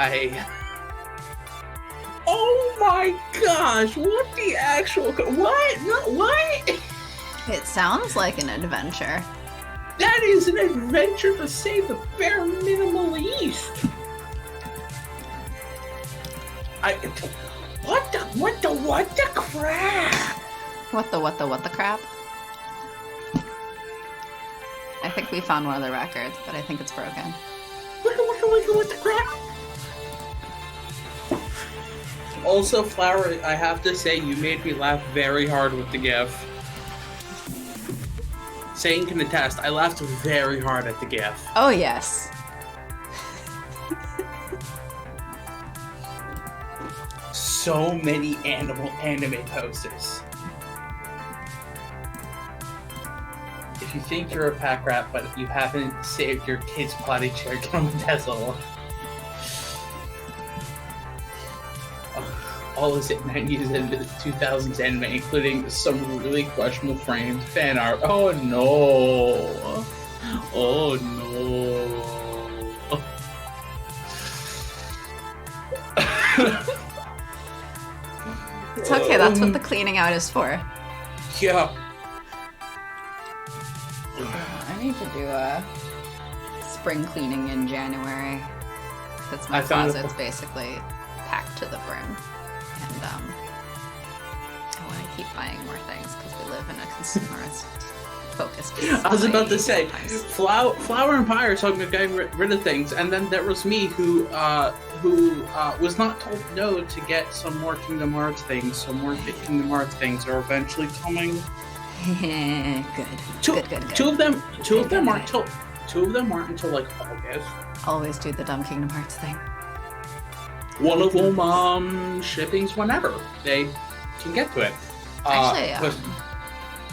my. Oh my gosh, what the actual... What? No, what? It sounds like an adventure. That is an adventure to say the bare minimal least. What the crap? What the crap? I think we found one of the records, but I think it's broken. What the crap? Also, Flower, I have to say, you made me laugh very hard with the GIF. Satan can attest, I laughed very hard at the GIF. Oh, yes. So many anime posters. If you think you're a pack rat, but you haven't saved your kid's potty chair, get on the Tesla. All is it 90s and 2000s anime, including some really questionable frames, fan art. Oh no! Oh no! It's okay, that's what the cleaning out is for. Yeah. I need to do a spring cleaning in January. Because my closet's basically packed to the brim. And I want to keep buying more things because we live in a consumerist focused society. I was about to say, Flower and Pie are talking about getting rid of things, and then there was me who was not told no to get some more Kingdom Hearts things. Some more Kingdom Hearts things are eventually coming. Good. Two of them aren't until like August. Always do the dumb Kingdom Hearts thing. One of them shippings whenever they can get to it. Actually,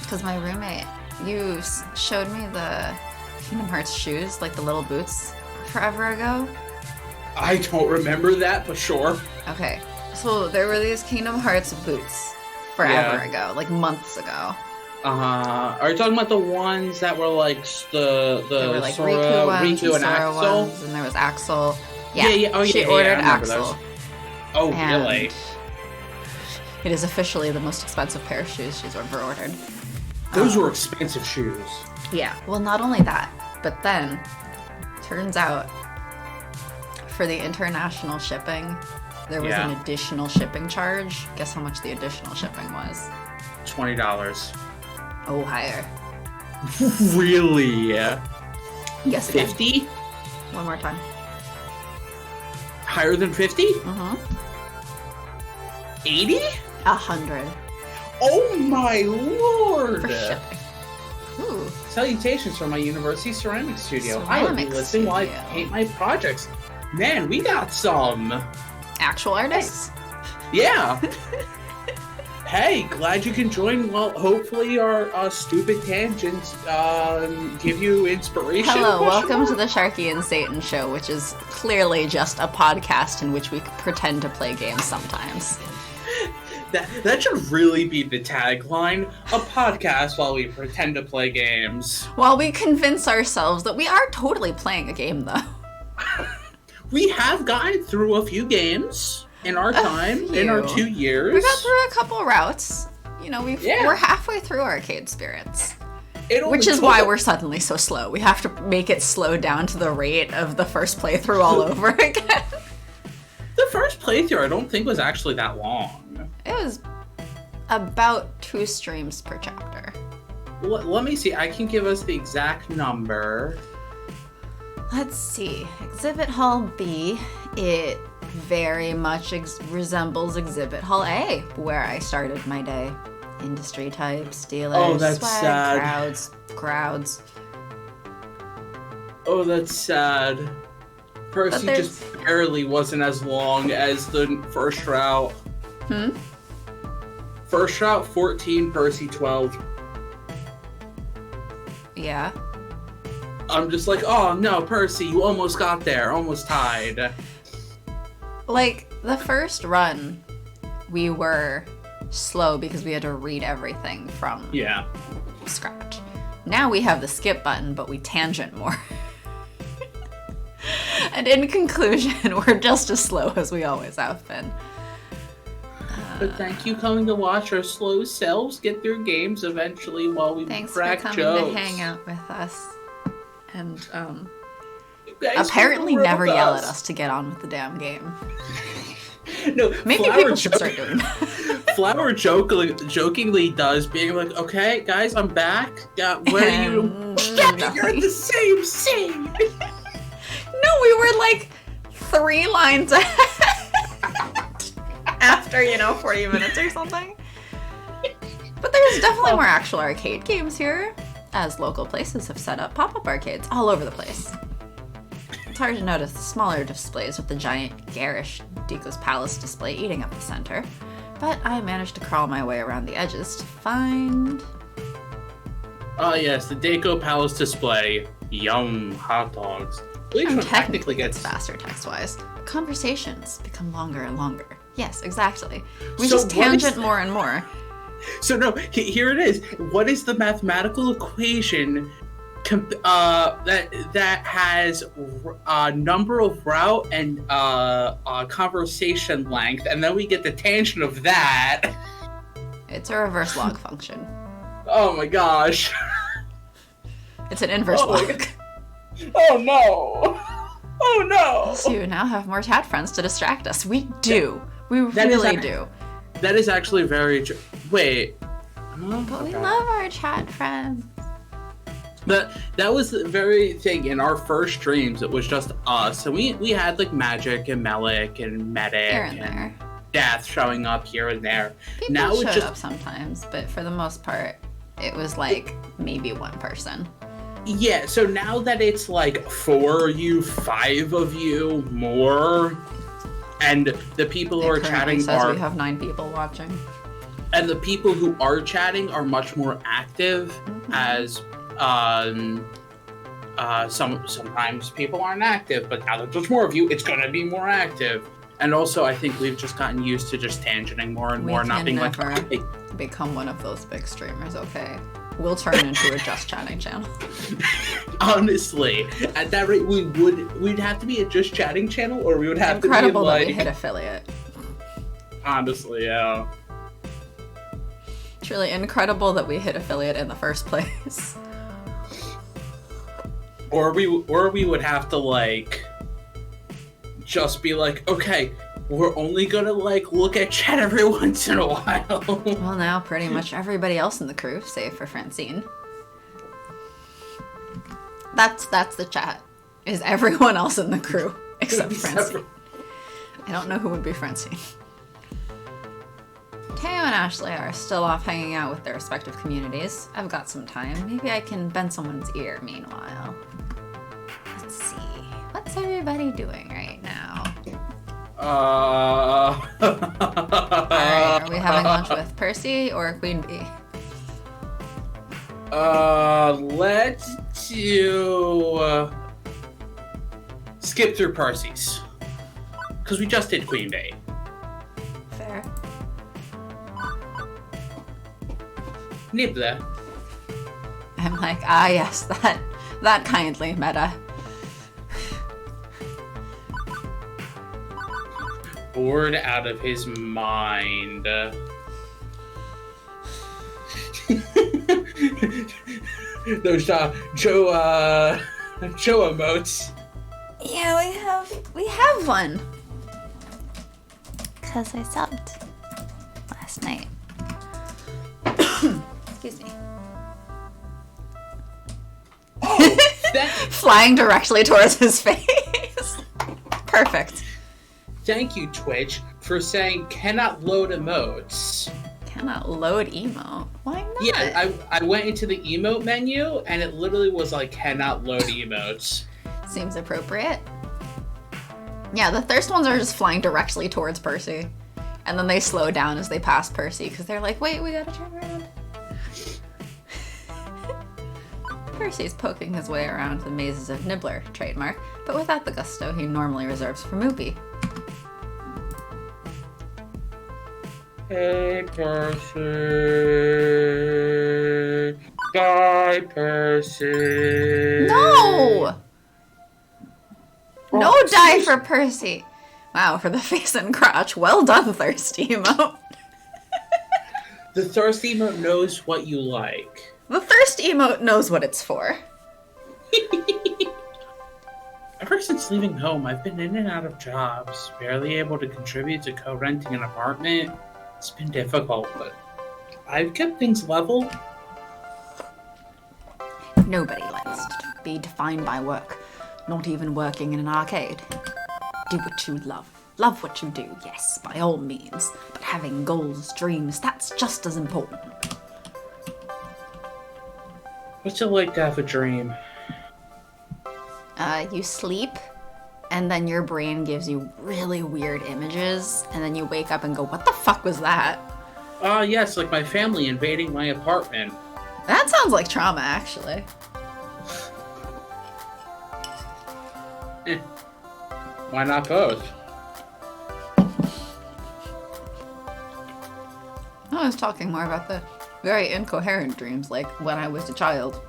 because my roommate, you showed me the Kingdom Hearts shoes, like the little boots, forever ago. I don't remember that, but sure. Okay, so there were these Kingdom Hearts boots forever ago, like months ago. Are you talking about the ones that were like the were like Sora, Riku and Sora Axel? Ones, and there was Axel. Yeah. Oh, she yeah, ordered I Axel. those. Oh, And really? It is officially the most expensive pair of shoes she's ever ordered. Those were expensive shoes. Yeah. Well, not only that, but then turns out for the international shipping, there was an additional shipping charge. Guess how much the additional shipping was? $20. Oh, higher. Really? Guess again. 50? One more time. Higher than 50? 80? 100. Oh my lord! For shipping. Ooh. Salutations from my university ceramics studio. I will be Ceramics listening while I studio. paint my projects. Man, we got some. Actual artists? Yeah. Hey, glad you can join. Well, hopefully our stupid tangents give you inspiration. Hello, welcome to the Sharky and Satan show, which is clearly just a podcast in which we pretend to play games sometimes. That should really be the tagline. A podcast while we pretend to play games. While we convince ourselves that we are totally playing a game, though. We have gotten through a few games in our time, in our 2 years. We got through a couple routes. You know, we're halfway through Arcade Spirits. Which is why we're suddenly so slow. We have to make it slow down to the rate of the first playthrough all over again. The first playthrough I don't think was actually that long. It was about 2 streams per chapter. Let me see. I can give us the exact number. Let's see. Exhibit Hall B, it very much resembles Exhibit Hall A, where I started my day. Industry types, dealers, oh, that's swag, sad. crowds. Oh, that's sad. Percy just barely wasn't as long as the first route. First route 14, Percy 12. Yeah. I'm just like, oh no, Percy, you almost got there, almost tied. Like, the first run, we were slow because we had to read everything from scratch. Now we have the skip button, but we tangent more. And in conclusion, we're just as slow as we always have been. But thank you coming to watch our slow selves get their games eventually while we crack jokes. Thanks for coming to hang out with us. And apparently never yell at us to get on with the damn game. No, maybe people should start doing that. Flower jokingly does, being like, "Okay, guys, I'm back. Where are you? Stop! You're in the same scene." No, we were like 3 lines ahead after 40 minutes or something. But there's definitely more actual arcade games here, as local places have set up pop-up arcades all over the place. It's hard to notice the smaller displays with the giant, garish Deco's Palace display eating up the center, but I managed to crawl my way around the edges to find... Oh yes, the Deco Palace display. Yum, hot dogs. And technically gets faster text-wise, but conversations become longer and longer. Yes, exactly. We just tangent more and more. So no, here it is. What is the mathematical equation that has a number of route and conversation length, and then we get the tangent of that? It's a reverse log function. Oh my gosh. It's an inverse log. Oh no. Oh no. So you now have more chat friends to distract us. We do. We really do. That is actually very true. Wait. But we love our chat friends. That was the very thing in our first streams. It was just us, and we had like Magic and Melik and Medic and Death showing up here and there. People now showed up sometimes, but for the most part, it was like maybe one person. Yeah. So now that it's like 4 of you, 5 of you, more, and the people who are chatting we have 9 people watching, and the people who are chatting are much more active as. Sometimes people aren't active, but now that there's more of you, it's gonna be more active. And also, I think we've just gotten used to just tangenting more and more, not being like, okay. Become one of those big streamers, okay? We'll turn into a just chatting channel. Honestly, at that rate, we'd have to be a just chatting channel, or we would have to be incredible like, that we hit affiliate. Honestly, yeah. It's really incredible that we hit affiliate in the first place. Or we would have to like just be like, okay, we're only gonna like look at chat every once in a while. Well, now pretty much everybody else in the crew, save for Francine. That's the chat. Is everyone else in the crew except Francine? I don't know who would be Francine. Teo and Ashley are still off hanging out with their respective communities. I've got some time. Maybe I can bend someone's ear meanwhile. Let's see. What's everybody doing right now? Alright, are we having lunch with Percy or Queen Bee? Let's do... skip through Percy's. Because we just did Queen Bee. Fair. Nibbler. I'm like, yes, that kindly meta. Bored out of his mind. Those Joe emotes. Yeah, we have one. Cause I subbed last night. Excuse me. Flying directly towards his face. Perfect. Thank you, Twitch, for saying cannot load emotes. Cannot load emote? Why not? Yeah, I went into the emote menu and it literally was like cannot load emotes. Seems appropriate. Yeah, the thirst ones are just flying directly towards Percy. And then they slow down as they pass Percy because they're like, wait, we gotta turn around. Percy's poking his way around the mazes of Nibbler, trademark, but without the gusto he normally reserves for Moopy. Hey, Percy. Bye, Percy. No! No die for Percy. Wow, for the face and crotch. Well done, thirsty emote. The thirsty emote knows what you like. The thirst emote knows what it's for. Ever since leaving home, I've been in and out of jobs, barely able to contribute to co-renting an apartment. It's been difficult, but I've kept things level. Nobody likes to be defined by work, not even working in an arcade. Do what you love. Love what you do, yes, by all means. But having goals, dreams, that's just as important. What's it like to have a dream? You sleep, and then your brain gives you really weird images, and then you wake up and go, what the fuck was that? Yes, like my family invading my apartment. That sounds like trauma, actually. Why not both? I was talking more about the very incoherent dreams, like when I was a child.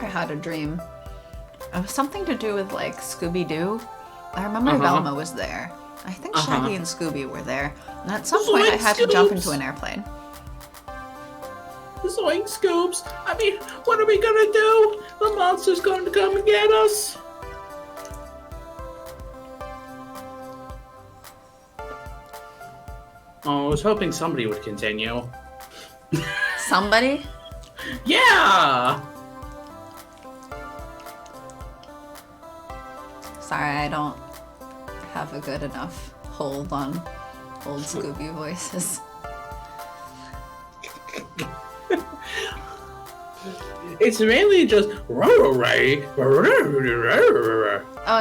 I had a dream. It was something to do with, like, Scooby-Doo. I remember Velma was there. I think Shaggy and Scooby were there. And at some point I had to jump into an airplane. Zoink Scoops! I mean, what are we gonna do? The monster's going to come and get us! Oh, I was hoping somebody would continue. Somebody? Yeah! Sorry, I don't have a good enough hold on old Scooby voices. It's mainly just Oh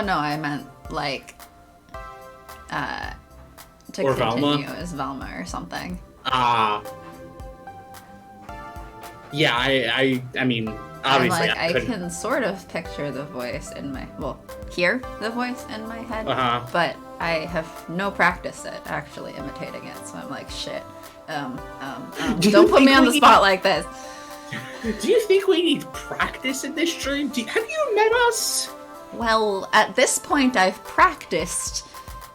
no, I meant like to or continue Velma? as Velma or something. Yeah, I mean, obviously like, I couldn't. can sort of picture the voice in my, hear the voice in my head, but I have no practice at actually imitating it, so I'm like, shit. Don't put me on the spot like this. Do you think we need practice in this stream? Have you met us? Well, at this point I've practiced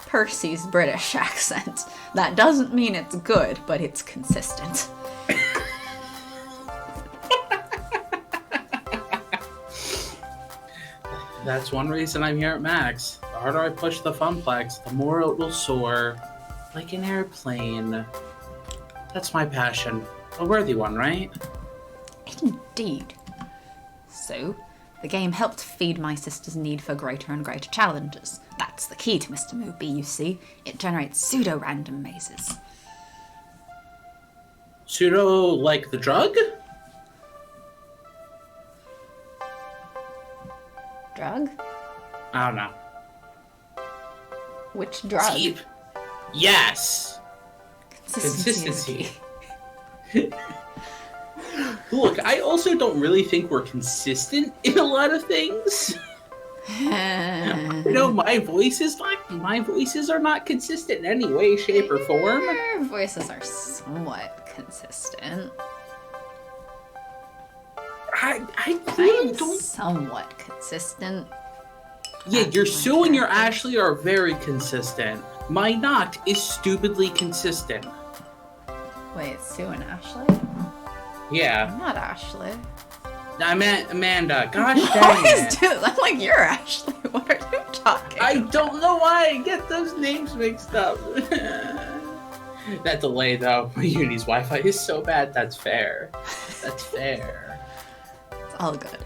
Percy's British accent. That doesn't mean it's good, but it's consistent. That's one reason I'm here at Max. The harder I push the funplex, the more it will soar. Like an airplane. That's my passion. A worthy one, right? Indeed. So, the game helped feed my sister's need for greater and greater challenges. That's the key to Mr. Moo B, you see. It generates pseudo-random mazes. Pseudo, like the drug? Drug? I don't know. Which drug? Sleep. Yes. Consistency. Look, I also don't really think we're consistent in a lot of things. My voices are not consistent in any way, shape, or form. Your voices are somewhat consistent. I I'm don't. somewhat consistent. Yeah, your Sue and your Ashley are very consistent. My Noct is stupidly consistent. Wait, Sue and Ashley? Yeah. I'm not Ashley. I meant Amanda. Gosh dang it. I'm like, you're Ashley. What are you talking I about? don't know why I get those names mixed up. That delay, though. My Uni's Wi-Fi is so bad. That's fair. That's fair. It's all good.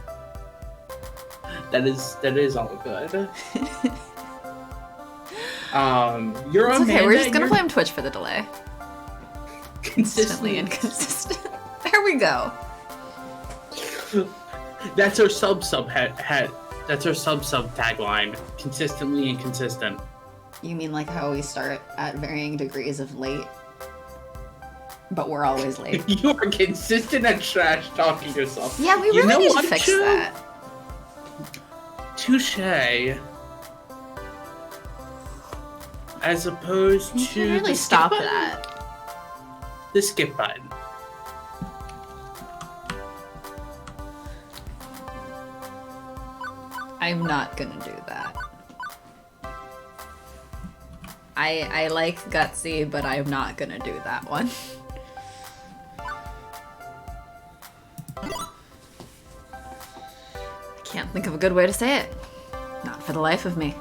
That is all good. You're It's Amanda. okay, we're just gonna play on Twitch for the delay. Consistently inconsistent. There we go. That's our sub head. That's our sub tagline. Consistently inconsistent. You mean like how we start at varying degrees of late, but we're always late? You are consistent and trash talking yourself. Yeah, we really need to fix that. Touche. As opposed You to can really the stop skip button. that. The skip button. I'm not gonna do that. I like Gutsy, but I'm not gonna do that one. Can't think of a good way to say it. Not for the life of me.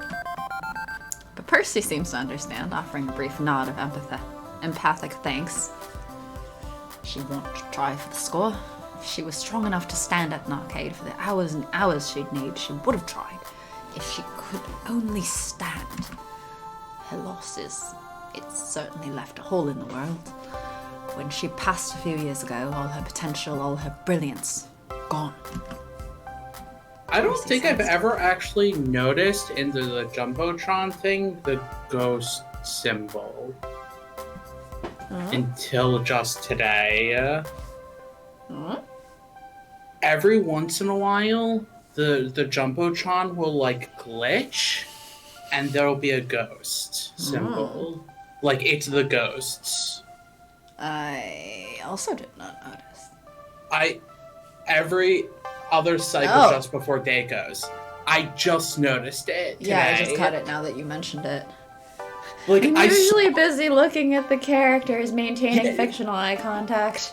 But Percy seems to understand, offering a brief nod of empathic thanks. She won't try for the score. If she was strong enough to stand at an arcade for the hours and hours she'd need, she would have tried. If she could only stand. Her losses, it's certainly left a hole in the world. When she passed a few years ago, all her potential, all her brilliance, gone. I don't think I've ever actually noticed in the Jumbotron thing the ghost symbol until just today. Every once in a while, the Jumbotron will like glitch, and there'll be a ghost symbol. Like it's the ghosts. I also did not notice. Every other cycle just before day goes. I just noticed it today. Yeah, I just caught it now that you mentioned it. Like, I'm usually busy looking at the characters, maintaining fictional eye contact.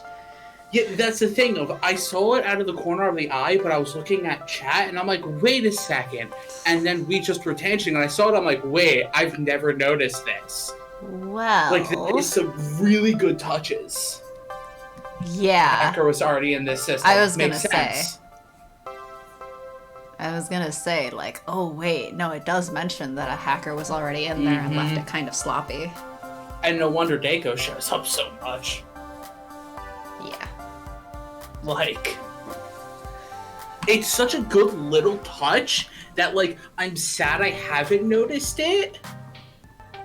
Yeah, that's the thing. I saw it out of the corner of the eye, but I was looking at chat, and I'm like, wait a second. And then we just were tangent, and I saw it, I'm like, wait, I've never noticed this. Well... Like, there's some really good touches. Yeah. Hacker was already in this system. I was gonna say, like, oh wait, no, it does mention that a hacker was already in there and left it kind of sloppy. And no wonder Dako shows up so much. Yeah. Like, it's such a good little touch that, like, I'm sad I haven't noticed it.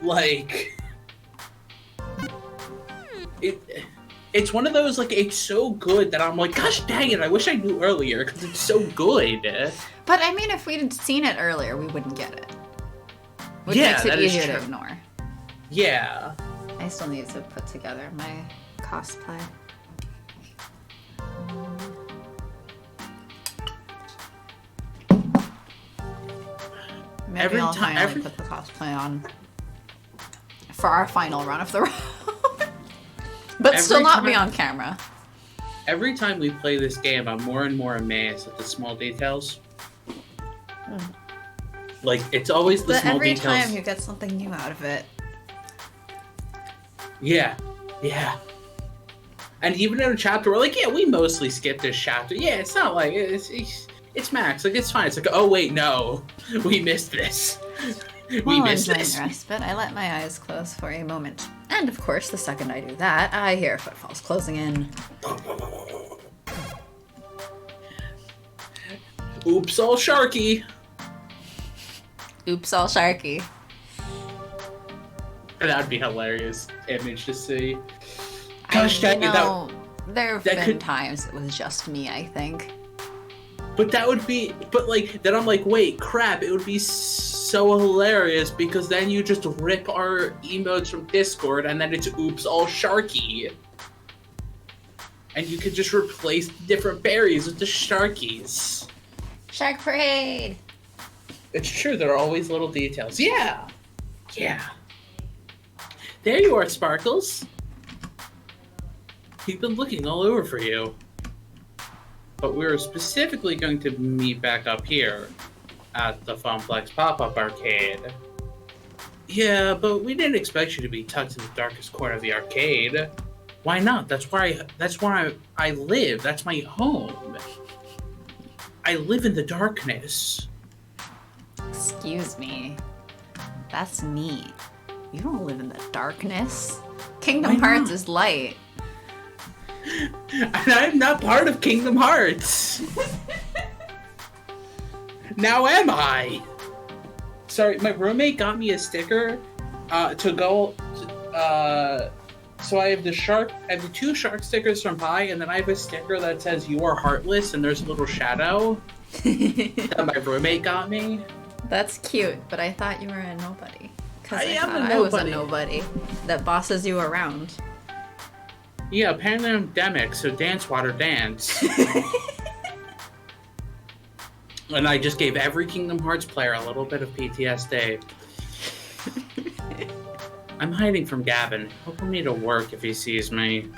Like, it's one of those, like, it's so good that I'm like, gosh dang it, I wish I knew earlier, because it's so good. But, I mean, if we'd seen it earlier, we wouldn't get it. Which yeah, makes it easier to ignore. Yeah. I still need to put together my cosplay. Maybe I'll finally put the cosplay on for our final run of the road. But still not be on camera. Every time we play this game, I'm more and more amazed at the small details. Like, it's always the small details. But every time you get something new out of it. Yeah. Yeah. And even in a chapter, we're like, yeah, we mostly skipped this chapter. Yeah, it's not like, it's Max. Like, it's fine. It's like, oh, wait, no. We missed this. We missed this. Respite, I let my eyes close for a moment. And, of course, the second I do that, I hear footfalls closing in. Oops, all Sharky. Oops, all Sharky. That'd be hilarious image to see. Gosh, there have been times it was just me, I think. But that would be, then I'm like, wait, crap, it would be so hilarious because then you just rip our emotes from Discord and then it's oops, all Sharky. And you could just replace different berries with the Sharkies. Shark Parade! It's true, there are always little details. Yeah! Yeah. There you are, Sparkles. We've been looking all over for you. But we're specifically going to meet back up here at the Funplex Pop-Up Arcade. Yeah, but we didn't expect you to be tucked in the darkest corner of the arcade. Why not? That's where I live. That's my home. I live in the darkness. Excuse me. That's me. You don't live in the darkness. Kingdom Hearts is light. And I'm not part of Kingdom Hearts. Now am I? Sorry, my roommate got me a sticker to go. So I have the two shark stickers from Pi, and then I have a sticker that says "You are heartless," and there's a little shadow that my roommate got me. That's cute, but I thought you were a nobody. Because I was a nobody that bosses you around. Yeah, apparently I'm DDRMAX2, so dance, water, dance. And I just gave every Kingdom Hearts player a little bit of PTSD. I'm hiding from Gavin. He'll put me to work if he sees me.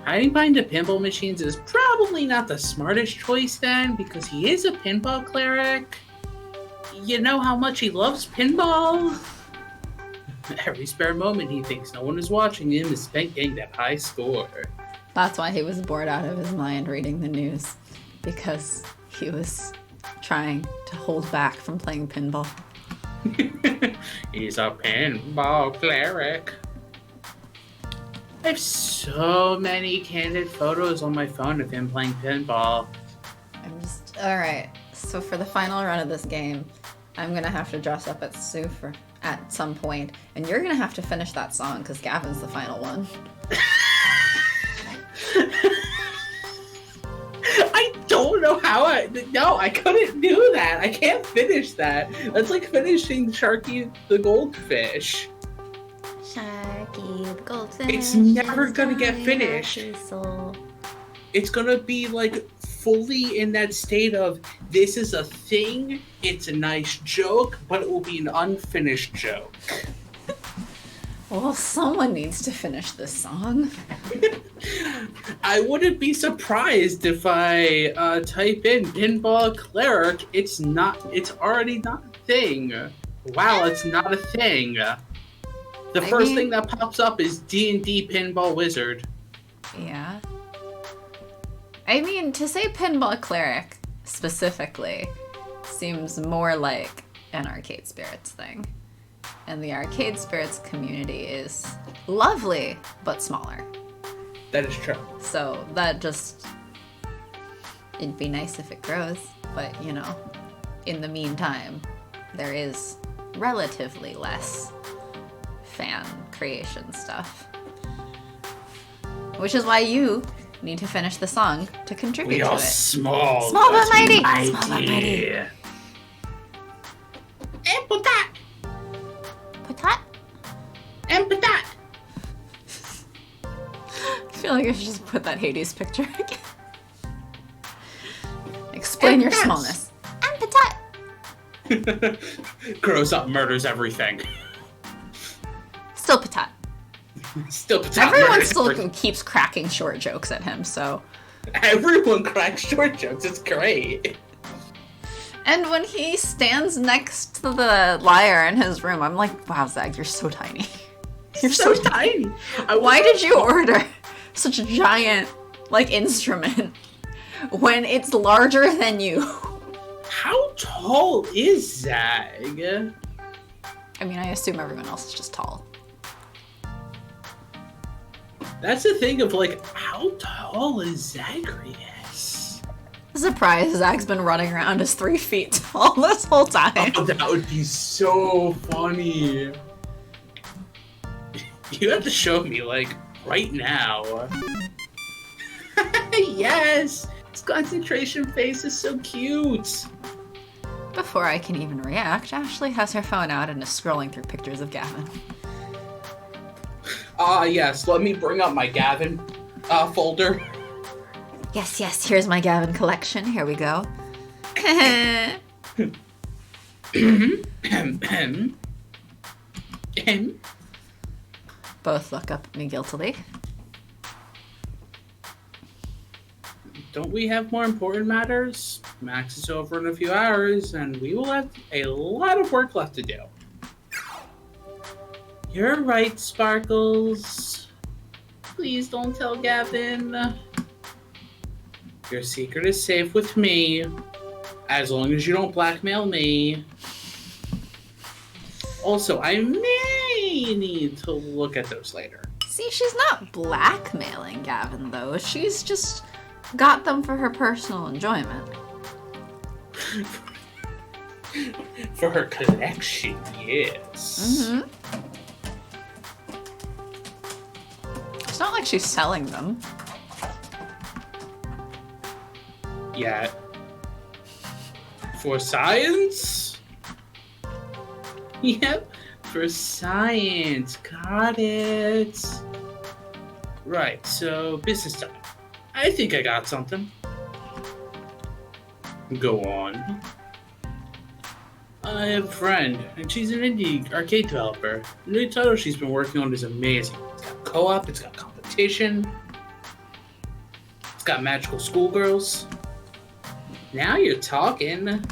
Hiding behind the pinball machines is probably not the smartest choice then, because he is a pinball cleric. You know how much he loves pinball? Every spare moment he thinks no one is watching him is spent getting that high score. That's why he was bored out of his mind reading the news, because he was trying to hold back from playing pinball. He's a pinball cleric. I have so many candid photos on my phone of him playing pinball. Alright, so for the final run of this game, I'm gonna have to dress up as Sue at some point, and you're gonna have to finish that song, because Gavin's the final one. I don't know how I couldn't do that. I can't finish that. That's like finishing Sharky the goldfish. Sharky the goldfish. It's never gonna get finished. It's gonna be like fully in that state of, this is a thing, it's a nice joke, but it will be an unfinished joke. Well, someone needs to finish this song. I wouldn't be surprised if I type in pinball cleric. It's already not a thing. Wow, it's not a thing. The first thing that pops up is D&D pinball wizard. Yeah. I mean, to say pinball cleric specifically seems more like an Arcade Spirits thing. And the Arcade Spirits community is lovely, but smaller. That is true. So it'd be nice if it grows, but you know, in the meantime, there is relatively less fan creation stuff. Which is why you need to finish the song to contribute to it. Small but mighty. Small but mighty. And patat. Patat? And patat. I feel like I should just put that Hades picture again. Explain your smallness. And patat. Grows up, murders everything. Still patat. Still patat. Everyone still keeps cracking short jokes at him, so. Everyone cracks short jokes. It's great. And when he stands next to the lyre in his room, I'm like, wow, Zag, you're so tiny. You're so tiny. Why did you order such a giant, instrument when it's larger than you? How tall is Zag? I mean, I assume everyone else is just tall. That's the thing of, how tall is Zagreus? Surprise, Zag's been running around as 3 feet tall this whole time. Oh, that would be so funny. You have to show me, right now. Yes! His concentration face is so cute. Before I can even react, Ashley has her phone out and is scrolling through pictures of Gavin. Yes, let me bring up my Gavin folder. Yes, here's my Gavin collection. Here we go. Both look up at me guiltily. Don't we have more important matters? Max is over in a few hours, and we will have a lot of work left to do. You're right, Sparkles. Please don't tell Gavin. Your secret is safe with me, as long as you don't blackmail me. Also, I may need to look at those later. See, she's not blackmailing Gavin, though. She's just got them for her personal enjoyment. For her collection, yes. Mm-hmm. It's not like she's selling them. Yet. For science? Yep, for science. Got it. Right, so business time. I think I got something. Go on. I have a friend, and she's an indie arcade developer. The new title she's been working on is amazing. It's got co-op, it's got competition, it's got magical schoolgirls. Now you're talking.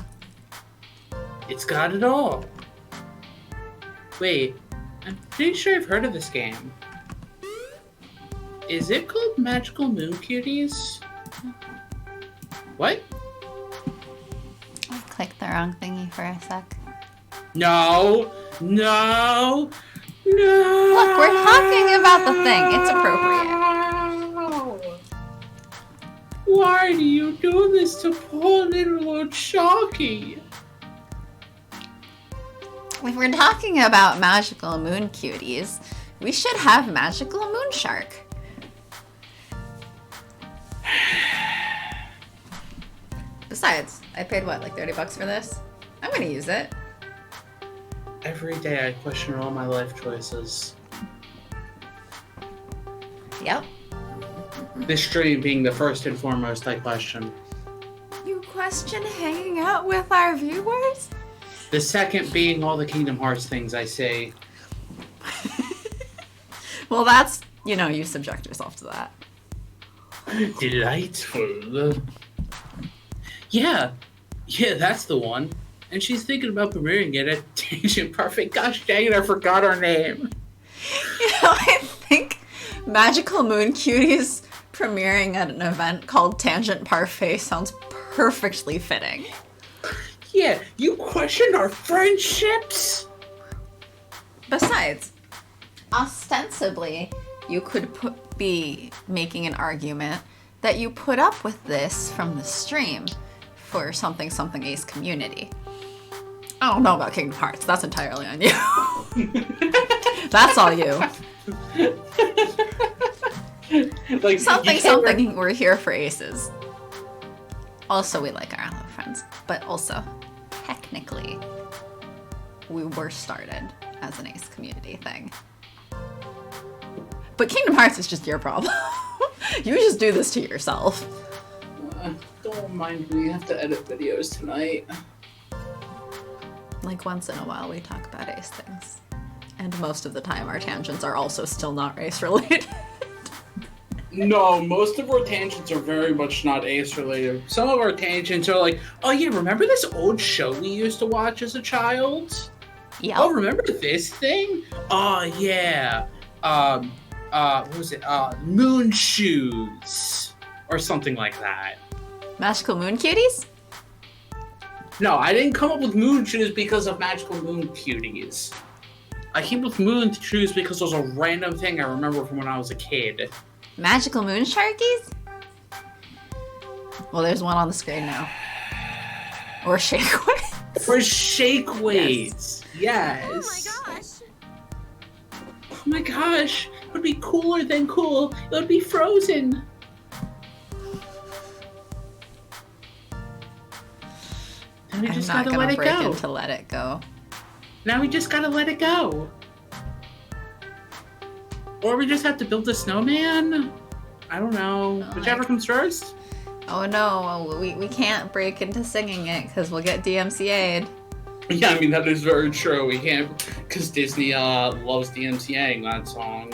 It's got it all. Wait, I'm pretty sure I've heard of this game. Is it called Magical Moon Cuties? What? I clicked the wrong thingy for a sec. No! No! No! Look, we're talking about the thing. It's appropriate. Why do you do this to poor little old Sharky? If we're talking about magical moon cuties, we should have magical moon shark. Besides, I paid what, like 30 bucks for this? I'm gonna use it. Every day I question all my life choices. Yep. This stream being the first and foremost I question. You question hanging out with our viewers? The second being all the Kingdom Hearts things I say. Well, that's, you know, you subject yourself to that. Delightful. Yeah, that's the one. And she's thinking about premiering it at Tangent Perfect. Gosh dang it, I forgot her name. You know, I think Magical Moon Cuties premiering at an event called Tangent Parfait sounds perfectly fitting. Yeah, you questioned our friendships? Besides, ostensibly, you could be making an argument that you put up with this from the stream for something Ace community. I don't know about Kingdom Hearts. That's entirely on you. That's all you. Like something. We're here for aces. Also, we like our other friends, but also, technically, we were started as an ace community thing. But Kingdom Hearts is just your problem. You just do this to yourself. Don't mind me, I have to edit videos tonight. Like once in a while we talk about ace things. And most of the time our tangents are also still not race related. No, most of our tangents are very much not ace related. Some of our tangents are like, oh yeah, remember this old show we used to watch as a child? Yeah. Oh, remember this thing? Oh yeah. What was it? Moon Shoes. Or something like that. Magical Moon Cuties? No, I didn't come up with Moon Shoes because of Magical Moon Cuties. I came up with Moon Shoes because it was a random thing I remember from when I was a kid. Magical Moon Sharkies? Well, there's one on the screen now. Or Shake Weights. Or Shake Weights. Yes. Oh my gosh. Oh my gosh. It would be cooler than cool. It would be Frozen. Now we just gotta let it go. I'm not gonna break into Let It Go. Now we just gotta let it go. Or we just have to build a snowman? I don't know. Whichever comes first. Oh no, we can't break into singing it because we'll get DMCA'd. Yeah, I mean, that is very true. We can't, because Disney loves DMCAing that song.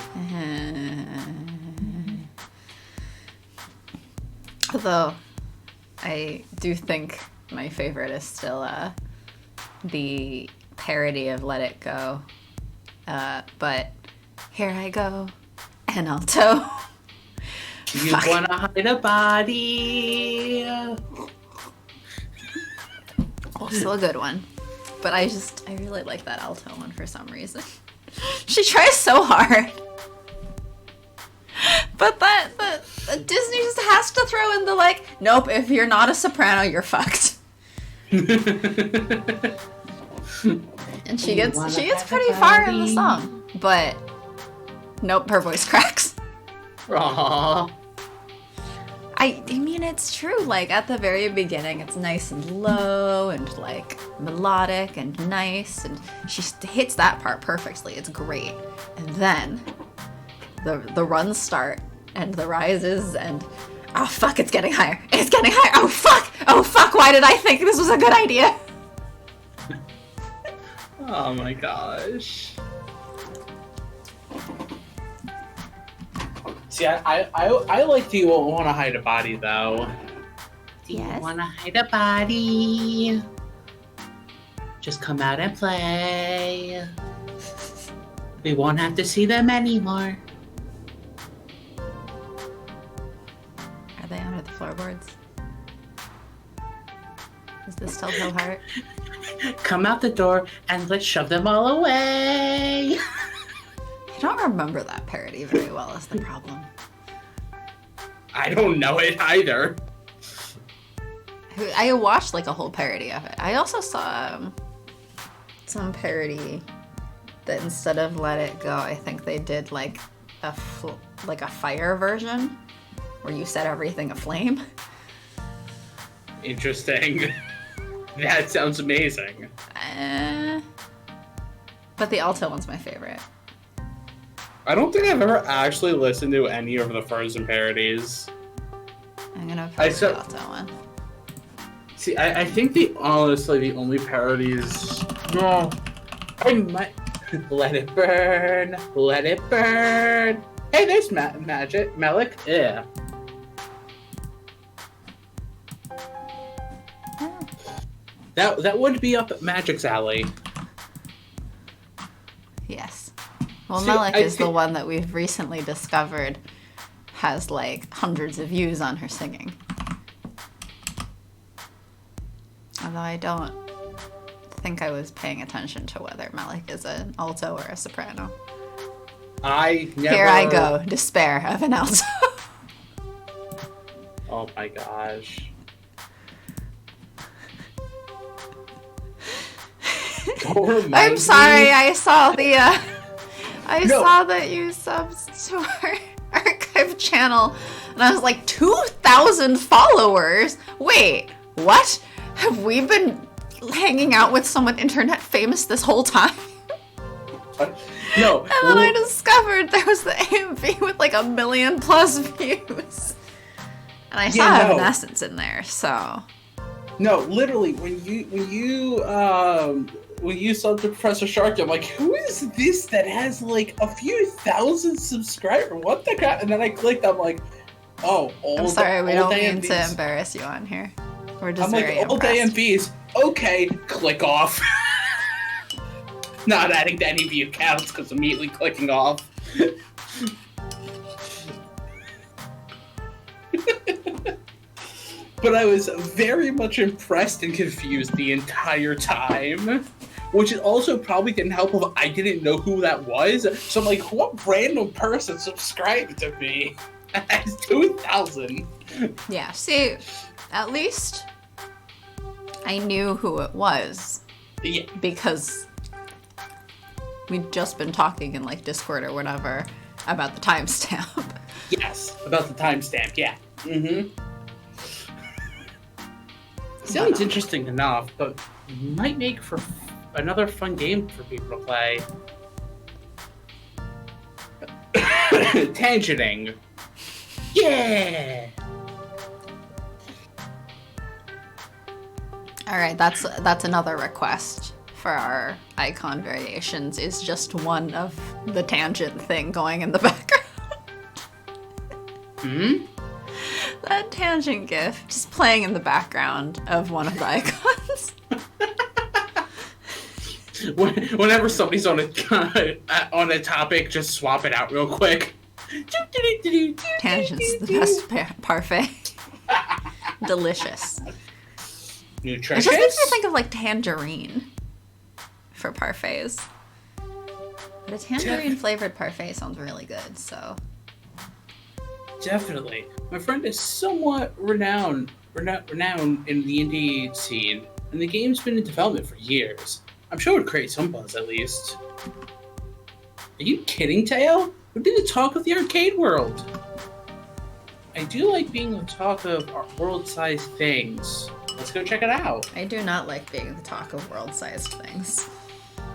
Although, I do think my favorite is still the parody of Let It Go. But here I go, an alto. You wanna hide a body. Also a good one. But I really like that alto one for some reason. She tries so hard. But Disney just has to throw in the like, nope, if you're not a soprano, you're fucked. And she gets pretty far in the song, but nope, her voice cracks. Aww. I mean, it's true. Like, at the very beginning, it's nice and low and, like, melodic and nice. And she hits that part perfectly. It's great. And then the runs start and the rises and, oh, fuck, it's getting higher. It's getting higher. Oh, fuck. Oh, fuck. Why did I think this was a good idea? Oh my gosh. See, I like Do You Want to Hide a Body, though. Do you want to hide a body? Just come out and play. We won't have to see them anymore. Are they under the floorboards? Is this still so hard? Come out the door and let's shove them all away. I don't remember that parody very well, is the problem. I don't know it either. I watched like a whole parody of it. I also saw some parody that instead of Let It Go, I think they did like a fire version where you set everything aflame. Interesting. That sounds amazing. But the alto one's my favorite. I don't think I've ever actually listened to any of the Frozen parodies. I'm gonna post the alto one. See, I think honestly the only parodies. No, I might let it burn, let it burn. Hey, there's Magic Malik. Yeah. That would be up Magic's alley. Yes. Well, Malik is the one that we've recently discovered has like hundreds of views on her singing. Although I don't think I was paying attention to whether Malik is an alto or a soprano. Here I go, despair of an alto. Oh my gosh. I'm sorry, I saw the saw that you subbed to our archive channel and I was like, 2,000 followers? Wait, what? Have we been hanging out with someone internet famous this whole time? No. And then I discovered there was the AMV with like 1 million+ views. And I saw Evanescence in there, so. No, literally, when you subbed to Professor Sharky, I'm like, who is this that has like a few thousand subscribers? What the crap? And then I clicked, I'm like, oh, I'm sorry, we don't mean to embarrass you on here. We're just very impressed. Old AMVs. Okay, click off. Not adding to any view counts because immediately clicking off. But I was very much impressed and confused the entire time. Which also probably didn't help if I didn't know who that was. So I'm like, what random person subscribed to me? That's 2,000. Yeah, see, at least I knew who it was. Yeah. Because we'd just been talking in like Discord or whatever about the timestamp. Yes, about the timestamp, yeah. Mm-hmm. Sounds interesting enough, but might make for another fun game for people to play. Tangenting. Yeah! Alright, that's another request for our icon variations, is just one of the tangent thing going in the background. Hmm? That tangent gif just playing in the background of one of the icons. Whenever somebody's on a topic, just swap it out real quick. Tangent's the best parfait. Delicious. Nutritious? It just makes me think of like tangerine for parfaits. But a tangerine flavored parfait sounds really good, so. Definitely. My friend is somewhat renowned in the indie scene, and the game's been in development for years. I'm sure it would create some buzz, at least. Are you kidding, Teo? Would be the talk of the arcade world. I do like being the talk of world-sized things. Let's go check it out. I do not like being the talk of world-sized things.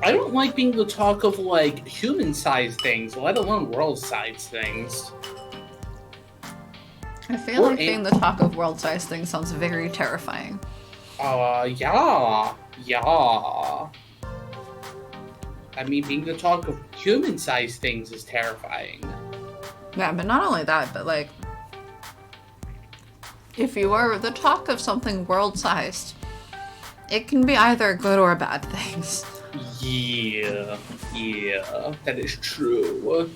I don't like being the talk of, like, human-sized things, let alone world-sized things. I feel like being the talk of world-sized things sounds very terrifying. Yeah. I mean, being the talk of human-sized things is terrifying. Yeah, but not only that, but like, if you are the talk of something world-sized, it can be either good or bad things. Yeah, that is true.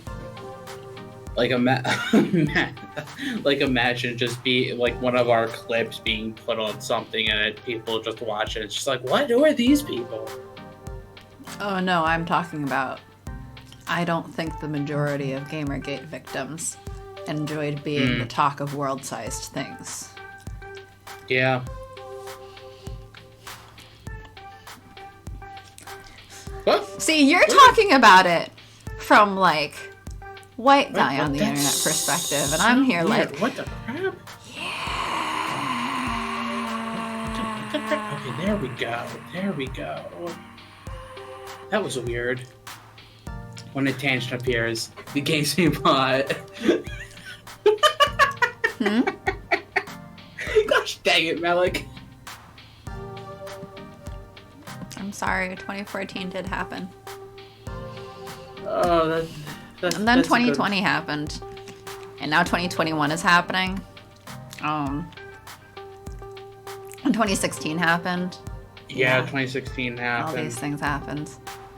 Like, like imagine just be like one of our clips being put on something and people just watch it. It's just like, what? Who are these people? Oh no, I'm talking about, I don't think the majority of Gamergate victims enjoyed being the talk of world-sized things. Yeah. What? See, you're talking about it from like white guy on the internet perspective, and I'm here weird. like, what the crap? Yeah. Okay, there we go. There we go. That was weird. When a tangent appears, the game's being bought. Gosh dang it, Malik. I'm sorry, 2014 did happen. Oh, and then 2020 happened. And now 2021 is happening. And 2016 happened. Yeah, 2016 happened. All these things happened.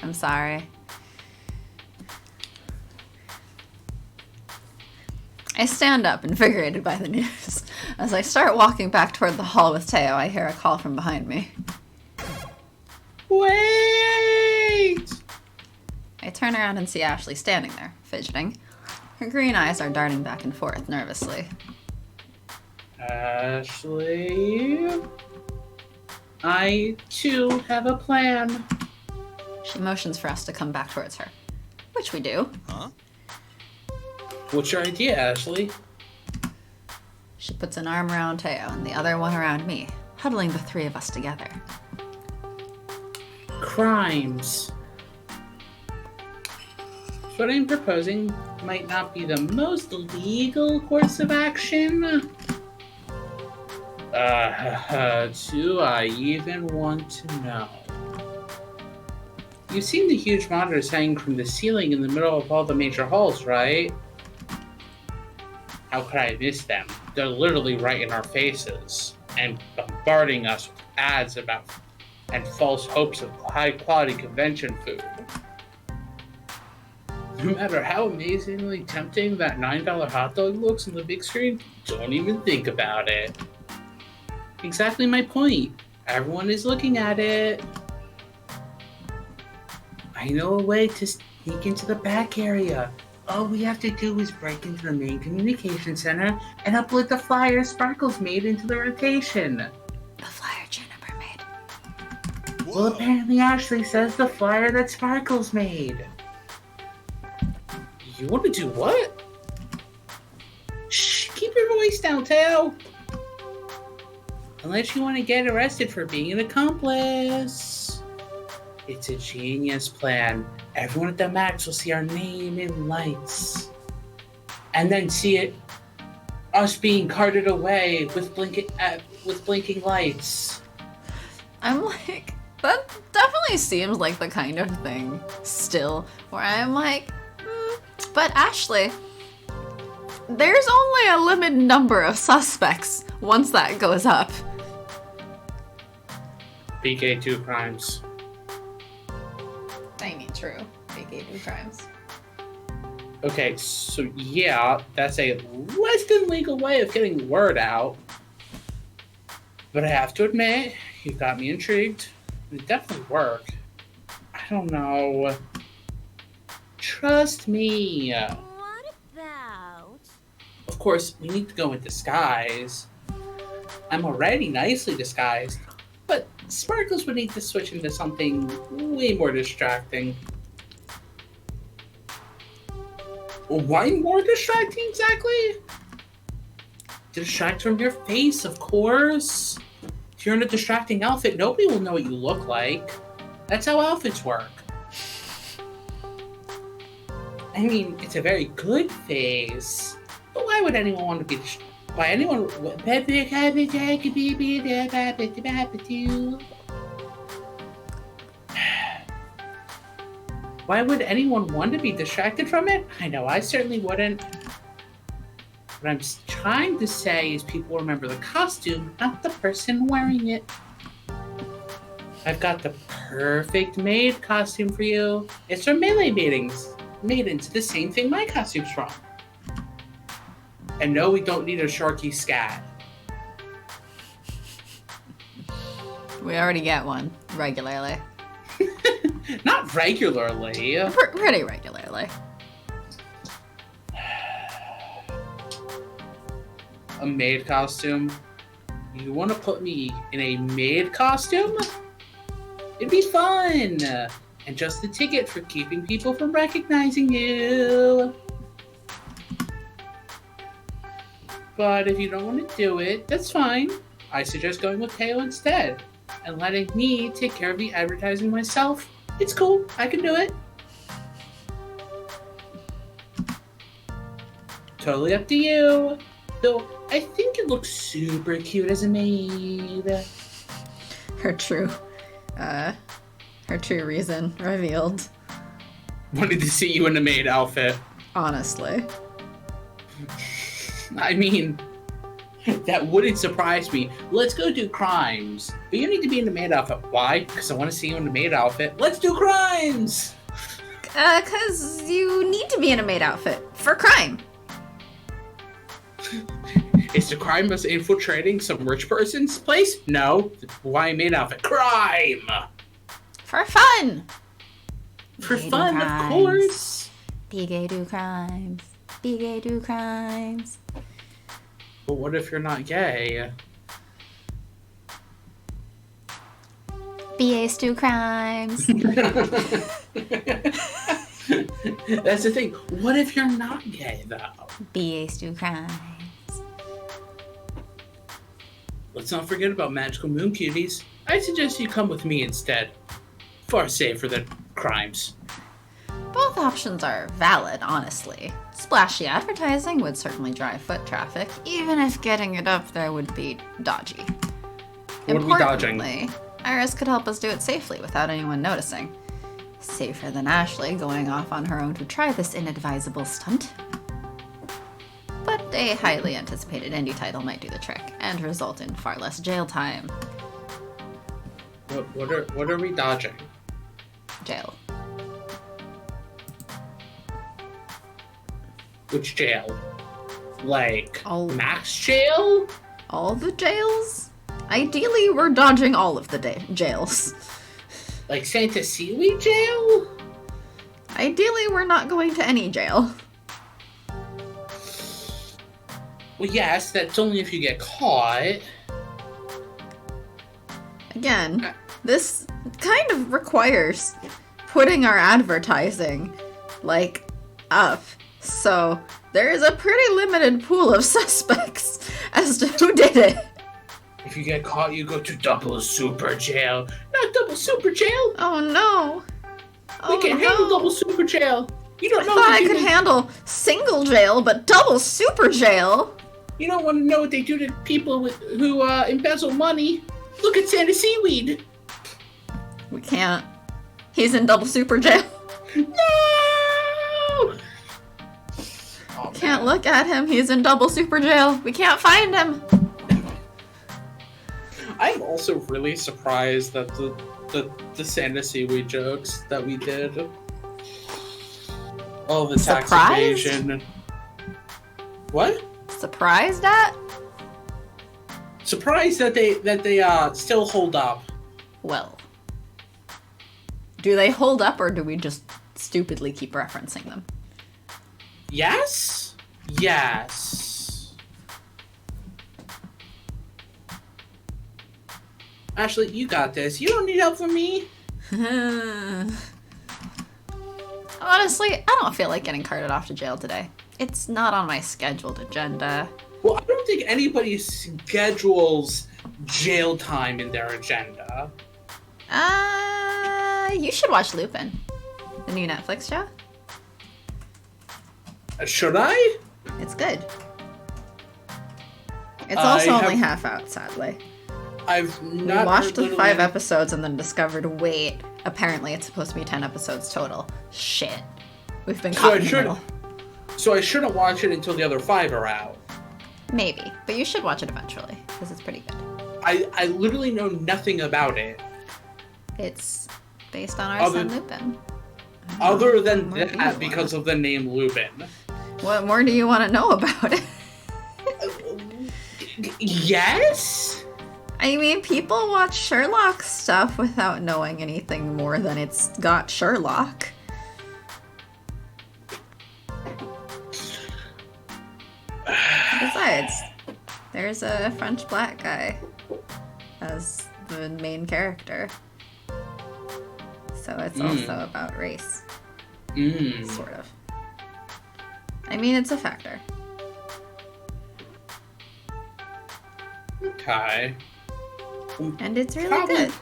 I'm sorry. I stand up, invigorated by the news. As I start walking back toward the hall with Teo, I hear a call from behind me. Wait! I turn around and see Ashley standing there, fidgeting. Her green eyes are darting back and forth nervously. Ashley... I, too, have a plan. She motions for us to come back towards her. Which we do. Huh? What's your idea, Ashley? She puts an arm around Teo and the other one around me, huddling the three of us together. Crimes. What I'm proposing might not be the most legal course of action. Do I even want to know? You've seen the huge monitors hanging from the ceiling in the middle of all the major halls, right? How could I miss them? They're literally right in our faces and bombarding us with ads about and false hopes of high-quality convention food. No matter how amazingly tempting that $9 hot dog looks on the big screen, don't even think about it. Exactly my point. Everyone is looking at it. I know a way to sneak into the back area. All we have to do is break into the main communication center and upload the flyer Sparkles made into the rotation. The flyer Juniper made. Well, apparently Ashley says the flyer that Sparkles made. You want to do what? Shh, keep your voice down, Teo. Unless you want to get arrested for being an accomplice. It's a genius plan. Everyone at the Max will see our name in lights. And then see us being carted away with blinking lights. I'm like, that definitely seems like the kind of thing still where I'm like, but Ashley, there's only a limited number of suspects once that goes up. BK2 crimes. I mean, true. BK2 crimes. Okay, so yeah, that's a less than legal way of getting word out. But I have to admit, you got me intrigued. It definitely work. I don't know. Trust me. What about? Of course, we need to go in disguise. I'm already nicely disguised. But Sparkles would need to switch into something way more distracting. Why more distracting exactly? Distract from your face, of course. If you're in a distracting outfit, nobody will know what you look like. That's how outfits work. I mean, it's a very good face. But why would anyone want to be why anyone Why would anyone want to be distracted from it? I know, I certainly wouldn't. What I'm trying to say is people remember the costume, not the person wearing it. I've got the perfect maid costume for you. It's from Melee Maidens, the same thing my costume's from. And no, we don't need a Sharky scat. We already get one regularly. Not regularly. Pretty regularly. A maid costume? You want to put me in a maid costume? It'd be fun! And just the ticket for keeping people from recognizing you. But if you don't want to do it, that's fine. I suggest going with Teo instead. And letting me take care of the advertising myself. It's cool. I can do it. Totally up to you. Though, I think it looks super cute as a maid. Her true reason revealed. Wanted to see you in a maid outfit. Honestly. I mean, that wouldn't surprise me. Let's go do crimes. But you need to be in the maid outfit. Why? Because I want to see you in the maid outfit. Let's do crimes! Because you need to be in a maid outfit for crime. Is the crime of infiltrating some rich person's place? No. Why a maid outfit? Crime! For fun! For fun, of course! Be gay, do crimes. Be gay, do crimes. But what if you're not gay? Be ace, do crimes. That's the thing. What if you're not gay, though? Be ace, do crimes. Let's not forget about magical moon cuties. I suggest you come with me instead. Far safer than crimes. Both options are valid, honestly. Splashy advertising would certainly drive foot traffic, even if getting it up there would be dodgy. What are we dodging? Importantly, Iris could help us do it safely without anyone noticing. Safer than Ashley going off on her own to try this inadvisable stunt. But a highly anticipated indie title might do the trick and result in far less jail time. What are we dodging? Jail. Which jail? Like, All- max jail? All the jails? Ideally, we're dodging all of the jails. Like Santa Seaweed jail? Ideally, we're not going to any jail. Well, yes, that's only if you get caught. Again, this kind of requires putting our advertising, like, up. So, there is a pretty limited pool of suspects as to who did it. If you get caught, you go to double super jail. Not double super jail! Oh no. We can't handle double super jail. You don't I know thought what I they could do. handle single jail, but double super jail? You don't want to know what they do to people who embezzle money. Look at Santa Seaweed. We can't. He's in double super jail. No! Oh, Can't look at him. He's in double super jail. We can't find him. I'm also really surprised that the Santa Seaweed jokes that we did. All the tax Surprised? evasion. What? Surprised at? Surprised that they still hold up. Well. Do they hold up or do we just stupidly keep referencing them? Yes? Yes. Ashley, you got this. You don't need help from me. Honestly, I don't feel like getting carted off to jail today. It's not on my scheduled agenda. Well, I don't think anybody schedules jail time in their agenda. You should watch Lupin. The new Netflix show. Should I? It's good. It's also only half out, sadly. I've We not watched heard the 5 literally- episodes and then discovered, wait, apparently it's supposed to be 10 episodes total. Shit. We've been caught in the middle. So I shouldn't watch it until the other 5 are out. Maybe, but you should watch it eventually, because it's pretty good. I literally know nothing about it. It's based on our son Lupin. Other than that, because of the name Lupin. What more do you want to know about it? Yes? I mean, people watch Sherlock stuff without knowing anything more than it's got Sherlock. Besides, there's a French black guy as the main character. So it's also about race. Sort of. I mean, it's a factor. Okay. And it's really good.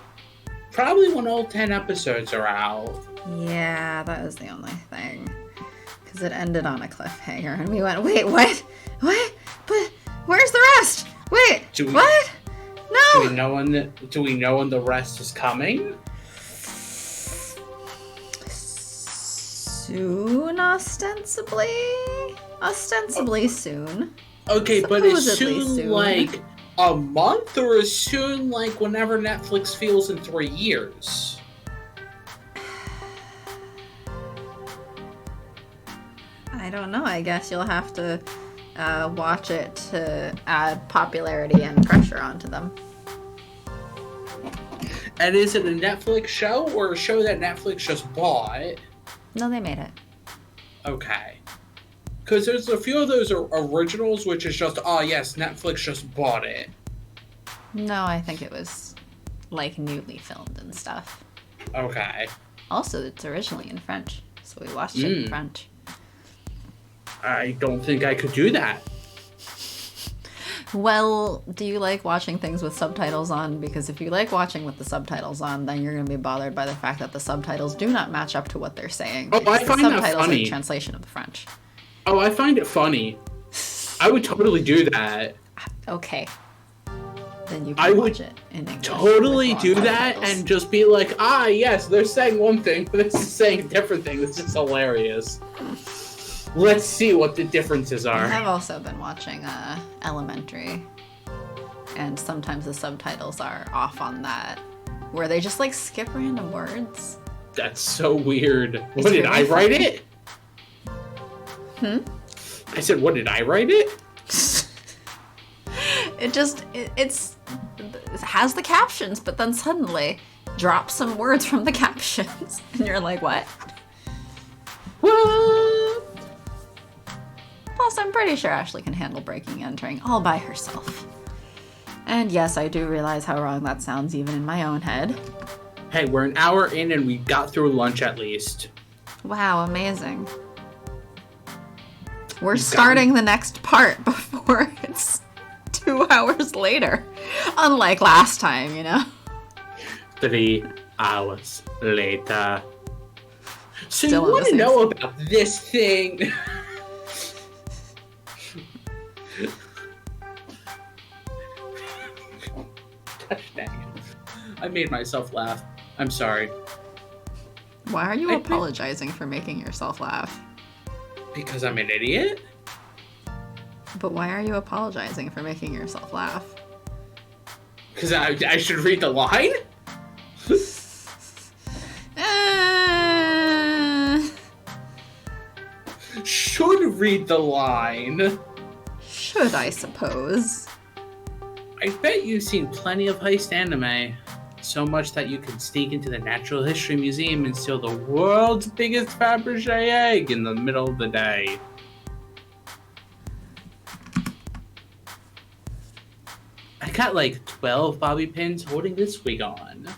Probably when all 10 episodes are out. Yeah, that was the only thing. Because it ended on a cliffhanger, and we went, wait, what? What? But where's the rest? Wait, what? No! Do we know when the rest is coming? Soon, ostensibly? Ostensibly soon. Okay, but is Supposedly soon like a month, or is soon like whenever Netflix feels in 3 years? I don't know. I guess you'll have to watch it to add popularity and pressure onto them. And is it a Netflix show or a show that Netflix just bought? No, they made it. Okay. Because there's a few of those originals which is just, oh yes, Netflix just bought it. No, I think it was like newly filmed and stuff. Okay. Also, it's originally in French, so we watched it in French. I don't think I could do that. Well, do you like watching things with subtitles on? Because if you like watching with the subtitles on, then you're going to be bothered by the fact that the subtitles do not match up to what they're saying. Oh, I find that subtitles funny. are translation of the French. Oh, I find it funny. I would totally do that. Okay. Then you can watch it in English. Totally do that and just be like, ah, yes, they're saying one thing, but this is saying a different thing. This is hilarious. Let's see what the differences are. I've also been watching Elementary, and sometimes the subtitles are off on that, where they just like skip random words. That's so weird. What, did I write it? I said, what, did I write it? It has the captions, but then suddenly drops some words from the captions, and you're like, what? What? Plus, I'm pretty sure Ashley can handle breaking and entering all by herself. And yes, I do realize how wrong that sounds even in my own head. Hey, we're an hour in and we got through lunch at least. Wow, amazing. We're starting the next part before it's 2 hours later. Unlike last time, you know? 3 hours later. So Still you want to know about this thing? Gosh dang it. I made myself laugh. I'm sorry. Why are you apologizing for making yourself laugh? Because I'm an idiot? But why are you apologizing for making yourself laugh? Because I should read the line? Should read the line. Should, I suppose. I bet you've seen plenty of heist anime. So much that you could sneak into the Natural History Museum and steal the world's biggest Fabergé egg in the middle of the day. I got like 12 bobby pins holding this wig on.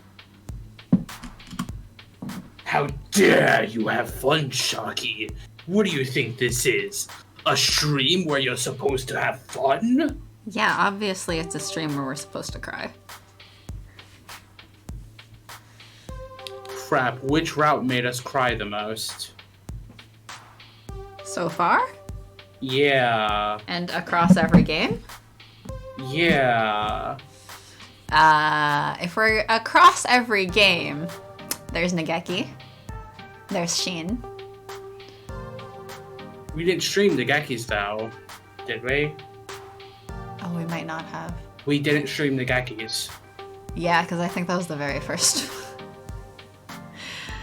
How dare you have fun, Sharky? What do you think this is? A stream where you're supposed to have fun? Yeah, obviously it's a stream where we're supposed to cry. Crap, which route made us cry the most? So far? Yeah. And across every game? Yeah. If we're across every game, There's Nageki. There's Sheen. We didn't stream the Gekis though, did we? Oh, we might not have. We didn't stream the Gekis. Yeah, because I think that was the very first.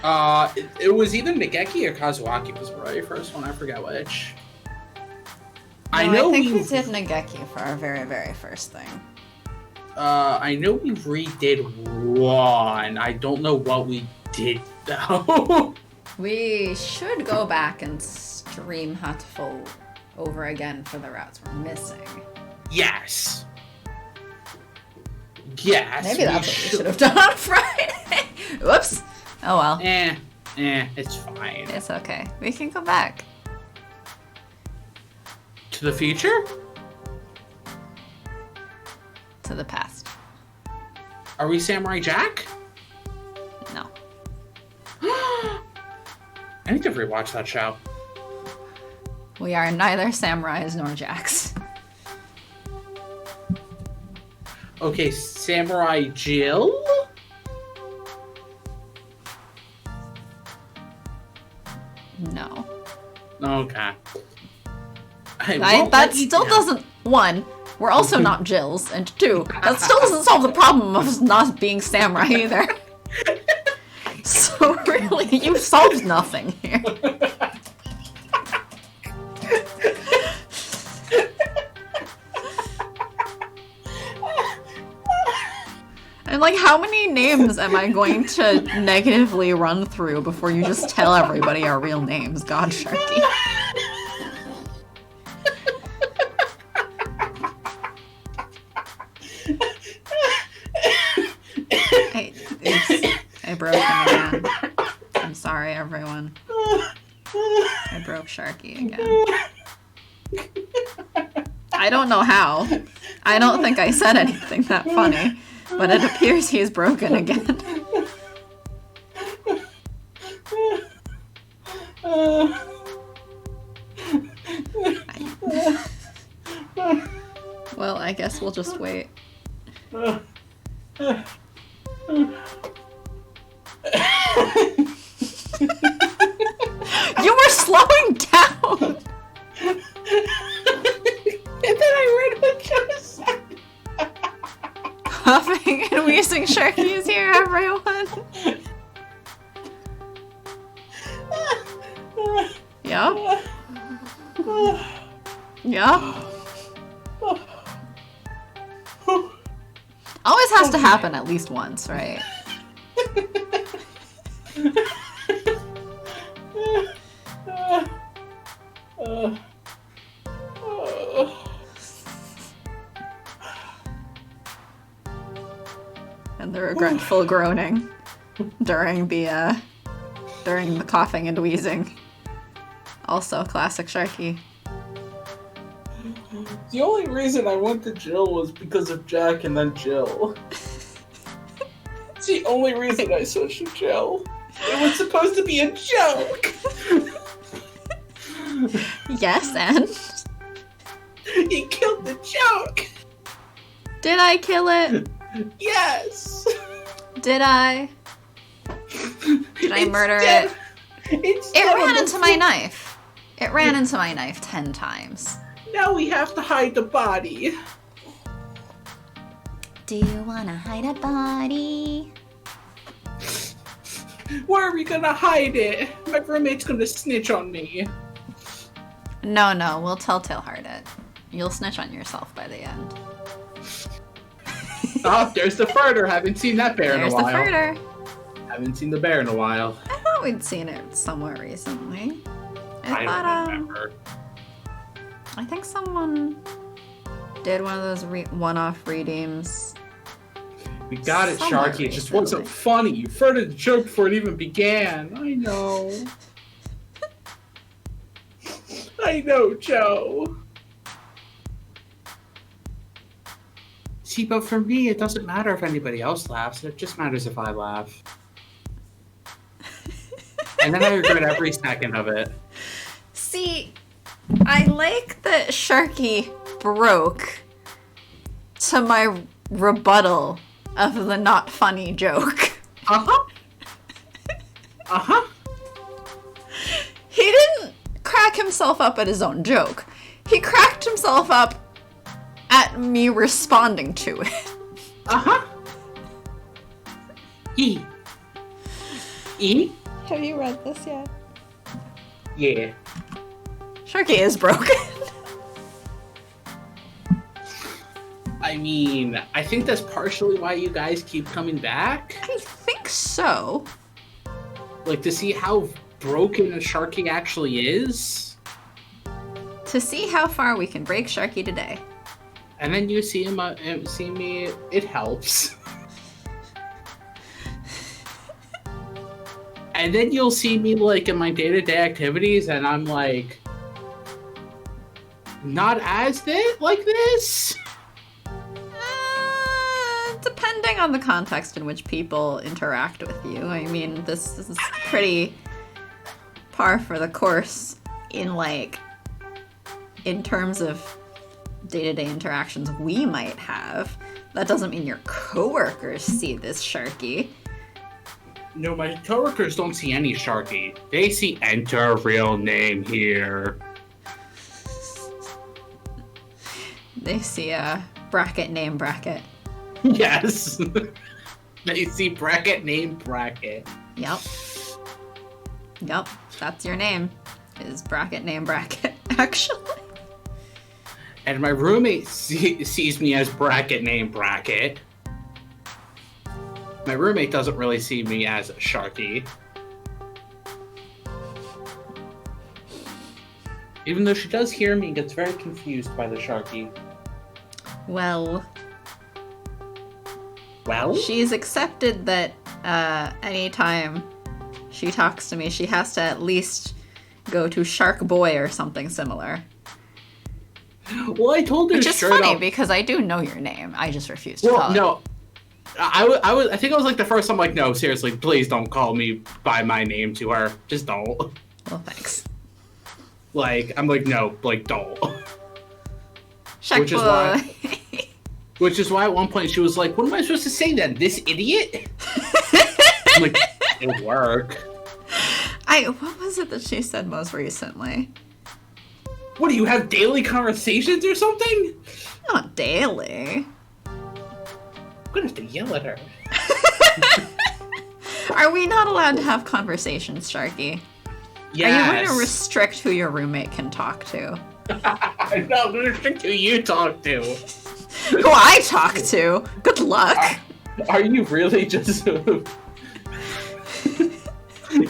It was either Nageki or Kazuaki was the very first one. I forget which. No, I think we did Nageki for our very, very first thing. I know we redid one. I don't know what we did though. We should go back and stream Hatful over again for the routes we're missing. Yes. Yes. Maybe that's what we should have done on Friday. Whoops. Oh well. It's fine. It's okay. We can go back. To the future? To the past. Are we Samurai Jack? No. I need to rewatch that show. We are neither samurais nor jacks. Okay, Samurai Jill? No. Okay. That still doesn't... One, we're also not Jills, and two, that still doesn't solve the problem of us not being samurai either. So really, you've solved nothing here. And like, how many names am I going to negatively run through before you just tell everybody our real names? God, Sharky. I broke him again. I'm sorry, everyone. I broke Sharky again. I don't know how. I don't think I said anything that funny, but it appears he's broken again. Well, I guess we'll just wait. You were slowing down! And then I read what you said. Huffing and wheezing Sharky is here, everyone. Yup. Yup. Always has to happen at least once, right? And the regretful groaning during the coughing and wheezing. Also classic Sharky. The only reason I went to Jill was because of Jack and then Jill. It's the only reason I switched to Jill. It was supposed to be a joke! Yes, and? You killed the joke! Did I kill it? Yes! Did I? Did I murder it? It ran into my knife. It ran into my knife 10 times. Now we have to hide the body. Do you wanna hide a body? Where are we gonna hide it? My roommate's gonna snitch on me. No, we'll telltale heart it. You'll snitch on yourself by the end. Oh, there's the furter. Haven't seen that bear in a while. There's the furter. Haven't seen the bear in a while. I thought we'd seen it somewhere recently. I don't remember. I think someone did one of those one-off redeems. We got it, Somewhere Sharky. It just wasn't funny. You furthered the joke before it even began. I know. I know, Joe. See, but for me, it doesn't matter if anybody else laughs. It just matters if I laugh. And then I regret every second of it. See, I like that Sharky broke to my rebuttal of the not funny joke. Uh-huh. Uh-huh. He didn't crack himself up at his own joke. He cracked himself up at me responding to it. Uh-huh. E. E? Have you read this yet? Yeah. Sharky is broken. I mean, I think that's partially why you guys keep coming back. I think so. Like, to see how broken a Sharky actually is. To see how far we can break Sharky today. And then you see him, see me, it helps. And then you'll see me, like, in my day-to-day activities, and I'm like, not as like this? Depending on the context in which people interact with you. I mean, this is pretty par for the course in, like, in terms of day-to-day interactions we might have. That doesn't mean your coworkers see this Sharky. No, my coworkers don't see any Sharky. They see enter real name here. They see a bracket name bracket. Yes. They see bracket name bracket. Yep. Yep, that's your name. Is bracket name bracket, actually. And my roommate sees me as bracket name bracket. My roommate doesn't really see me as a Sharky. Even though she does hear me and gets very confused by the Sharky. Well, she's accepted that anytime she talks to me, she has to at least go to Shark Boy or something similar. Well, I told her Which is straight funny up, because I do know your name. I just refuse to call it. No. I think I was like the first time, like, no, seriously, please don't call me by my name to her. Just don't. Well, thanks. Like, I'm like, no, like, don't. Shark Which is Boy. why. Which is why at one point she was like, what am I supposed to say then? This idiot? I'm like, it'll work. What was it that she said most recently? What, do you have daily conversations or something? Not daily. I'm gonna have to yell at her. Are we not allowed to have conversations, Sharky? Yes. Are you going to restrict who your roommate can talk to? No, I'm gonna restrict who you talk to. Who I talk to? Good luck. Are you really just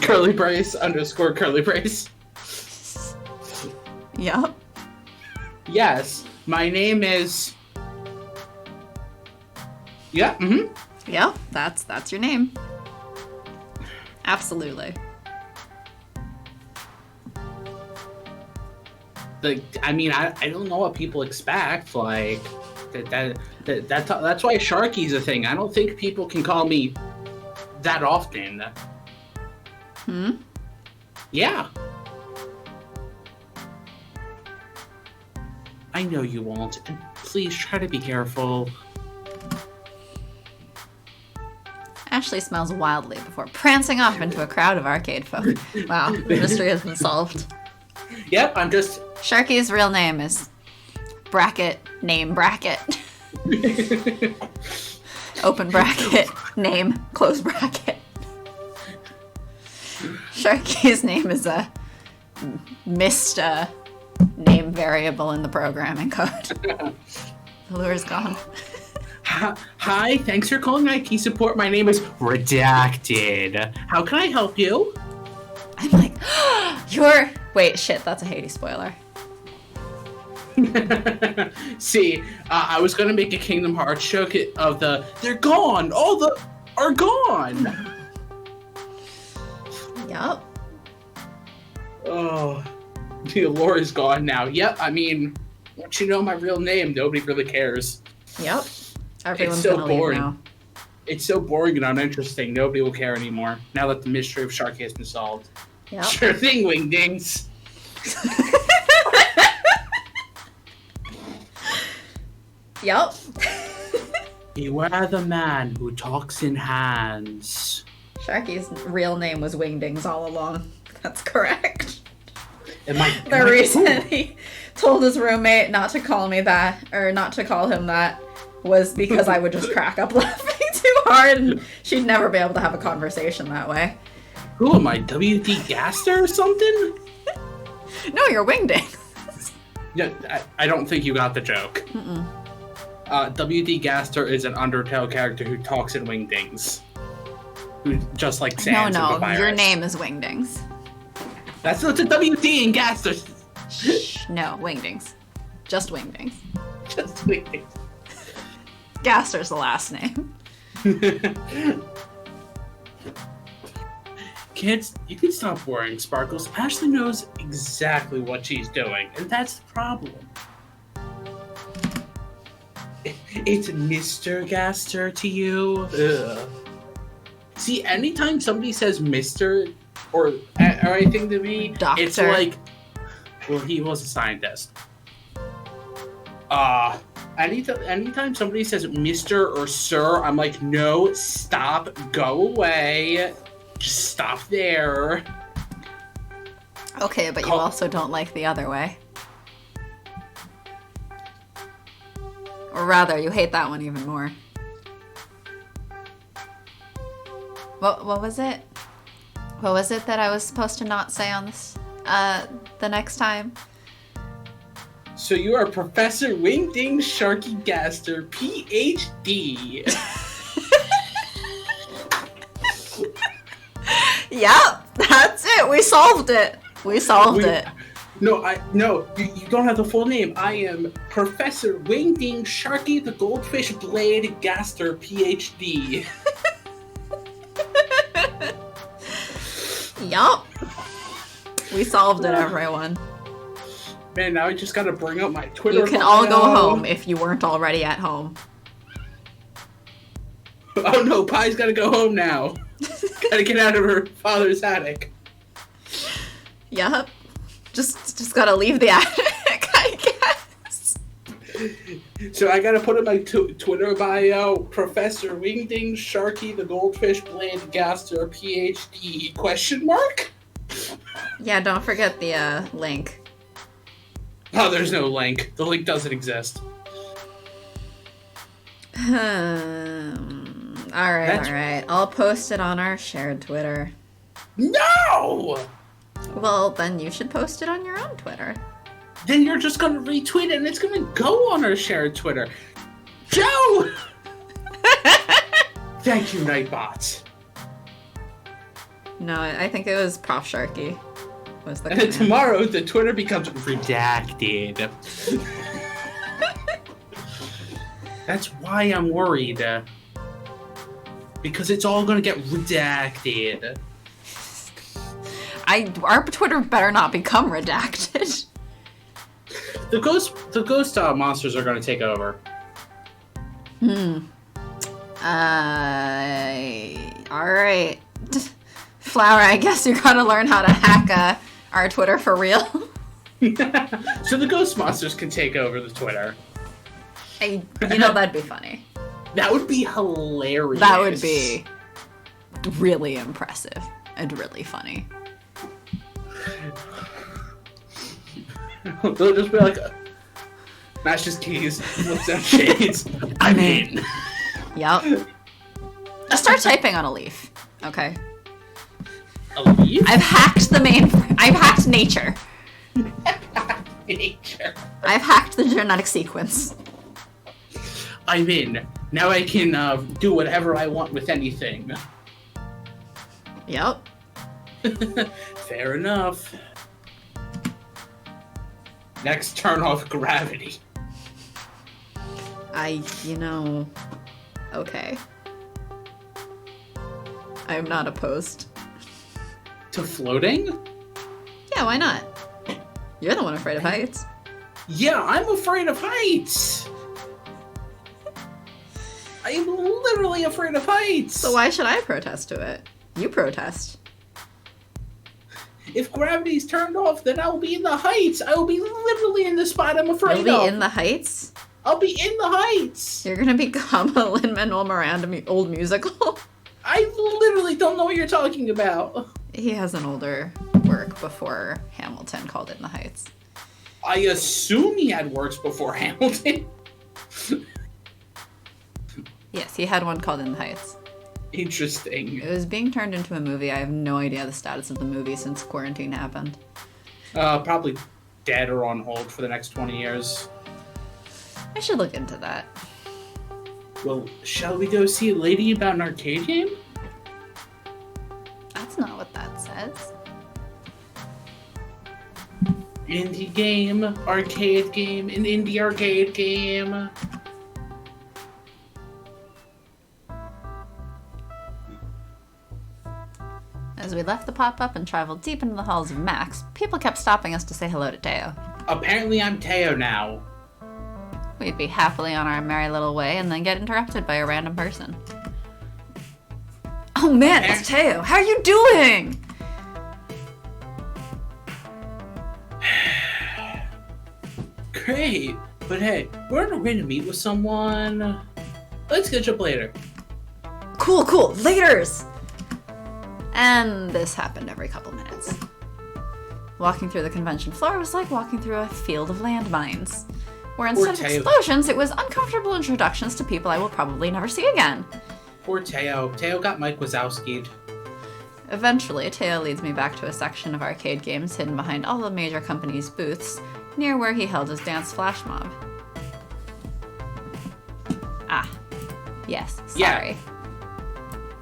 curly brace _ curly brace? Yep. Yes, my name is. Yeah. Mm-hmm. Yep. That's your name. Absolutely. I mean, I don't know what people expect. Like that's why Sharky's a thing. I don't think people can call me that often. Hmm? Yeah. I know you won't, and please try to be careful. Ashley smells wildly before prancing off into a crowd of arcade folk. Wow, the mystery has been solved. Yep, I'm just... Sharky's real name is bracket name bracket. Open bracket name close bracket. Sharky's name is a missed name variable in the programming code. The lure's gone. Hi, thanks for calling IT support. My name is Redacted. How can I help you? I'm like, you're... Wait, shit, that's a Hades spoiler. See, I was gonna make a Kingdom Hearts joke of the, they're gone! All the are gone! Yup. Oh, the lore is gone now. Yep, I mean, once you know my real name, nobody really cares. Yep. Everyone's so gonna leave boring. now. It's so boring and uninteresting, nobody will care anymore, now that the mystery of Sharky has been solved. Yep. Sure thing, Wingdings. Yep. Beware the man who talks in hands. Sharky's real name was Wingdings all along. That's correct. The reason he told his roommate not to call me that, or not to call him that, was because I would just crack up laughing too hard, and she'd never be able to have a conversation that way. Who am I, WD Gaster or something? No, you're Wingdings. Yeah, I don't think you got the joke. WD Gaster is an Undertale character who talks in Wingdings. Who just like Sans No, with the virus. your name is Wingdings. That's not the WD in Gaster. Shh, no, Wingdings. Just Wingdings. Just Wingdings. Gaster's the last name. Kids, you can stop worrying, Sparkles. Ashley knows exactly what she's doing, and that's the problem. It's Mr. Gaster to you. Ugh. See, anytime somebody says Mr. or anything to me, Doctor. It's like, well, he was a scientist. Anytime somebody says Mr. or Sir, I'm like, no, stop, go away. Just stop there. Okay, but you also don't like the other way. Or rather, you hate that one even more. What was it? What was it that I was supposed to not say on this the next time? So you are Professor Wingding Sharky Gaster, PhD. Yep, that's it. We solved it. We solved it. No, you don't have the full name. I am Professor Wingding Sharky the Goldfish Blade Gaster, PhD. Yup. We solved it, everyone. Man, now I just gotta bring up my Twitter. You can all go home if you weren't already at home. Oh no, Pie's gotta go home now. Gotta get out of her father's attic. Yup. Just gotta leave the attic, I guess. So I gotta put in my Twitter bio, Professor Wingding Sharky the Goldfish Blade Gaster, PhD, question mark? Yeah, don't forget the link. Oh, there's no link. The link doesn't exist. Alright. I'll post it on our shared Twitter. No! Well, then you should post it on your own Twitter. Then you're just gonna retweet it and it's gonna go on our shared Twitter. Joe! Thank you, Nightbots. No, I think it was Prof. Sharky. Was the And then tomorrow, the Twitter becomes redacted. That's why I'm worried. Because it's all gonna get redacted. Our Twitter better not become redacted. The ghost monsters are gonna take over. Alright. Flower, I guess you gotta learn how to hack our Twitter for real. So the ghost monsters can take over the Twitter. That'd be funny. That would be hilarious. That would be really impressive and really funny. They'll just be like, mashes keys, looks down shades. I'm in. Yup. Just start typing on a leaf, okay? A leaf? I've hacked nature. Nature. I've hacked the genetic sequence. I'm in. Now I can do whatever I want with anything. Yup. Fair enough. Next, turn off gravity. Okay. I am not opposed. To floating? Yeah, why not? You're the one afraid of heights. Yeah, I'm afraid of heights. I am literally afraid of heights. So why should I protest to it? You protest. If gravity's turned off, then I'll be in the heights. I will be literally in the spot I'm afraid of. You'll be in the heights? I'll be in the heights. You're gonna become a Lin-Manuel Miranda old musical? I I literally don't know what you're talking about. He has an older work before Hamilton called In the Heights. I assume he had works before Hamilton. Yes, he had one called In the Heights. Interesting. It was being turned into a movie. I have no idea the status of the movie since quarantine happened. Probably dead or on hold for the next 20 years. I should look into that. Well, shall we go see a lady about an arcade game? That's not what that says. Indie game, arcade game, an indie arcade game. As we left the pop-up and traveled deep into the halls of Max, people kept stopping us to say hello to Teo. Apparently I'm Teo now. We'd be happily on our merry little way and then get interrupted by a random person. Oh man, it's Teo! How are you doing? Great, but hey, we're on our way to meet with someone. Let's catch up later. Cool, laters! And this happened every couple minutes. Walking through the convention floor was like walking through a field of landmines, where instead of explosions, it was uncomfortable introductions to people I will probably never see again. Poor Teo. Teo got Mike Wazowski'd. Eventually, Teo leads me back to a section of arcade games hidden behind all the major companies' booths, near where he held his dance flash mob. Ah. Yes, sorry.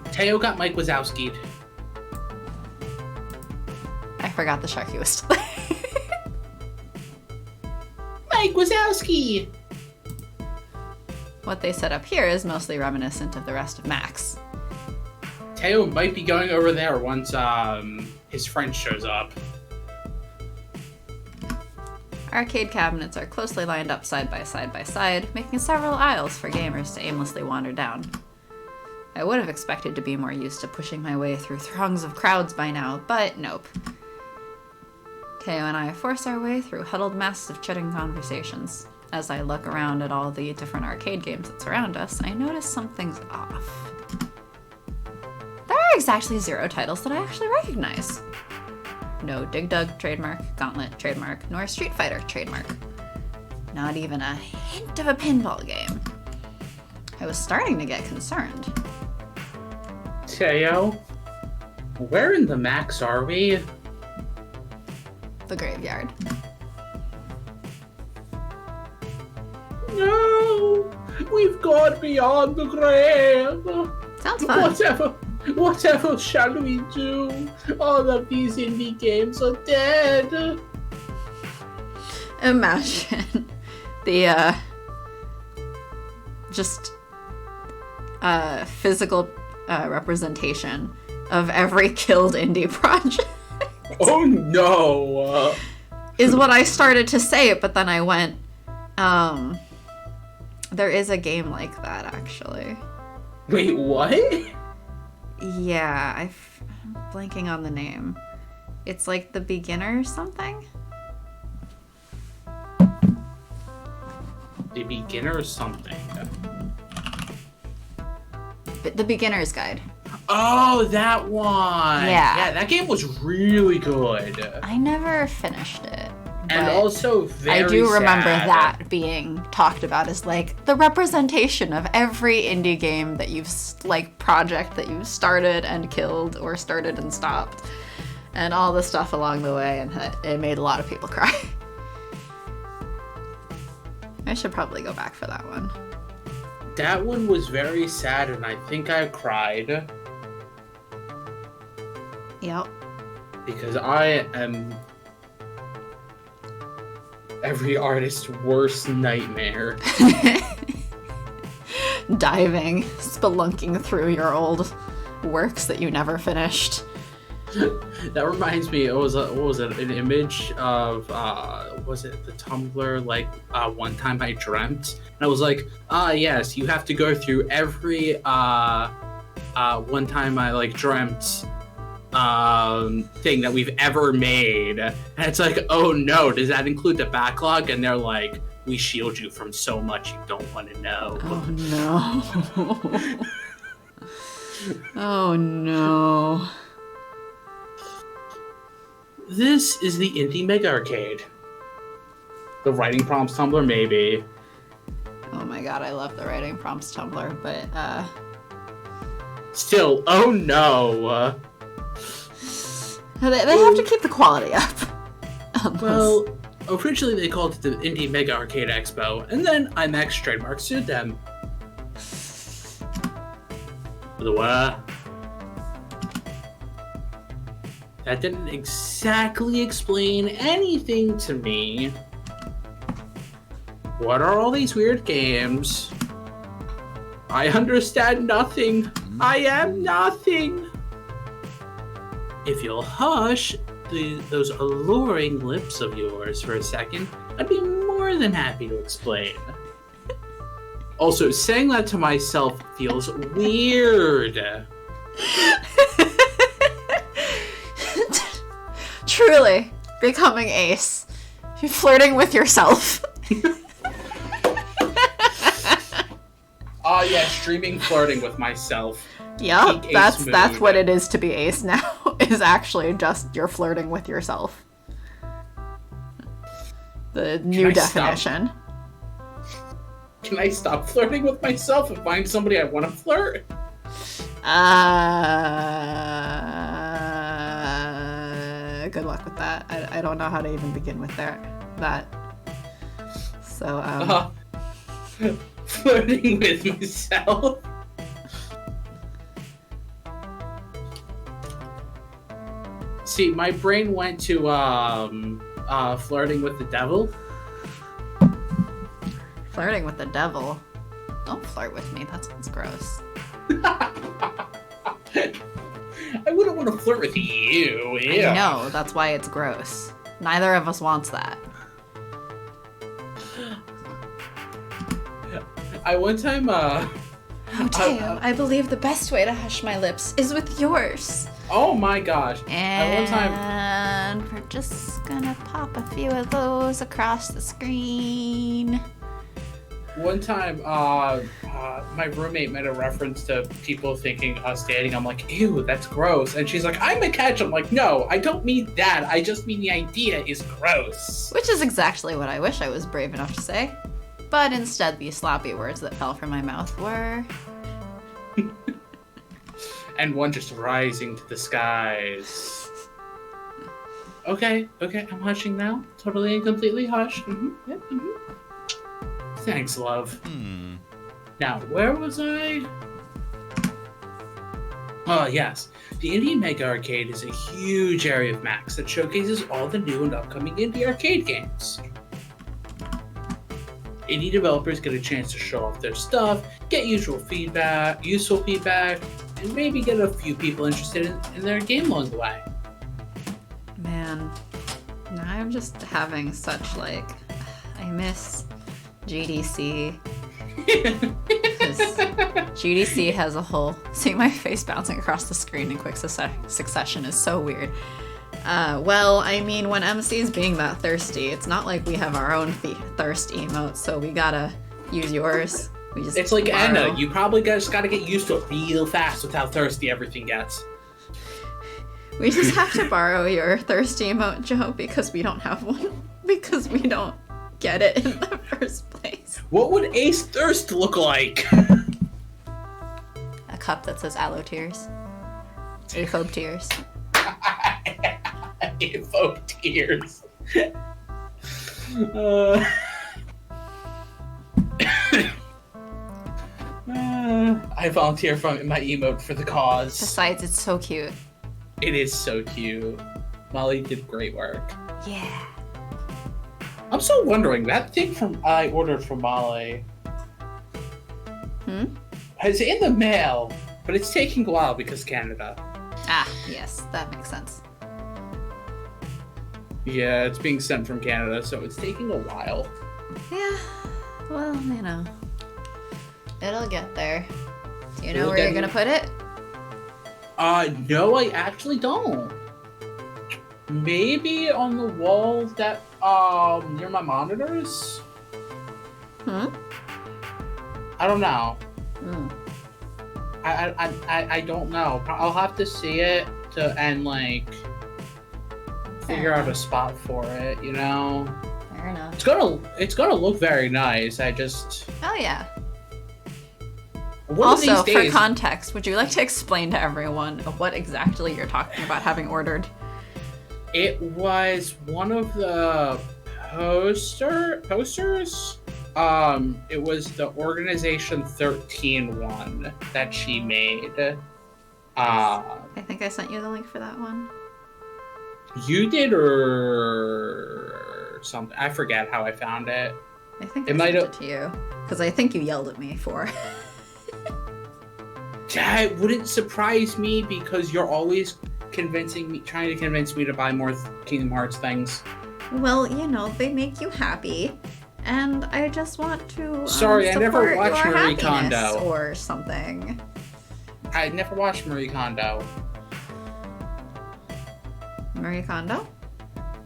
Yeah. Teo got Mike Wazowski'd. I forgot the Sharky was still there. Mike Wazowski! What they set up here is mostly reminiscent of the rest of Max. Teo might be going over there once his friend shows up. Arcade cabinets are closely lined up side by side, making several aisles for gamers to aimlessly wander down. I would have expected to be more used to pushing my way through throngs of crowds by now, but nope. Teo and I force our way through huddled masses of chatting conversations. As I look around at all the different arcade games that surround us, I notice something's off. There are exactly 0 titles that I actually recognize. No Dig Dug trademark, Gauntlet trademark, nor Street Fighter trademark. Not even a hint of a pinball game. I was starting to get concerned. Teo, where in the Max are we? The graveyard. No, we've gone beyond the grave. Sounds fun. Whatever shall we do? All of these indie games are dead. Imagine the physical representation of every killed indie project. Oh no! Is what I started to say, but then I went, there is a game like that, actually. Wait, what? Yeah, I'm blanking on the name. It's like The Beginner or something? The Beginner or something? The Beginner's Guide. Oh, that one! Yeah. Yeah, that game was really good. I never finished it. And also very I do remember sad. that being talked about as like the representation of every indie game that you've project that you've started and killed or started and stopped and all the stuff along the way, and it made a lot of people cry. I should probably go back for that one. That one was very sad and I think I cried. Yep. Because I am every artist's worst nightmare. Diving, spelunking through your old works that you never finished. That reminds me, what was it? An image of, was it the Tumblr? One time I dreamt, and I was like, yes, you have to go through every, one time I dreamt, thing that we've ever made. And it's like, oh no, does that include the backlog? And they're like, we shield you from so much you don't want to know. Oh no. Oh no. This is the Indie Mega Arcade. The writing prompts Tumblr, maybe. Oh my god, I love the writing prompts Tumblr, but Still, oh no. they have to keep the quality up. Well, originally they called it the Indie Mega Arcade Expo, and then IMAX trademark sued them. That didn't exactly explain anything to me. What are all these weird games? I understand nothing. I am nothing. If you'll hush those alluring lips of yours for a second, I'd be more than happy to explain. Also, saying that to myself feels weird. Truly, becoming ace. You're flirting with yourself. Oh yeah, streaming flirting with myself. Yep, Peak that's ace mood. what it is to be ace now. Is actually just you're flirting with yourself. The new definition. Can I stop flirting with myself and find somebody I want to flirt? Good luck with that. I don't know how to even begin with that. So, flirting with myself. See, my brain went to flirting with the devil. Flirting with the devil? Don't flirt with me. That sounds gross. I wouldn't want to flirt with you. Yeah. I know. That's why it's gross. Neither of us wants that. I one time Oh, Teo, I believe the best way to hush my lips is with yours. Oh my gosh. And we're just gonna pop a few of those across the screen. One time, my roommate made a reference to people thinking us dating. I'm like, ew, that's gross. And she's like, I'm a catch. I'm like, no, I don't mean that. I just mean the idea is gross. Which is exactly what I wish I was brave enough to say. But instead, the sloppy words that fell from my mouth were... And one just rising to the skies. Okay, I'm hushing now. Totally and completely hushed. Yep, Thanks, love. Now, where was I? Oh, yes. The Indie Mega Arcade is a huge area of Max that showcases all the new and upcoming indie arcade games. Indie developers get a chance to show off their stuff, get useful feedback, and maybe get a few people interested in their game along the way. Man, now I'm just having such, I miss GDC. GDC has a whole... Seeing my face bouncing across the screen in quick succession is so weird. Well, I mean, when MC's being that thirsty, it's not like we have our own thirst emotes, so we gotta use yours. It's like Anna, you probably just gotta get used to it real fast with how thirsty everything gets. We just have to borrow your thirsty emote, Joe, because we don't have one. Because we don't get it in the first place. What would Ace Thirst look like? A cup that says aloe tears. Aphobe tears. Aphobe tears. I volunteer from my emote for the cause. Besides, it's so cute. It is so cute. Molly did great work. Yeah. I'm still wondering, that thing I ordered from Molly. It's in the mail, but it's taking a while because Canada. Ah, yes, that makes sense. Yeah, it's being sent from Canada, so it's taking a while. Yeah, well, it'll get there. Do you know where you're gonna put it? No, I actually don't. Maybe on the wall that, near my monitors? I don't know. I don't know. I'll have to see it and like figure out a spot for it. You know. Fair enough. It's gonna look very nice. I just. Oh yeah. One Also, of these days, for context, would you like to explain to everyone what exactly you're talking about having ordered? it was one of the posters. It was the Organization 13 one that she made. I think I sent you the link for that one. You did or something. I forget how I found it. I think I sent it to you because I think you yelled at me for. That wouldn't surprise me because you're always trying to convince me to buy more Kingdom Hearts things. Well, you know, they make you happy, and I just want to. Sorry, I never watched your Marie Kondo or something. I never watched Marie Kondo. Marie Kondo?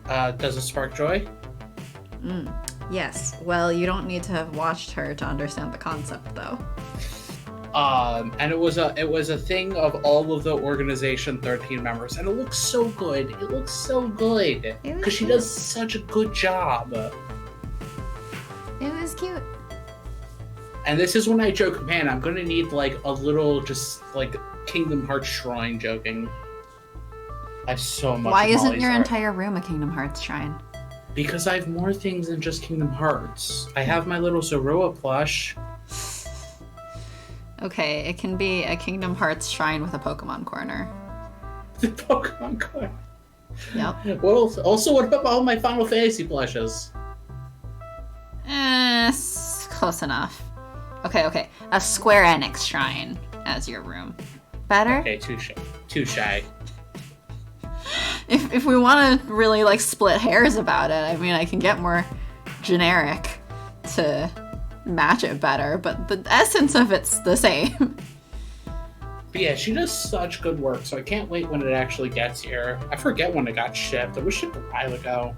Does it spark joy? Yes. Well, you don't need to have watched her to understand the concept, though. And it was a thing of all of the Organization 13 members, and it looks so good. It looks so good because she does such a good job. It was cute. And this is when I joke, man, I'm gonna need like a little just like Kingdom Hearts shrine joking. I have so much. Why isn't your entire room a Kingdom Hearts shrine? Because I have more things than just Kingdom Hearts. I have my little Zorua plush. Okay, it can be a Kingdom Hearts shrine with a Pokemon corner. The Pokemon corner. Yep. Well, also, what about all my Final Fantasy plushes? Close enough. Okay. A Square Enix shrine as your room. Better? Okay, too shy. If we want to really like split hairs about it, I mean, I can get more generic to match it better, but the essence of it's the same. But yeah, she does such good work, so I can't wait when it actually gets here. I forget when it got shipped. It was shipped a while ago.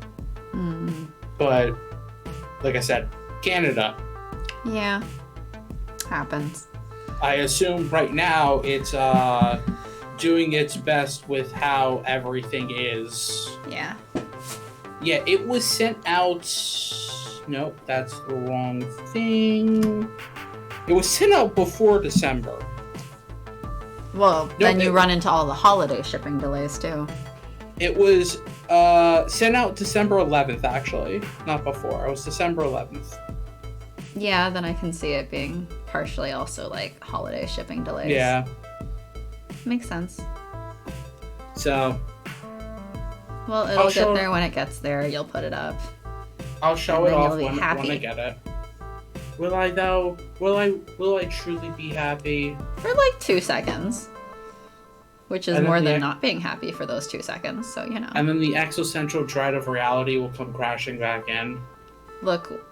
But, like I said, Canada. Yeah. Happens. I assume right now it's doing its best with how everything is. Yeah. Yeah, it was sent out... Nope, that's the wrong thing. It was sent out before December. Well, then you run into all the holiday shipping delays, too. It was sent out December 11th, actually. Not before. It was December 11th. Yeah, then I can see it being partially also, like, holiday shipping delays. Yeah. Makes sense. So... Well, it'll get there when it gets there. You'll put it up. I'll show it off when I get it. Will I, though? Will I truly be happy? For, like, 2 seconds. Which is more than not being happy for those 2 seconds, so, you know. And then the existential dread of reality will come crashing back in. Look,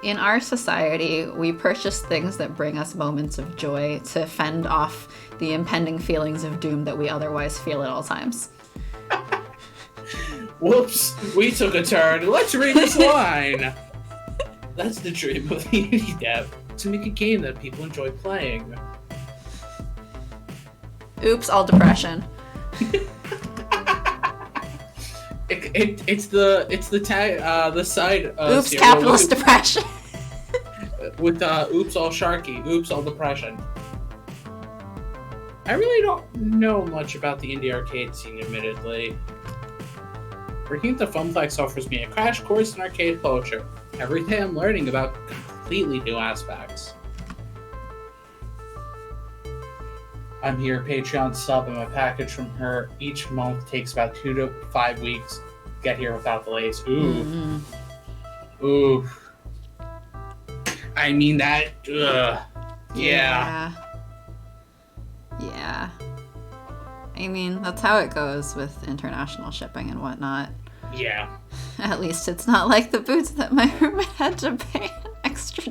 in our society, we purchase things that bring us moments of joy to fend off the impending feelings of doom that we otherwise feel at all times. Whoops, we took a turn. Let's read this line. That's the dream of the indie dev, to make a game that people enjoy playing. Oops, all depression. It's the tag the side. Oops, capitalist depression. With oops, all Sharky. Oops, all depression. I really don't know much about the indie arcade scene, admittedly. Working at the Funplex offers me a crash course in arcade culture. Every day I'm learning about completely new aspects. I'm here, Patreon sub, and my package from her each month takes about 2 to 5 weeks to get here without delays. Ooh. Ooh. I mean that. Ugh. Yeah. I mean, that's how it goes with international shipping and whatnot. Yeah. At least it's not like the boots that my roommate had to pay an extra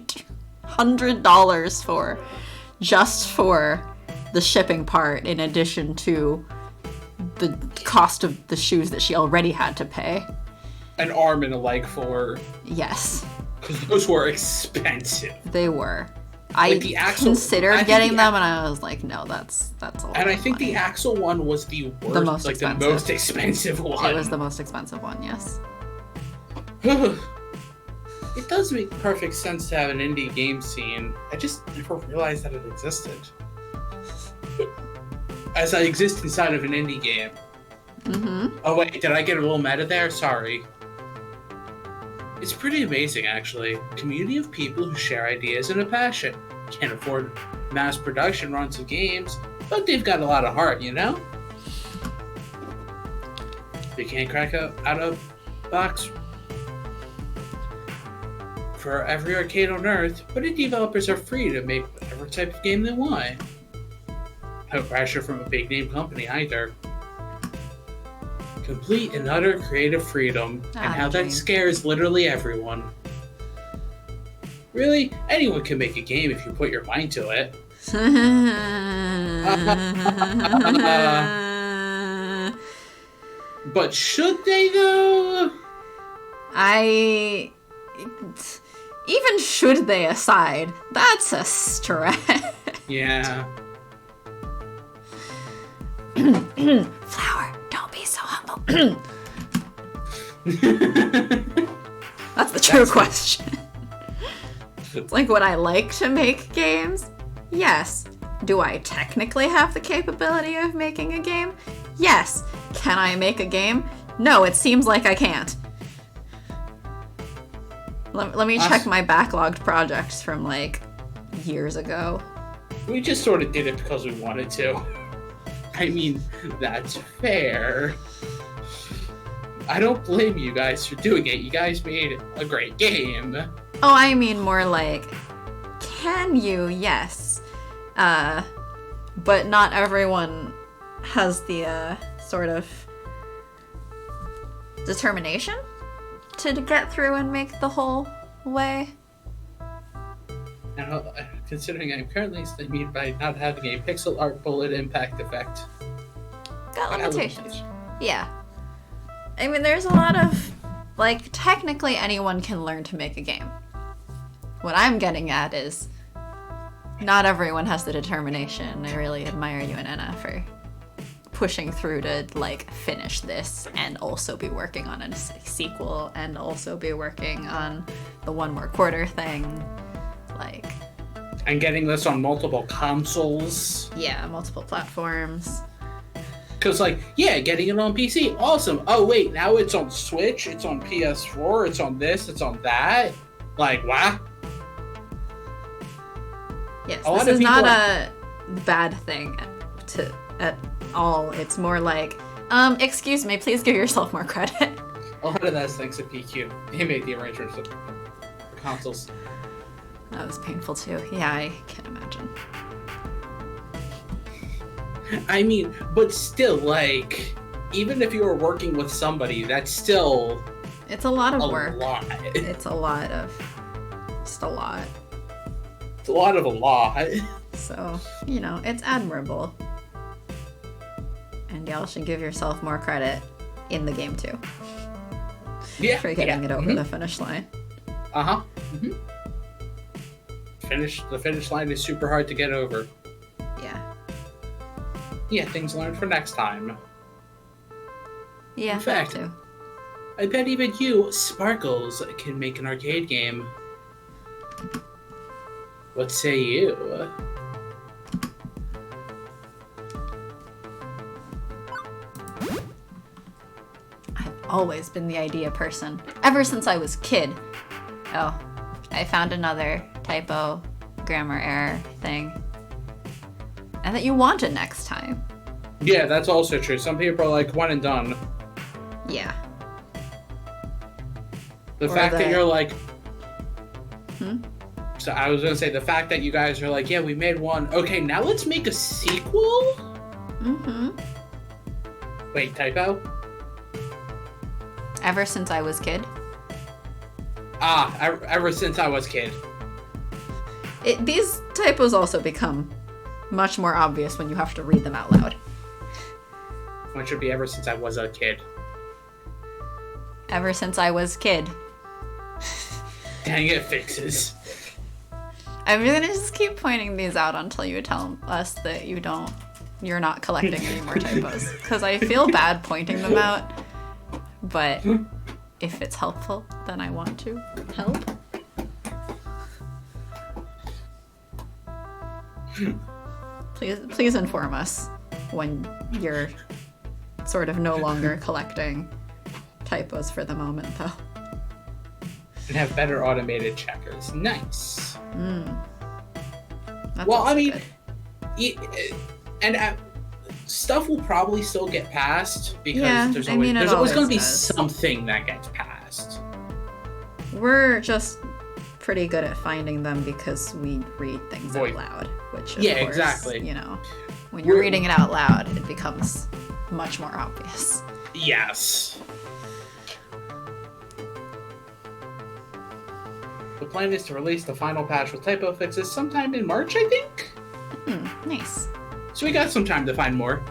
$100 for, just for the shipping part, in addition to the cost of the shoes that she already had to pay. An arm and a leg for. Yes. Because those were expensive. They were. I the Axel, considered getting them, and I was like, no, that's a lot. And I think the Axel one was the worst, the most expensive. the most expensive one. It was the most expensive one, yes. It does make perfect sense to have an indie game scene. I just never realized that it existed. As I exist inside of an indie game. Mm-hmm. Oh wait, did I get a little meta there? Sorry. It's pretty amazing, actually. Community of people who share ideas and a passion. Can't afford mass production runs of games, but they've got a lot of heart, you know? They can't crack out a box for every arcade on Earth, but indie developers are free to make whatever type of game they want. No pressure from a big name company either. Complete and utter creative freedom, and how that scares literally everyone. Really, anyone can make a game if you put your mind to it. But should they, though? Even should they aside, that's a stretch. Yeah. Flower, don't be so humble. That's the true question. It's like, would I like to make games? Yes. Do I technically have the capability of making a game? Yes. Can I make a game? No, it seems like I can't. Let me check my backlogged projects from, like, years ago. We just sort of did it because we wanted to. I mean, that's fair. I don't blame you guys for doing it. You guys made a great game. Oh, I mean more like, can you? Yes. But not everyone has the, sort of determination to get through and make the whole way. Now, considering I'm currently stymied by not having a pixel art bullet impact effect. Got limitations. Yeah. I mean, there's a lot of, like, technically anyone can learn to make a game. What I'm getting at is not everyone has the determination. I really admire you and Anna for pushing through to, like, finish this and also be working on a sequel and also be working on the one more quarter thing. Like... And getting this on multiple consoles. Yeah, multiple platforms. Because, like, yeah, getting it on PC, awesome. Oh, wait, now it's on Switch, it's on PS4, it's on this, it's on that. Like, wow. Yes, this is not a bad thing at all. It's more like, excuse me, please give yourself more credit. A lot of that's thanks to PQ. He made the arrangements for consoles. That was painful too. Yeah, I can imagine. I mean, but still, like, even if you were working with somebody, that's still... It's a lot of work. Lot. It's a lot of... Just a lot. It's a lot of a lot. So, you know, it's admirable. And y'all should give yourself more credit in the game too. Yeah. For getting it over the finish line. Uh-huh. Mm-hmm. The finish line is super hard to get over. Yeah. Yeah, things learned for next time. Yeah, in fact, that too. I bet even you, Sparkles, can make an arcade game. What say you? I've always been the idea person. Ever since I was a kid. Oh, I found another typo, grammar error thing. And that you want it next time. Yeah, that's also true. Some people are like, one and done. Yeah. The fact that you're like... Hmm? So I was going to say, the fact that you guys are like, yeah, we made one. Okay, now let's make a sequel? Mm-hmm. Wait, typo? Ever since I was kid. Ever since I was kid. These typos also become much more obvious when you have to read them out loud. What should be ever since I was a kid? Ever since I was kid. Dang it, fixes. I'm gonna just keep pointing these out until you tell us that you're not collecting any more typos. Because I feel bad pointing them out, but if it's helpful, then I want to help. Please inform us when you're sort of no longer collecting typos for the moment, though. And have better automated checkers. Nice. That's Well, I also mean, good. Stuff will probably still get passed because Yeah, there's I always, mean, it there's always going to be always does. something that gets passed. We're just pretty good at finding them because we read things Voice. out loud, which of Yeah, course, exactly. you know, when you're reading it out loud, it becomes much more obvious. Yes. The plan is to release the final patch with typo fixes sometime in March, I think? Nice. So we got some time to find more.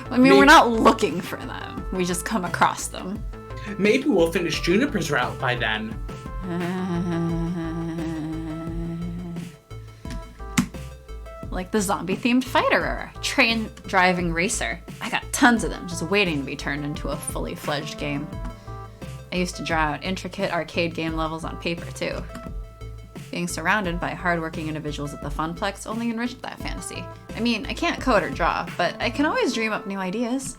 I mean, we're not looking for them. We just come across them. Maybe we'll finish Juniper's route by then. Like the zombie-themed fighter or train-driving racer. I got tons of them just waiting to be turned into a fully fledged game. I used to draw out intricate arcade game levels on paper, too. Being surrounded by hardworking individuals at the Funplex only enriched that fantasy. I mean, I can't code or draw, but I can always dream up new ideas.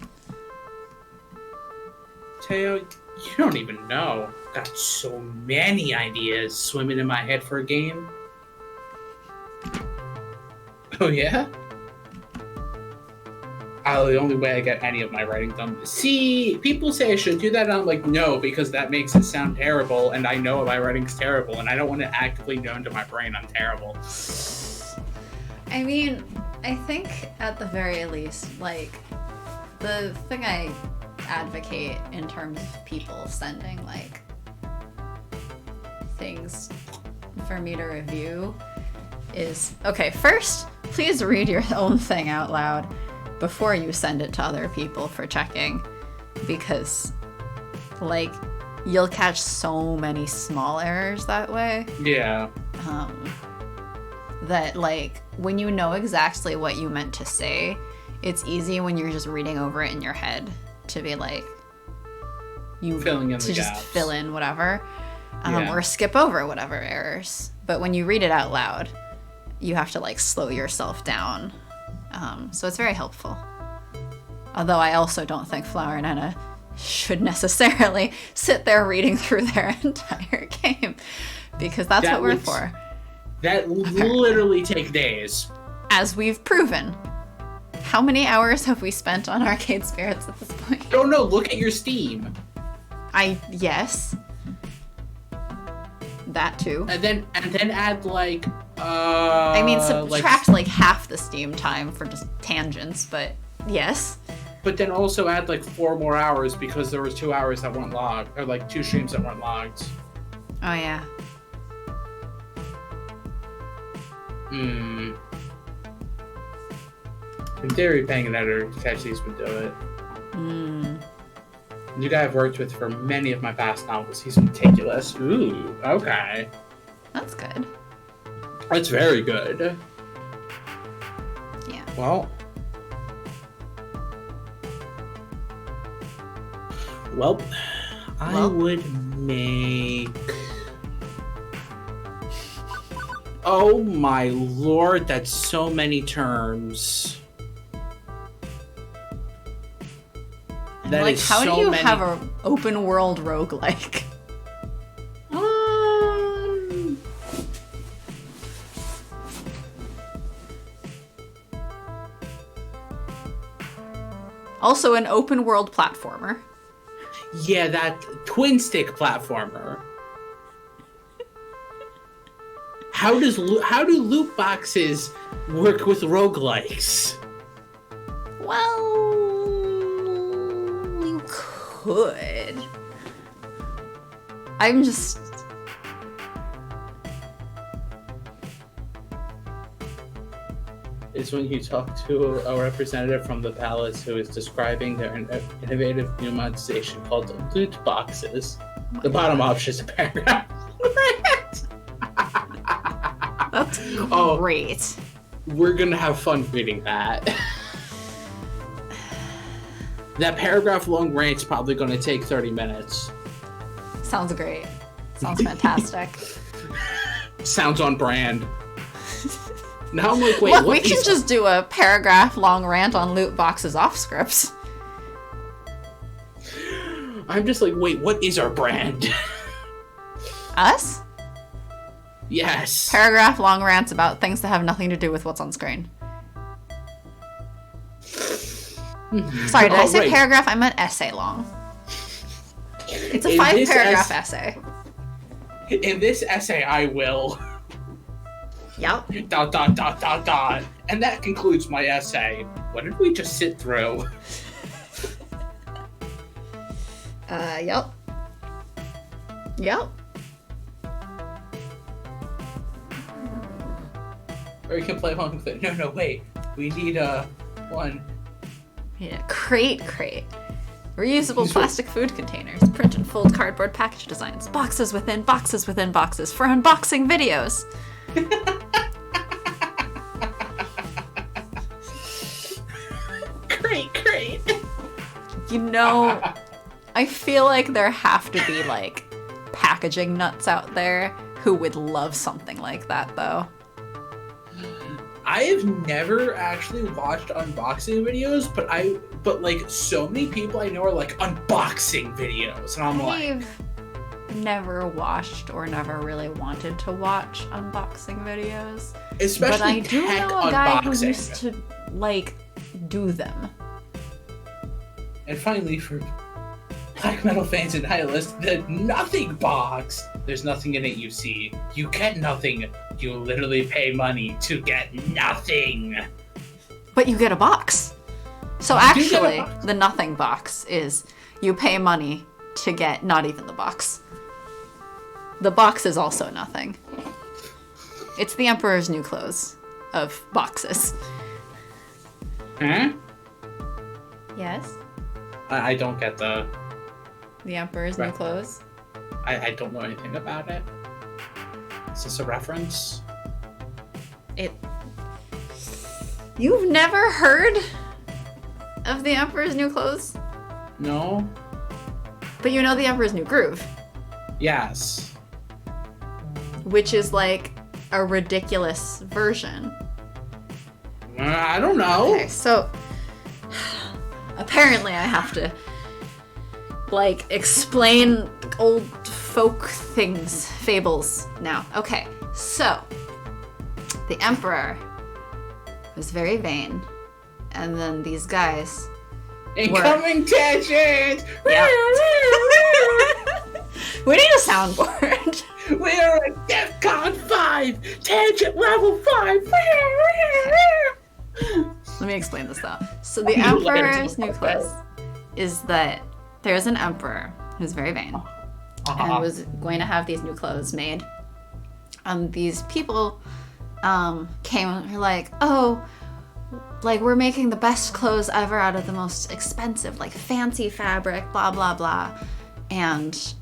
Teo, you don't even know. Got so many ideas swimming in my head for a game. Oh, yeah? The only way I get any of my writing done. See, people say I should do that, and I'm like, no, because that makes it sound terrible, and I know my writing's terrible, and I don't want to actively know into my brain I'm terrible. I mean, I think at the very least, like, the thing I advocate in terms of people sending, like, things for me to review is, okay, first, please read your own thing out loud before you send it to other people for checking, because, like, you'll catch so many small errors that way. Yeah. That, like, when you know exactly what you meant to say, it's easy when you're just reading over it in your head to be like, Filling in the just gaps. fill in whatever, Yeah. or skip over whatever errors. But when you read it out loud, you have to, like, slow yourself down. So it's very helpful. Although I also don't think Flower and Anna should necessarily sit there reading through their entire game, because that's what we're for. That literally take days. As we've proven. How many hours have we spent on Arcade Spirits at this point? Oh no, look at your Steam. Yes. That too. And then add like I mean, subtract like half the Steam time for just tangents, but yes. But then also add like 4 more hours because there was 2 hours that weren't logged, or like 2 streams that weren't logged. Oh yeah. In theory, paying an editor to catch these would do it. The guy I've worked with for many of my past novels, he's meticulous. Ooh, okay. That's good. That's very good. Yeah. Well, I would make... Oh my lord, that's so many terms. And That like, is how so do you many- have an open world roguelike? Also an open world platformer. Yeah, that twin stick platformer. How do loot boxes work with roguelikes? Well, you could. I'm just... Is when you talk to a representative from the palace who is describing their innovative new monetization called loot boxes. The bottom option is a paragraph. That's Oh, great. we're gonna have fun reading that. That paragraph-long rant's probably gonna take 30 minutes. Sounds great. Sounds fantastic. Sounds on brand. Now I'm like, wait, Look, what we can is- just do a paragraph-long rant on loot boxes off scripts. I'm just like, wait, what is our brand? Us? Yes. Paragraph-long rants about things that have nothing to do with what's on screen. Sorry, did I say right. paragraph? I meant essay long. It's a In 5-paragraph this essay. In this essay, I will. Yep. ... And that concludes my essay. What did we just sit through? Yep. Yep. Or you can play along with it. No, wait. We need one. Yeah, crate. Reusable plastic food containers, print and fold cardboard package designs, boxes within boxes for unboxing videos. Great. You know, I feel like there have to be like packaging nuts out there who would love something like that though. I have never actually watched unboxing videos, but like so many people I know are like unboxing videos, and I'm like, I've never watched or never really wanted to watch unboxing videos. especially But I do tech know a guy who unboxing. used to like do them. And finally, for black metal fans and nihilists, the nothing box. There's nothing in it, you see. You get nothing. You literally pay money to get nothing. But you get a box. So You do get a actually, box. the nothing box is you pay money to get not even the box. The box is also nothing. It's the Emperor's New Clothes of boxes. Huh? Yes? I don't get the... The Emperor's New Right. Clothes? I don't know anything about it. Is this a reference? You've never heard of the Emperor's New Clothes? No? But you know the Emperor's New Groove, Yes. which is like a ridiculous version. I don't know. Okay, so apparently I have to like explain old folk things, fables now. Okay, so the Emperor was very vain, and then these guys Incoming tangent! Yep. We need a soundboard. We are at DEFCON 5! Tangent level 5! Let me explain this though. So the You learned Emperor's New about Clothes is that there's an emperor who's very vain and was going to have these new clothes made. These people came and were like, oh, like we're making the best clothes ever out of the most expensive, like fancy fabric, blah, blah, blah. And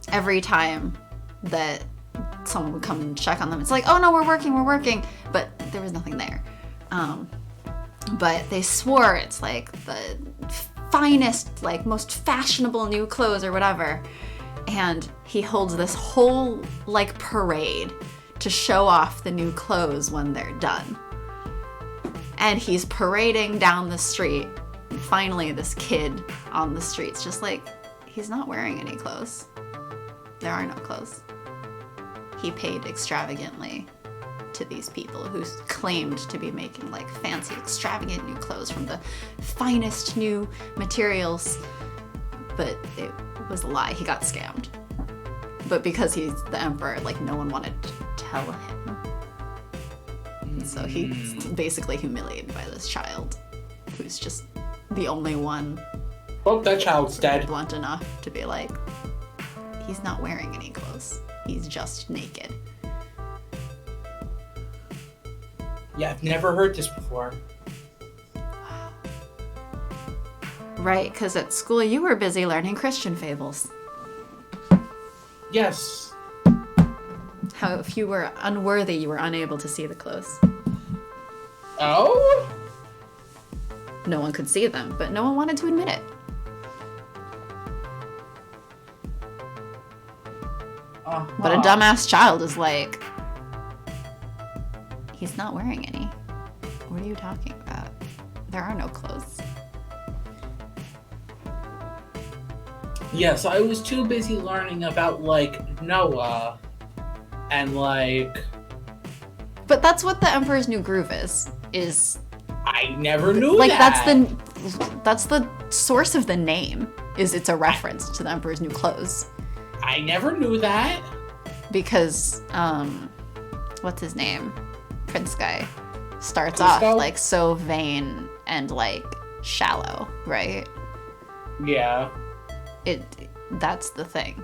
every time that someone would come and check on them, it's like, oh no, we're working. But there was nothing there. But they swore it's like the finest, like most fashionable new clothes or whatever. And he holds this whole like parade to show off the new clothes when they're done. And he's parading down the street. And finally, this kid on the street's just like, he's not wearing any clothes. There are no clothes. He paid extravagantly to these people who claimed to be making like fancy, extravagant new clothes from the finest new materials. But it was a lie. He got scammed. But because he's the emperor, like no one wanted to tell him. And so he's basically humiliated by this child who's just the only one Hope that child's dead. blunt enough to be like, he's not wearing any clothes. He's just naked. Yeah, I've never heard this before. Right, because at school you were busy learning Christian fables. Yes. How if you were unworthy, you were unable to see the clothes. Oh? No one could see them, but no one wanted to admit it. But a dumbass child is like, he's not wearing any. What are you talking about? There are no clothes. Yes, I was too busy learning about, like, Noah and, like... But that's what the Emperor's New Groove is... I never knew like, that! That's the source of the name, is it's a reference to the Emperor's New Clothes. I never knew that! Because, what's his name? Prince guy. Starts off, like, so vain and, like, shallow, right? Yeah. That's the thing.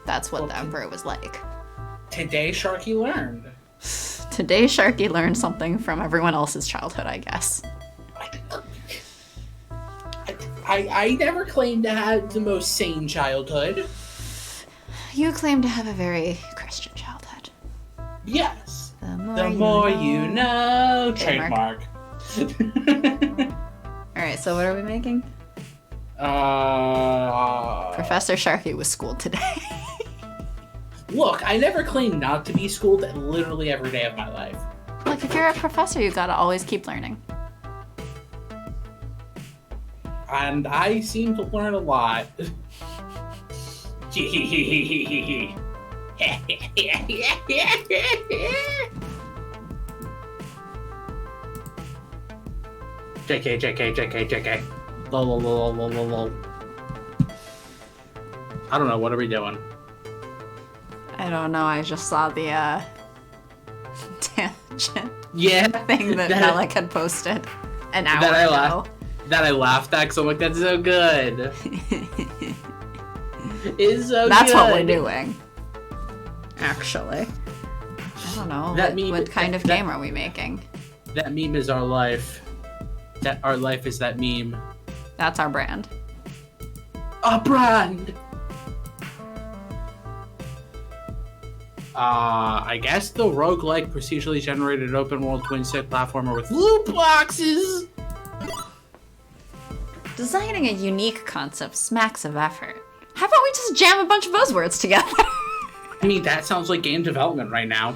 That's what the Emperor was like. Today Sharky learned. Today Sharky learned something from everyone else's childhood, I guess. I never claimed to have the most sane childhood. You claim to have a very Christian childhood. Yes. The more you know. Trademark. Alright, so what are we making? Professor Sharky was schooled today. Look, I never claimed not to be schooled literally every day of my life. Look, if you're a professor, you gotta always keep learning. And I seem to learn a lot. JK. Lol. I don't know, what are we doing? I don't know, I just saw the tangent thing that Alec had posted an hour ago. That I laughed at because I'm like, that's so good. It's so That's good. what we're doing. Actually. I don't know. What kind of game are we making? That meme is our life. That our life is that meme. That's our brand. A brand! I guess the roguelike procedurally generated open world twin stick platformer with loot boxes! Designing a unique concept smacks of effort. How about we just jam a bunch of buzzwords together? I mean, that sounds like game development right now.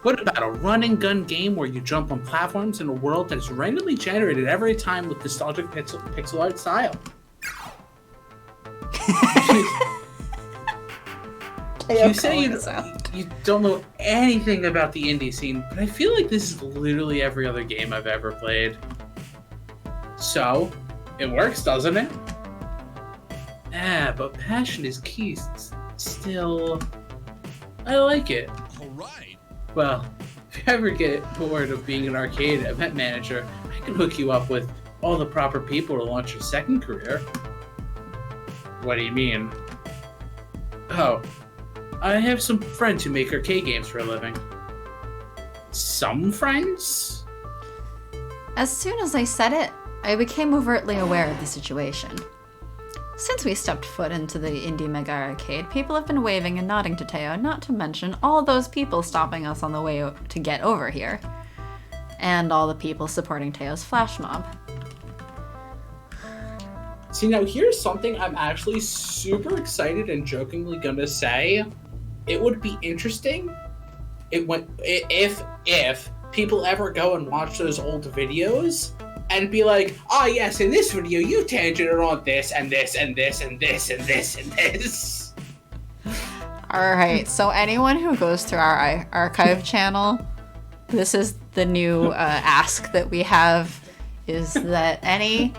What about a run-and-gun game where you jump on platforms in a world that's randomly generated every time with nostalgic pixel art style? You say you don't know anything about the indie scene, but I feel like this is literally every other game I've ever played. So, it works, doesn't it? But passion is key still. I like it. Alright. Well, if you ever get bored of being an arcade event manager, I can hook you up with all the proper people to launch your second career. What do you mean? Oh, I have some friends who make arcade games for a living. Some friends? As soon as I said it, I became overtly aware of the situation. Since we stepped foot into the Indie Mega Arcade, people have been waving and nodding to Teo, not to mention all those people stopping us on the way to get over here. And all the people supporting Teo's flash mob. See, now here's something I'm actually super excited and jokingly gonna say. It would be interesting if people ever go and watch those old videos and be like, oh yes, in this video you tangented on this and this and this and this and this and this. Alright, so anyone who goes through our archive channel, this is the new ask that we have, is that any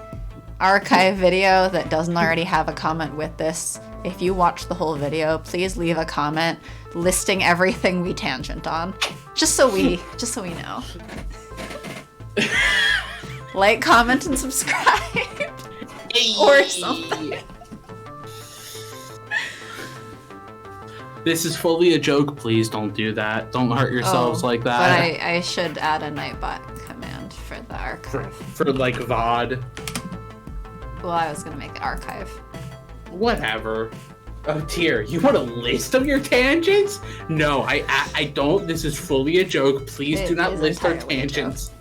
archive video that doesn't already have a comment with this, if you watch the whole video, please leave a comment listing everything we tangent on. Just so we know. Like, comment, and subscribe. Or something. This is fully a joke. Please don't do that. Don't hurt yourselves like that. But I should add a Nightbot command for the archive. For like VOD. Well, I was gonna make it archive. Whatever. Oh dear, you want a list of your tangents? No, I don't. This is fully a joke. Please do not list our tangents.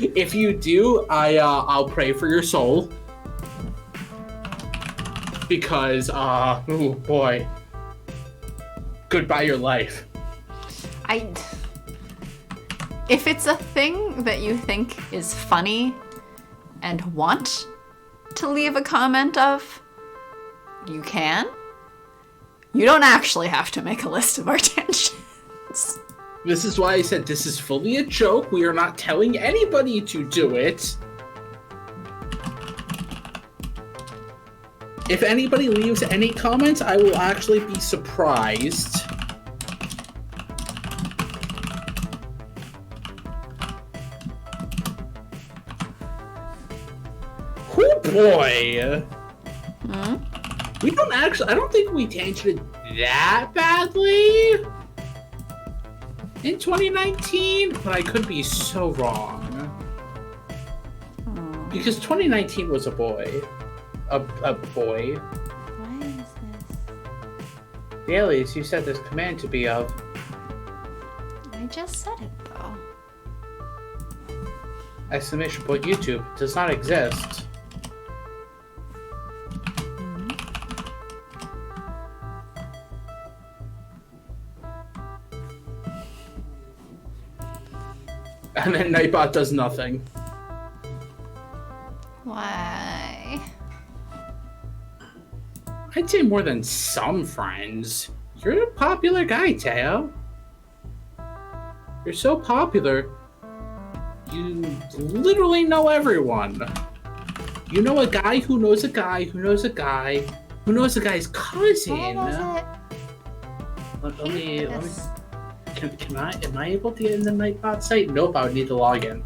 If you do, I'll pray for your soul. Because, oh boy. Goodbye your life. If it's a thing that you think is funny and want to leave a comment of, you can. You don't actually have to make a list of our tangents. This is why I said this is fully a joke. We are not telling anybody to do it. If anybody leaves any comments, I will actually be surprised. Oh boy! We don't actually, I don't think we tangented that badly in 2019, but I could be so wrong. Because 2019 was a boy. A boy. Why is this? The alias you set this command to be of. I just said it though. Exclamation point YouTube does not exist. And then Nightbot does nothing. Why? I'd say more than some friends. You're a popular guy, Teo. You're so popular, you literally know everyone. You know a guy who knows a guy who knows a guy who knows a guy's cousin. What was it? Let me. Am I able to get in the Nightbot site? Nope, I would need to log in.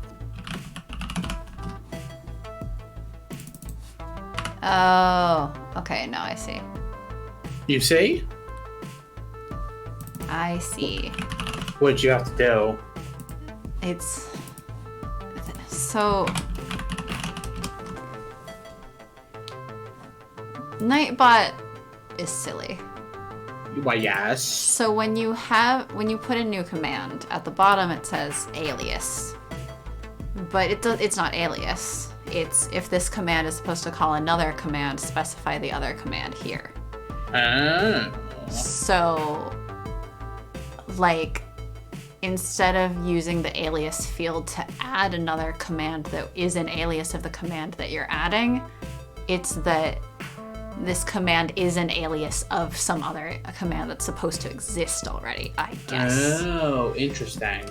Oh, okay, now I see. You see? I see. What'd you have to do? It's so Nightbot is silly. Why, yes. So when you put a new command, at the bottom it says alias. But it's not alias. It's if this command is supposed to call another command, specify the other command here. Oh. So, like, instead of using the alias field to add another command that is an alias of the command that you're adding, it's that this command is an alias of some other command that's supposed to exist already, I guess. Oh, interesting.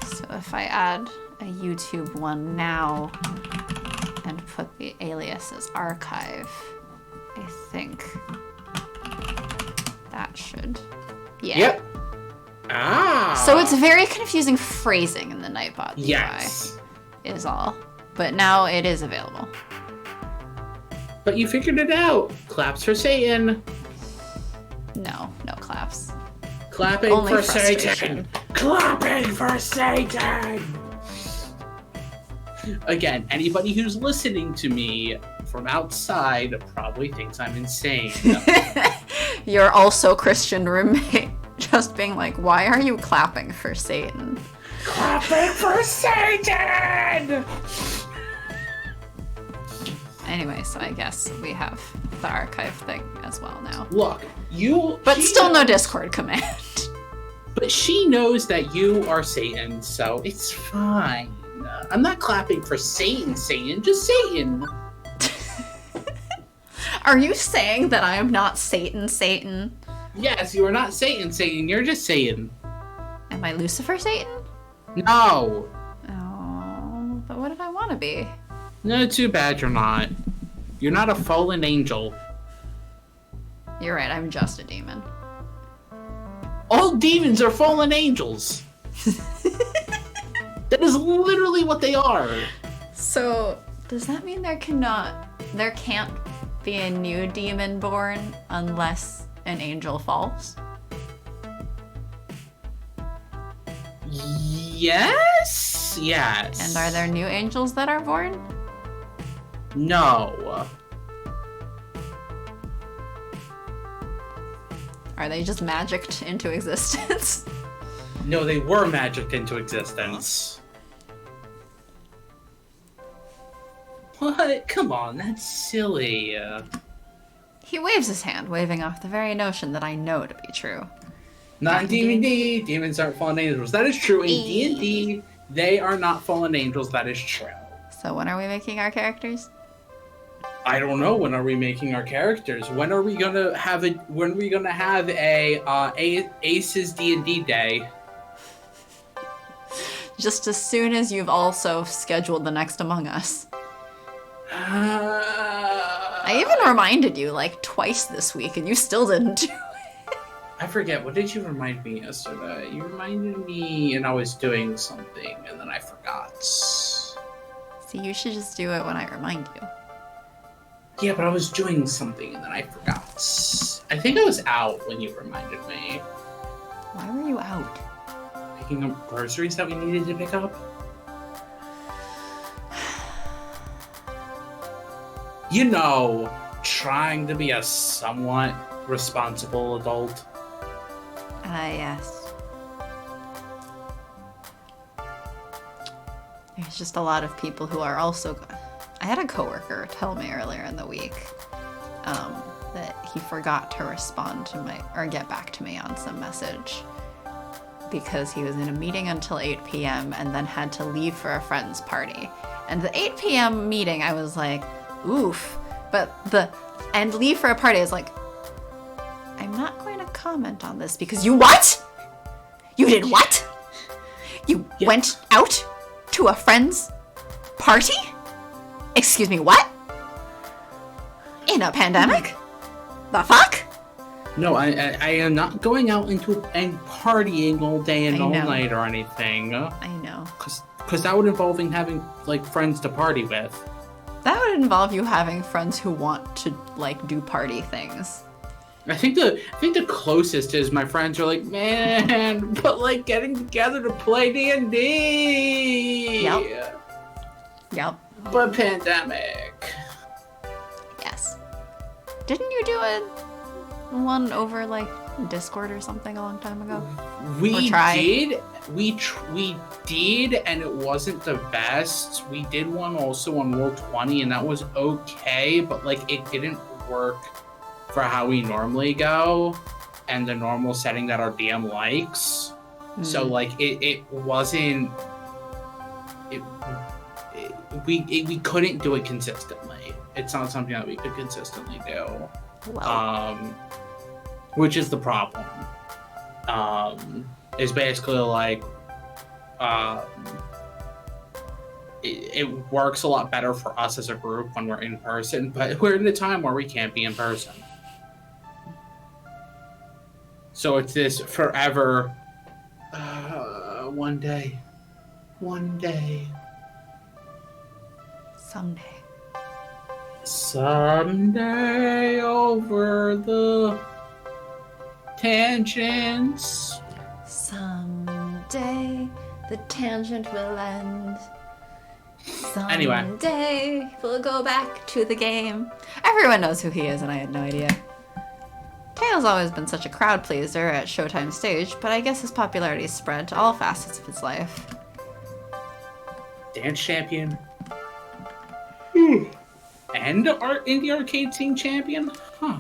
So if I add a YouTube one now and put the alias as archive, I think that should, yeah. Yep. Ah. So it's very confusing phrasing in the Nightbot UI. Yes. Is all. But now it is available. But you figured it out. Claps for Satan. No claps. Clapping Only for frustration. Satan. Clapping for Satan. Again, anybody who's listening to me from outside probably thinks I'm insane. Your also Christian roommate just being like, why are you clapping for Satan? Clapping for Satan! Anyway, so I guess we have the archive thing as well now. Look, you... But still no Discord command. But she knows that you are Satan, so it's fine. I'm not clapping for Satan, just Satan. Are you saying that I am not Satan? Yes, you are not Satan, you're just Satan. Am I Lucifer Satan? No. Oh, but what did I want to be? No, too bad you're not. You're not a fallen angel. You're right, I'm just a demon. All demons are fallen angels. That is literally what they are. So, does that mean there can't be a new demon born unless an angel falls? Yes? yes. And are there new angels that are born? No. Are they just magicked into existence? No, they were magicked into existence. What? Come on, that's silly. He waves his hand, waving off the very notion that I know to be true. Not in D&D. Demons aren't fallen angels. That is true. In D&D, they are not fallen angels. That is true. So when are we making our characters? I don't know. When are we making our characters? When are we gonna have a? When are we gonna have a Aces D&D day? Just as soon as you've also scheduled the next Among Us. I even reminded you like twice this week, and you still didn't do it. I forget. What did you remind me yesterday? You reminded me, and I was doing something, and then I forgot. See, you should just do it when I remind you. Yeah, but I was doing something, and then I forgot. I think I was out when you reminded me. Why were you out? Picking up groceries that we needed to pick up. You know, trying to be a somewhat responsible adult. Yes. There's just a lot of people who are also... I had a coworker tell me earlier in the week that he forgot to respond to my... or get back to me on some message because he was in a meeting until 8 p.m. and then had to leave for a friend's party. And the 8 p.m. meeting, I was like, oof. But and leave for a party is like, I'm not going to comment on this because you what? You did what? You went out to a friend's party? Excuse me, what? In a pandemic? The fuck? No, I am not going out and partying all day and all night or anything. I know. Because that would involve having like friends to party with. That would involve you having friends who want to like do party things. I think the closest is my friends are like, man, but like getting together to play D&D. Yep. But pandemic. Yes. Didn't you do one over like Discord or something a long time ago? We did. We did, and it wasn't the best. We did one also on Roll20, and that was okay, but like it didn't work for how we normally go and the normal setting that our DM likes. So like it wasn't. We couldn't do it consistently. It's not something that we could consistently do. Well. Which is the problem. Is basically like it works a lot better for us as a group when we're in person, but we're in a time where we can't be in person. So it's this forever one day. Someday over the tangents. Someday the tangent will end. Anyway. Someday we'll go back to the game. Everyone knows who he is, and I had no idea. Tails always been such a crowd pleaser at Showtime stage, but I guess his popularity spread to all facets of his life. Dance champion. And indie arcade scene champion? Huh.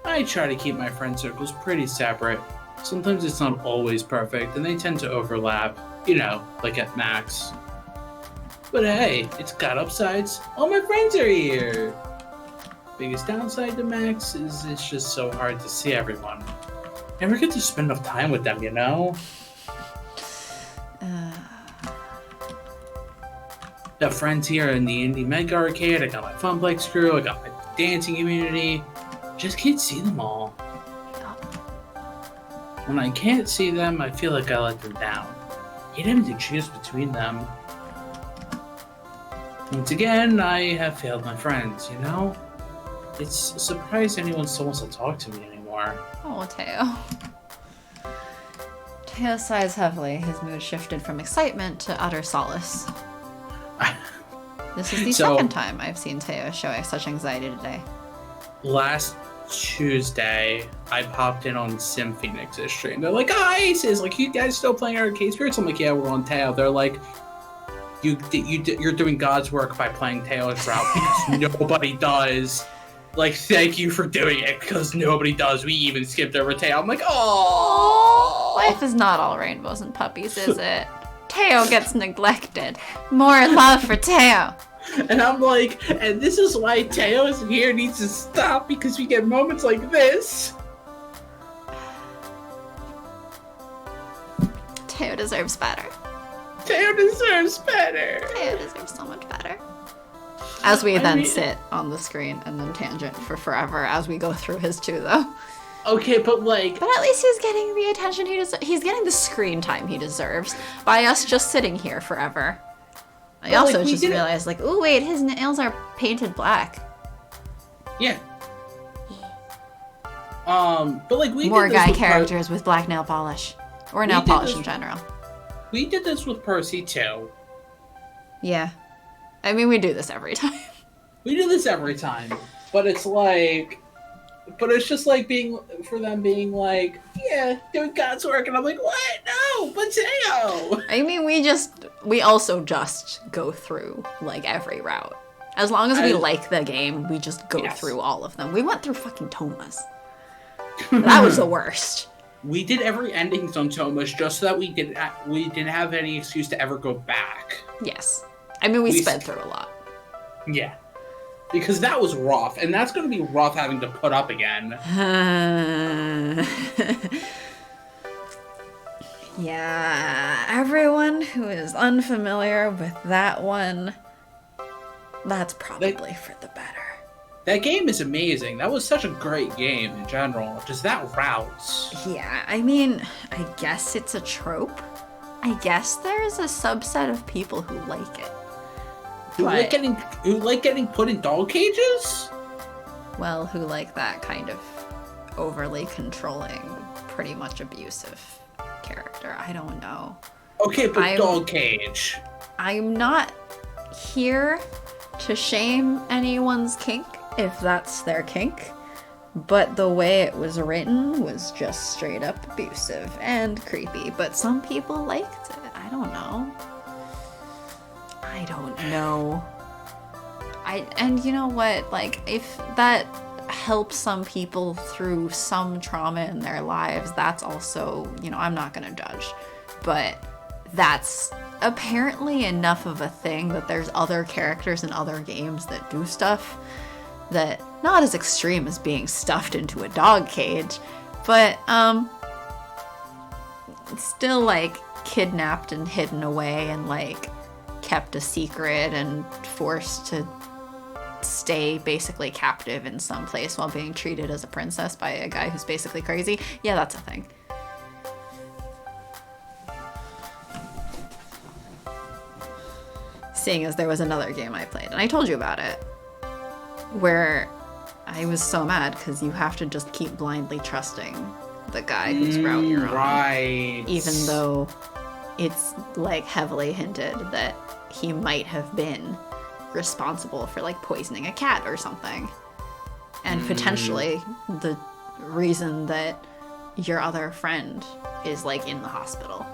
I try to keep my friend circles pretty separate. Sometimes it's not always perfect, and they tend to overlap. You know, like at Max. But hey, it's got upsides. All my friends are here! Biggest downside to Max is it's just so hard to see everyone. Never get to spend enough time with them, you know? Got friends here in the Indie Mega Arcade, I got my Funplex crew, I got my dancing community. Just can't see them all. When I can't see them, I feel like I let them down. You'd have to choose between them. Once again, I have failed my friends, you know? It's a surprise anyone still wants to talk to me anymore. Oh, Teo. Teo sighs heavily. His mood shifted from excitement to utter solace. This is the second time I've seen Teo showing such anxiety today. Last Tuesday, I popped in on 7thMIX's stream. They're like, "Oh, Aces, like, you guys still playing Arcade Spirits?" I'm like, "Yeah, we're on Teo." They're like, "You're doing God's work by playing Teo's route because nobody does. Like, thank you for doing it because nobody does. We even skipped over Teo." I'm like, "Oh, life is not all rainbows and puppies, is it? Teo gets neglected. More love for Teo." And I'm like, and this is why Teo is here needs to stop, because we get moments like this. Teo deserves better. Teo deserves better. Teo deserves so much better. As we then sit on the screen and then tangent for forever as we go through his too, though. Okay, but like... But at least he's getting the attention he deserves. He's getting the screen time he deserves by us just sitting here forever. I also like, just realized, like, oh wait, his nails are painted black. Yeah. But like we more did this guy characters with black nail polish, or nail polish in general. We did this with Percy too. Yeah, I mean we do this every time. We do this every time, but it's like, but it's just like being like, yeah, doing God's work, and I'm like, what? No, Mateo. I mean, we also just go through like every route. As long as we like the game, we just go through all of them. We went through fucking Thomas. That was the worst. We did every endings on Thomas just so that we didn't have any excuse to ever go back. Yes, I mean we sped through a lot. Yeah. Because that was rough, and that's going to be rough having to put up again. Yeah, everyone who is unfamiliar with that one, that's probably for the better. That game is amazing. That was such a great game in general. Just that route. Yeah, I mean, I guess it's a trope. I guess there's a subset of people who like it. Who like getting put in dog cages? Well, who like that kind of overly controlling, pretty much abusive character. I don't know. Okay, but dog cage. I'm not here to shame anyone's kink, if that's their kink. But the way it was written was just straight up abusive and creepy. But some people liked it. I don't know. And you know what, like, if that helps some people through some trauma in their lives, that's also, you know, I'm not gonna judge, but that's apparently enough of a thing that there's other characters in other games that do stuff that not as extreme as being stuffed into a dog cage, but still like kidnapped and hidden away and like kept a secret and forced to stay basically captive in some place while being treated as a princess by a guy who's basically crazy. Yeah, that's a thing. Seeing as there was another game I played, and I told you about it, where I was so mad because you have to just keep blindly trusting the guy whose route you're on. Right. Even though it's like heavily hinted that he might have been responsible for like poisoning a cat or something. And potentially the reason that your other friend is like in the hospital.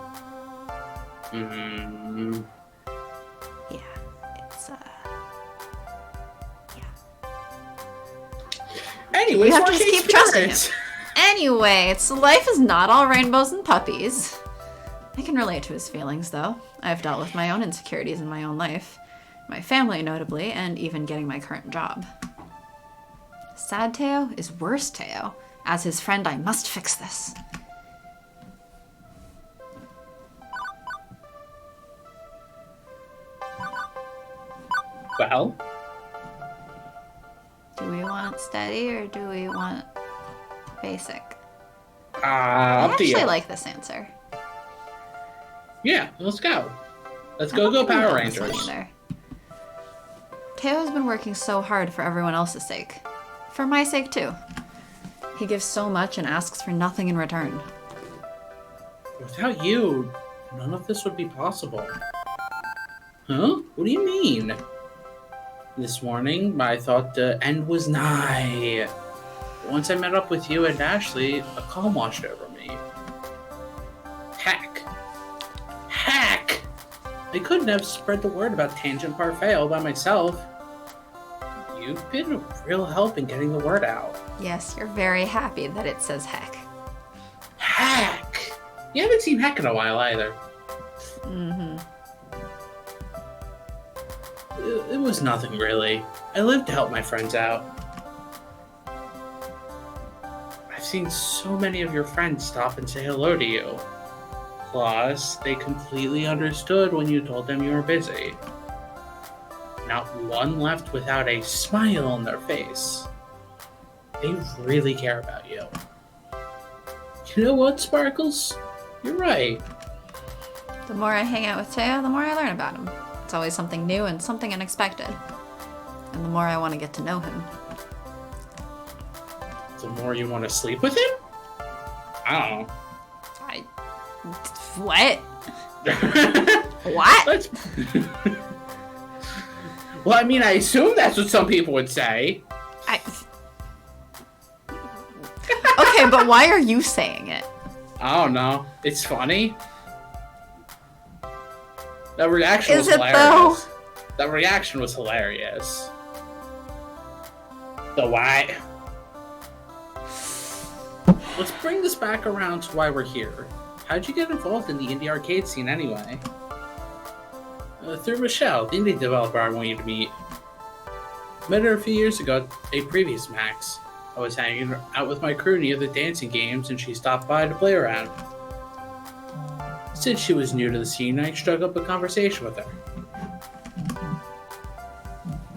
Mm-hmm. Yeah, it's yeah. Anyway, you have to just keep trusting him. Anyway, so life is not all rainbows and puppies. I can relate to his feelings though. I've dealt with my own insecurities in my own life. My family, notably, and even getting my current job. Sad Teo is worse Teo. As his friend, I must fix this. Well? Do we want steady or do we want basic? I actually like this answer. Yeah, let's go. Let's go Power Rangers. Teo's been working so hard for everyone else's sake. For my sake, too. He gives so much and asks for nothing in return. Without you, none of this would be possible. Huh? What do you mean? This morning, I thought the end was nigh. Once I met up with you and Ashley, a calm washed over me. Heck. I couldn't have spread the word about Tangent Parfait all by myself. You've been a real help in getting the word out. Yes, you're very happy that it says heck. Heck! You haven't seen Heck in a while either. Mm-hmm. It was nothing really. I live to help my friends out. I've seen so many of your friends stop and say hello to you. Plus, they completely understood when you told them you were busy. Not one left without a smile on their face. They really care about you. You know what, Sparkles? You're right. The more I hang out with Teo, the more I learn about him. It's always something new and something unexpected. And the more I want to get to know him. The more you want to sleep with him? I don't know. What? What? Well, I mean, I assume that's what some people would say. Okay, but why are you saying it? I don't know. It's funny. That reaction was Is it hilarious. though? That reaction was hilarious. The why? Let's bring this back around to why we're here. How'd you get involved in the indie arcade scene anyway? Through Michelle, the indie developer I want you to meet. Met her a few years ago at a previous Max. I was hanging out with my crew near the dancing games and she stopped by to play around. Since she was new to the scene, I struck up a conversation with her.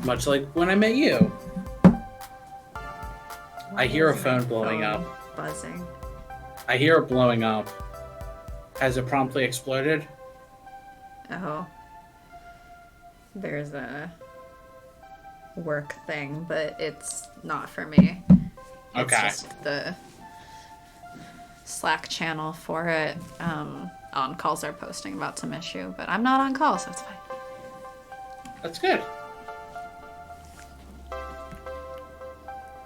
Much like when I met you. I hear a phone blowing up. Buzzing. I hear it blowing up. Has it promptly exploded? Oh. There's a work thing, but it's not for me. It's Okay. just the Slack channel for it. On calls are posting about some issue, but I'm not on call, so it's fine. That's good.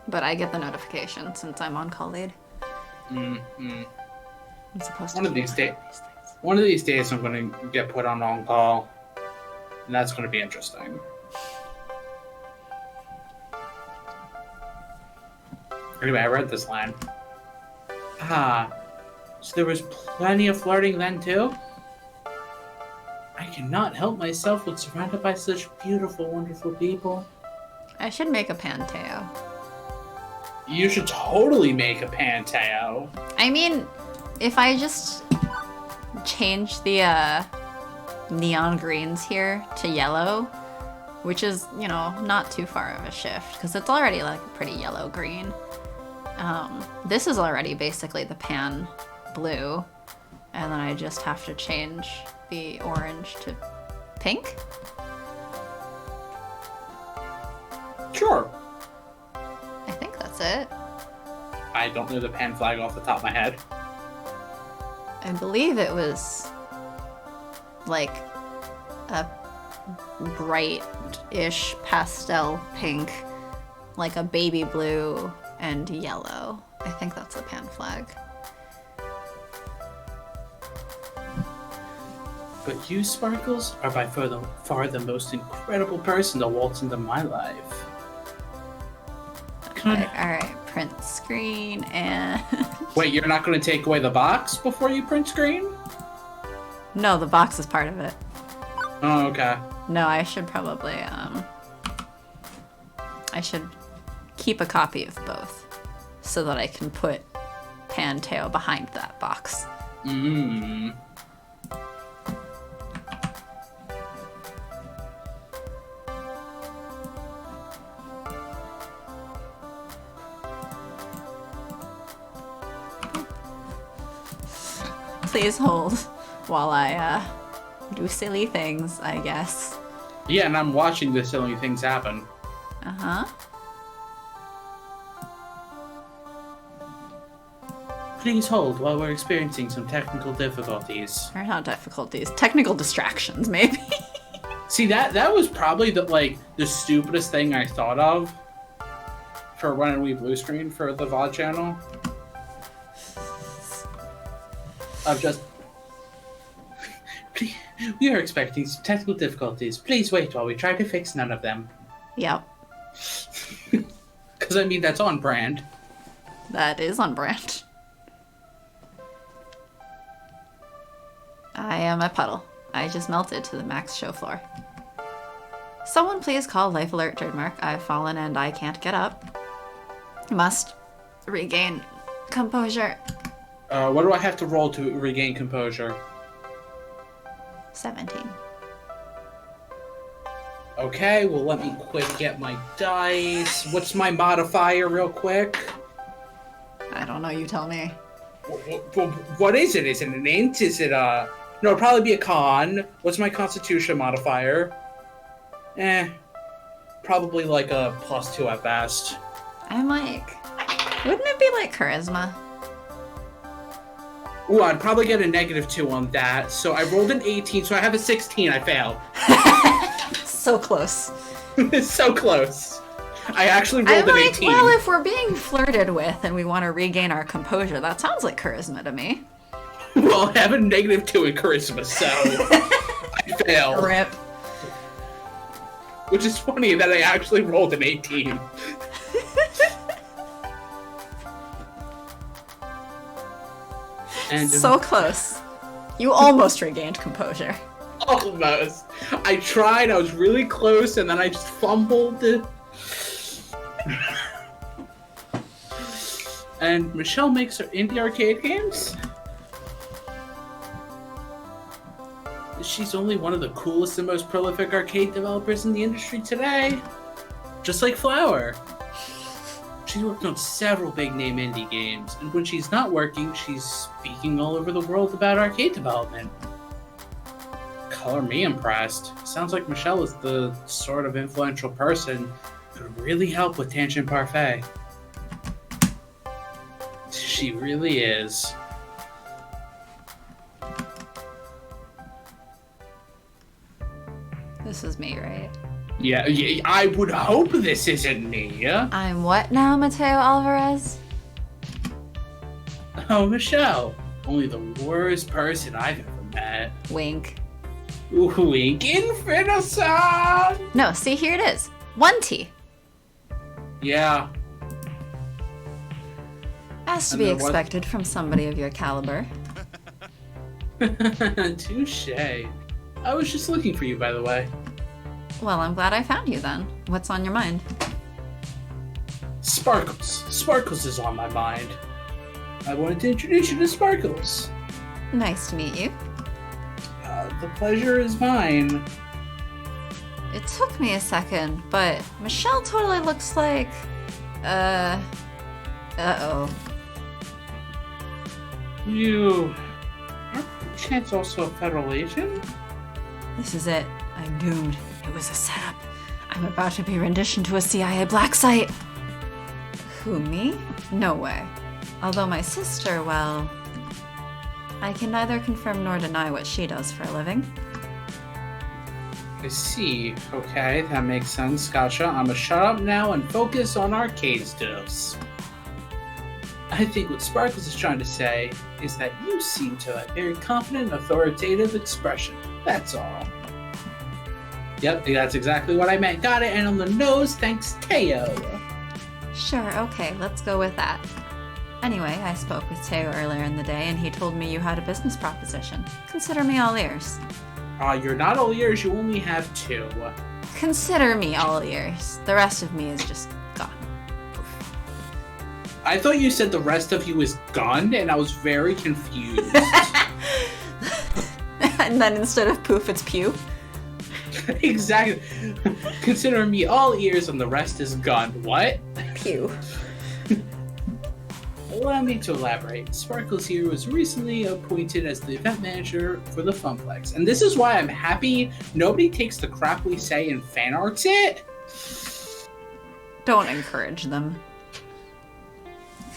But I get the notification since I'm on call lead. Mm-hmm. I'm supposed to One of these days I'm going to get put on call, and that's going to be interesting. Anyway, I read this line. So there was plenty of flirting then too? I cannot help myself when surrounded by such beautiful, wonderful people. I should make a Panteo. You should totally make a Panteo. I mean, if I just change the neon greens here to yellow, which is, you know, not too far of a shift, because it's already like a pretty yellow green. This is already basically the pan blue, and then I just have to change the orange to pink. Sure. I think that's it. I don't know the pan flag off the top of my head. I believe it was like a bright-ish pastel pink, like a baby blue and yellow. I think that's the pan flag. But you, Sparkles, are by far the most incredible person to waltz into my life. Okay, alright, print screen and... Wait, you're not going to take away the box before you print screen? No, the box is part of it. Oh, okay. No, I should probably, I should keep a copy of both so that I can put Panteo behind that box. Mmm. Please hold while I do silly things, I guess. Yeah, and I'm watching the silly things happen. Uh-huh. Please hold while we're experiencing some technical difficulties. Or not difficulties, technical distractions, maybe. See, that was probably the stupidest thing I thought of for Run and Weave Blue Screen for the VOD channel. Of just... We are expecting some technical difficulties. Please wait while we try to fix none of them. Yep. Because, I mean, that's on brand. That is on brand. I am a puddle. I just melted to the max show floor. Someone please call Life Alert, trademark. I've fallen and I can't get up. Must regain composure. What do I have to roll to regain composure? 17. Okay, well, let me quick get my dice. What's my modifier real quick? I don't know, you tell me. What is it? Is it an int? Is it a... No, it'd probably be a con. What's my constitution modifier? Probably like a +2 at best. I'm like... Wouldn't it be like charisma? Ooh, I'd probably get a -2 on that. So I rolled an 18, so I have a 16. I failed. So close. So close. I actually rolled an 18. Well, if we're being flirted with and we want to regain our composure, that sounds like charisma to me. Well, I have a -2 in charisma, so I failed. Rip. Which is funny that I actually rolled an 18. And so close. You almost regained composure. Almost. I tried, I was really close, and then I just fumbled. And Michelle makes her indie arcade games? She's only one of the coolest and most prolific arcade developers in the industry today. Just like Flower. She's worked on several big-name indie games, and when she's not working, she's speaking all over the world about arcade development. Color me impressed. Sounds like Michelle is the sort of influential person who could really help with Tangent Parfait. She really is. This is me, right? Yeah, I would hope this isn't me. I'm what now, Mateo Alvarez? Oh, Michelle. Only the worst person I've ever met. Wink. Wink Infinisan! No, see, here it is. 1 T. Yeah. As to be expected from somebody of your caliber. Touche. I was just looking for you, by the way. Well, I'm glad I found you then. What's on your mind? Sparkles. Sparkles is on my mind. I wanted to introduce you to Sparkles. Nice to meet you. The pleasure is mine. It took me a second, but Michelle totally looks like... Uh-oh. You... are perchance also a federal agent? This is it. I'm doomed. It was a setup. I'm about to be renditioned to a CIA black site. Who, me? No way. Although my sister, well... I can neither confirm nor deny what she does for a living. I see. Okay, that makes sense. Gotcha. I'ma shut up now and focus on arcade stuffs. I think what Sparkles is trying to say is that you seem to have very confident, authoritative expression. That's all. Yep, that's exactly what I meant. Got it, and on the nose, thanks, Teo. Sure, okay, let's go with that. Anyway, I spoke with Teo earlier in the day, and he told me you had a business proposition. Consider me all ears. You're not all ears, you only have 2. Consider me all ears. The rest of me is just gone. I thought you said the rest of you is gone, and I was very confused. And then instead of poof, it's pew? Exactly. Consider me all ears and the rest is gone. What? Pew. Allow me to elaborate. Sparkles here was recently appointed as the event manager for the Funplex. And this is why I'm happy nobody takes the crap we say and fan arts it. Don't encourage them.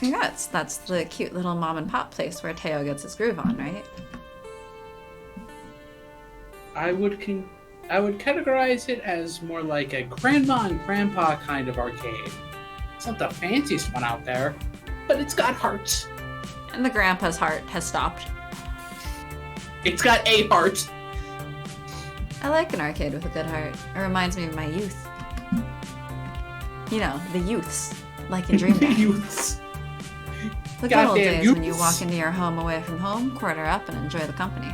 Congrats, that's the cute little mom and pop place where Teo gets his groove on, right? I would categorize it as more like a grandma and grandpa kind of arcade. It's not the fanciest one out there, but it's got hearts. And the grandpa's heart has stopped. It's got a heart. I like an arcade with a good heart. It reminds me of my youth. You know, the youths, like in Dream Day. Youths. The good old Goddamn days when you youths. walk into your home away from home, quarter up, and enjoy the company.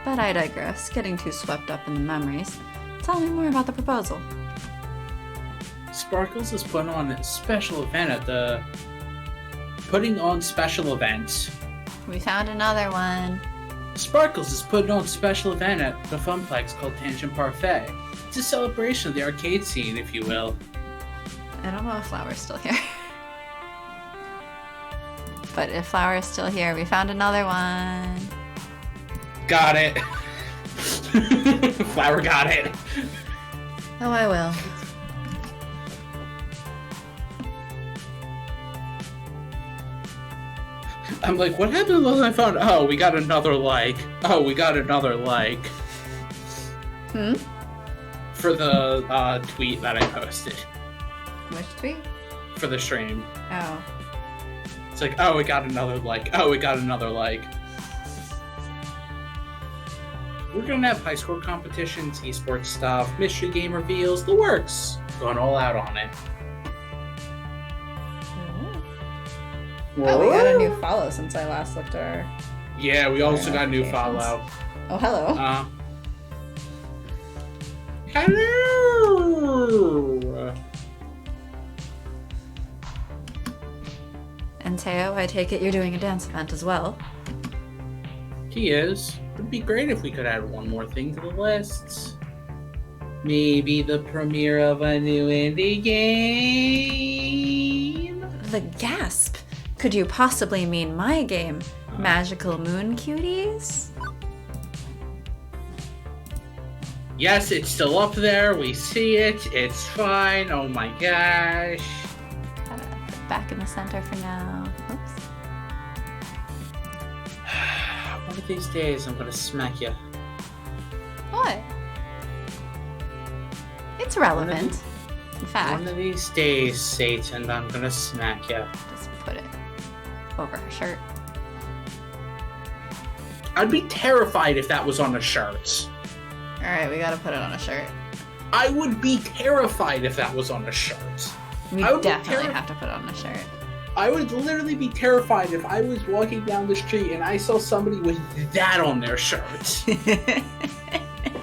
But I digress, getting too swept up in the memories. Tell me more about the proposal. Sparkles is putting on a special event at the... Putting on special events. We found another one. Sparkles is putting on a special event at the Funplex called Tangent Parfait. It's a celebration of the arcade scene, if you will. I don't know if Flower's still here. But if Flower's still here, we found another one. Got it. Flower got it. Oh, I will. I'm like, what happened to I found? Oh, we got another like. Oh, we got another like. Hmm? For the tweet that I posted. Which tweet? For the stream. Oh. It's like, oh, we got another like. Oh, we got another like. We're gonna have high score competitions, esports stuff, mystery game reveals, the works. Going all out on it. Oh, we got a new follow since I last looked at our... Yeah, we also got a new follow. Oh, hello. Hello! And Teo, I take it you're doing a dance event as well. He is. It'd be great if we could add one more thing to the list. Maybe the premiere of a new indie game? The gasp! Could you possibly mean my game, Magical Moon Cuties? Yes, it's still up there. We see it. It's fine. Oh my gosh. Put it back in the center for now. Oops. One of these days, I'm gonna smack you. What? It's relevant. In fact, One of these days, Satan, I'm gonna smack you. just put it over her shirt. I'd be terrified if that was on a shirt. Alright, we gotta put it on a shirt. I would be terrified if that was on a shirt. We I would be definitely have to put it on a shirt. I would literally be terrified if I was walking down the street and I saw somebody with that on their shirt.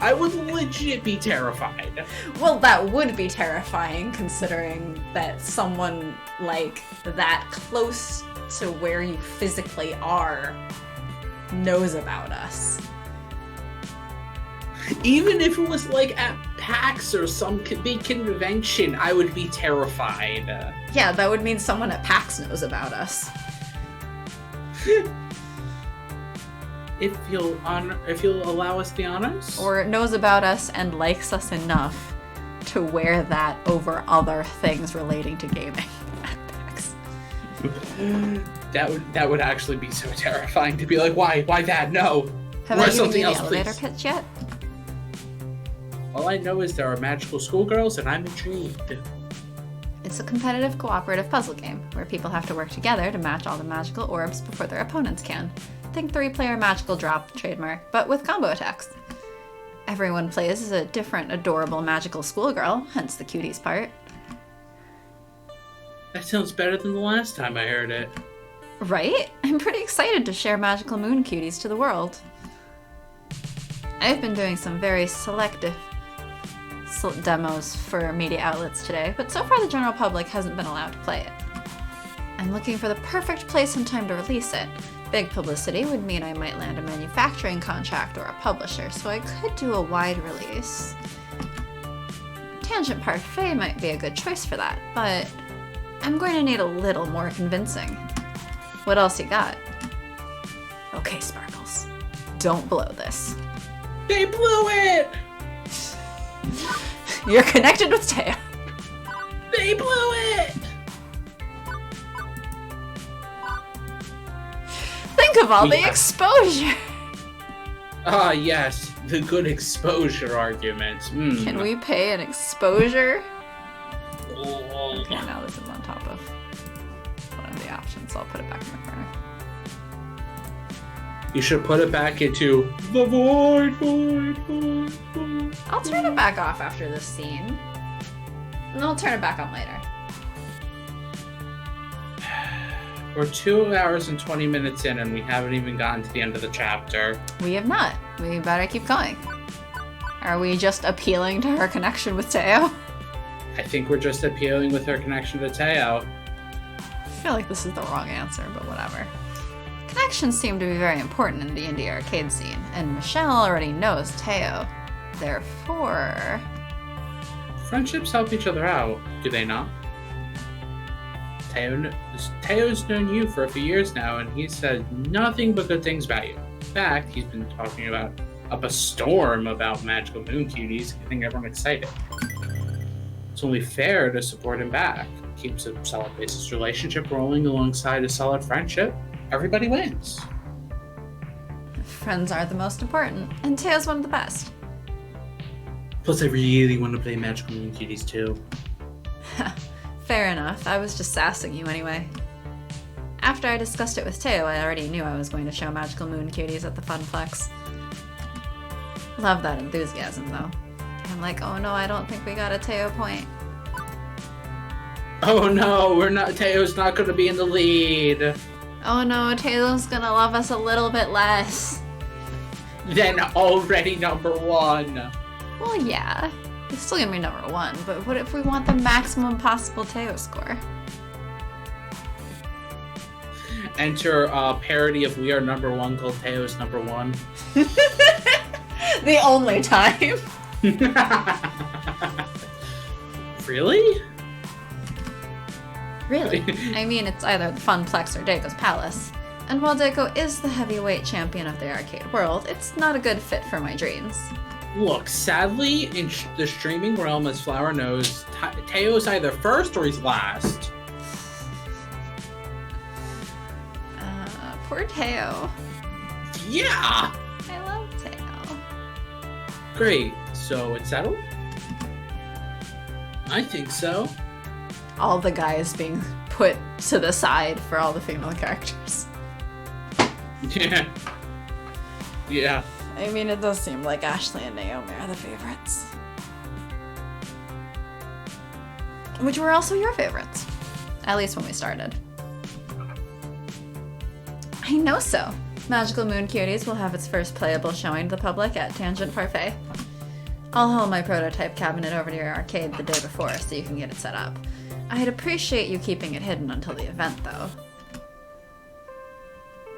I would legit be terrified. Well, that would be terrifying considering that someone like that close to where you physically are knows about us. Even if it was like at PAX or some big convention, I would be terrified. Yeah, that would mean someone at PAX knows about us. If you'll allow us the honors. Or knows about us and likes us enough to wear that over other things relating to gaming at PAX. That would actually be so terrifying to be like, why that? No. Have Or I given something you the else, elevator please. pitch yet? All I know is there are magical schoolgirls and I'm intrigued. It's a competitive cooperative puzzle game where people have to work together to match all the magical orbs before their opponents can. Think 3-player magical drop trademark, but with combo attacks. Everyone plays as a different adorable magical schoolgirl, hence the cuties part. That sounds better than the last time I heard it. Right? I'm pretty excited to share Magical Moon Cuties to the world. I've been doing some very selective demos for media outlets today, but so far the general public hasn't been allowed to play it. I'm looking for the perfect place and time to release it. Big publicity would mean I might land a manufacturing contract or a publisher, so I could do a wide release. Tangent Parfait might be a good choice for that, but I'm going to need a little more convincing. What else you got? Okay, Sparkles. Don't blow this. They blew it! You're connected with Teo. They blew it! of all the exposure. Ah, yes, the good exposure argument. Can we pay an exposure? Oh. Okay, now this is on top of one of the options, so I'll put it back in the corner. You should put it back into the void. I'll turn it back off after this scene. And I'll turn it back on later. We're 2 hours and 20 minutes in and we haven't even gotten to the end of the chapter. We have not. We better keep going. Are we just appealing to her connection with Teo? I think we're just appealing with her connection to Teo. I feel like this is the wrong answer, but whatever. Connections seem to be very important in the indie arcade scene, and Michelle already knows Teo. Therefore... Friendships help each other out, do they not? Teo's known you for a few years now, and he said nothing but good things about you. In fact, he's been talking about up a storm about magical moon cuties, getting everyone excited. It's only fair to support him back. Keeps a solid basis relationship rolling alongside a solid friendship. Everybody wins. Friends are the most important, and Teo's one of the best. Plus, I really want to play Magical Moon Cuties too. Fair enough. I was just sassing you anyway. After I discussed it with Teo, I already knew I was going to show Magical Moon Cuties at the Funplex. Love that enthusiasm, though. I'm like, oh no, I don't think we got a Teo point. Oh no, Teo's not going to be in the lead. Oh no, Teo's gonna love us a little bit less. Then already number one. Well, yeah. It's still gonna be number one, but what if we want the maximum possible Teo score? Enter a parody of We Are Number One called Teo's Number One. The only time. Really? Really? I mean, it's either the Funplex or Deiko's Palace. And while Deiko is the heavyweight champion of the arcade world, it's not a good fit for my dreams. Look, sadly, in the streaming realm, as Flower knows, Teo's either first or he's last. Poor Teo. Yeah! I love Teo. Great. So it's settled? I think so. All the guys being put to the side for all the female characters. Yeah. Yeah. I mean, it does seem like Ashley and Naomi are the favorites. Which were also your favorites. At least when we started. I know so. Magical Moon Cuties will have its first playable showing to the public at Tangent Parfait. I'll haul my prototype cabinet over to your arcade the day before so you can get it set up. I'd appreciate you keeping it hidden until the event, though.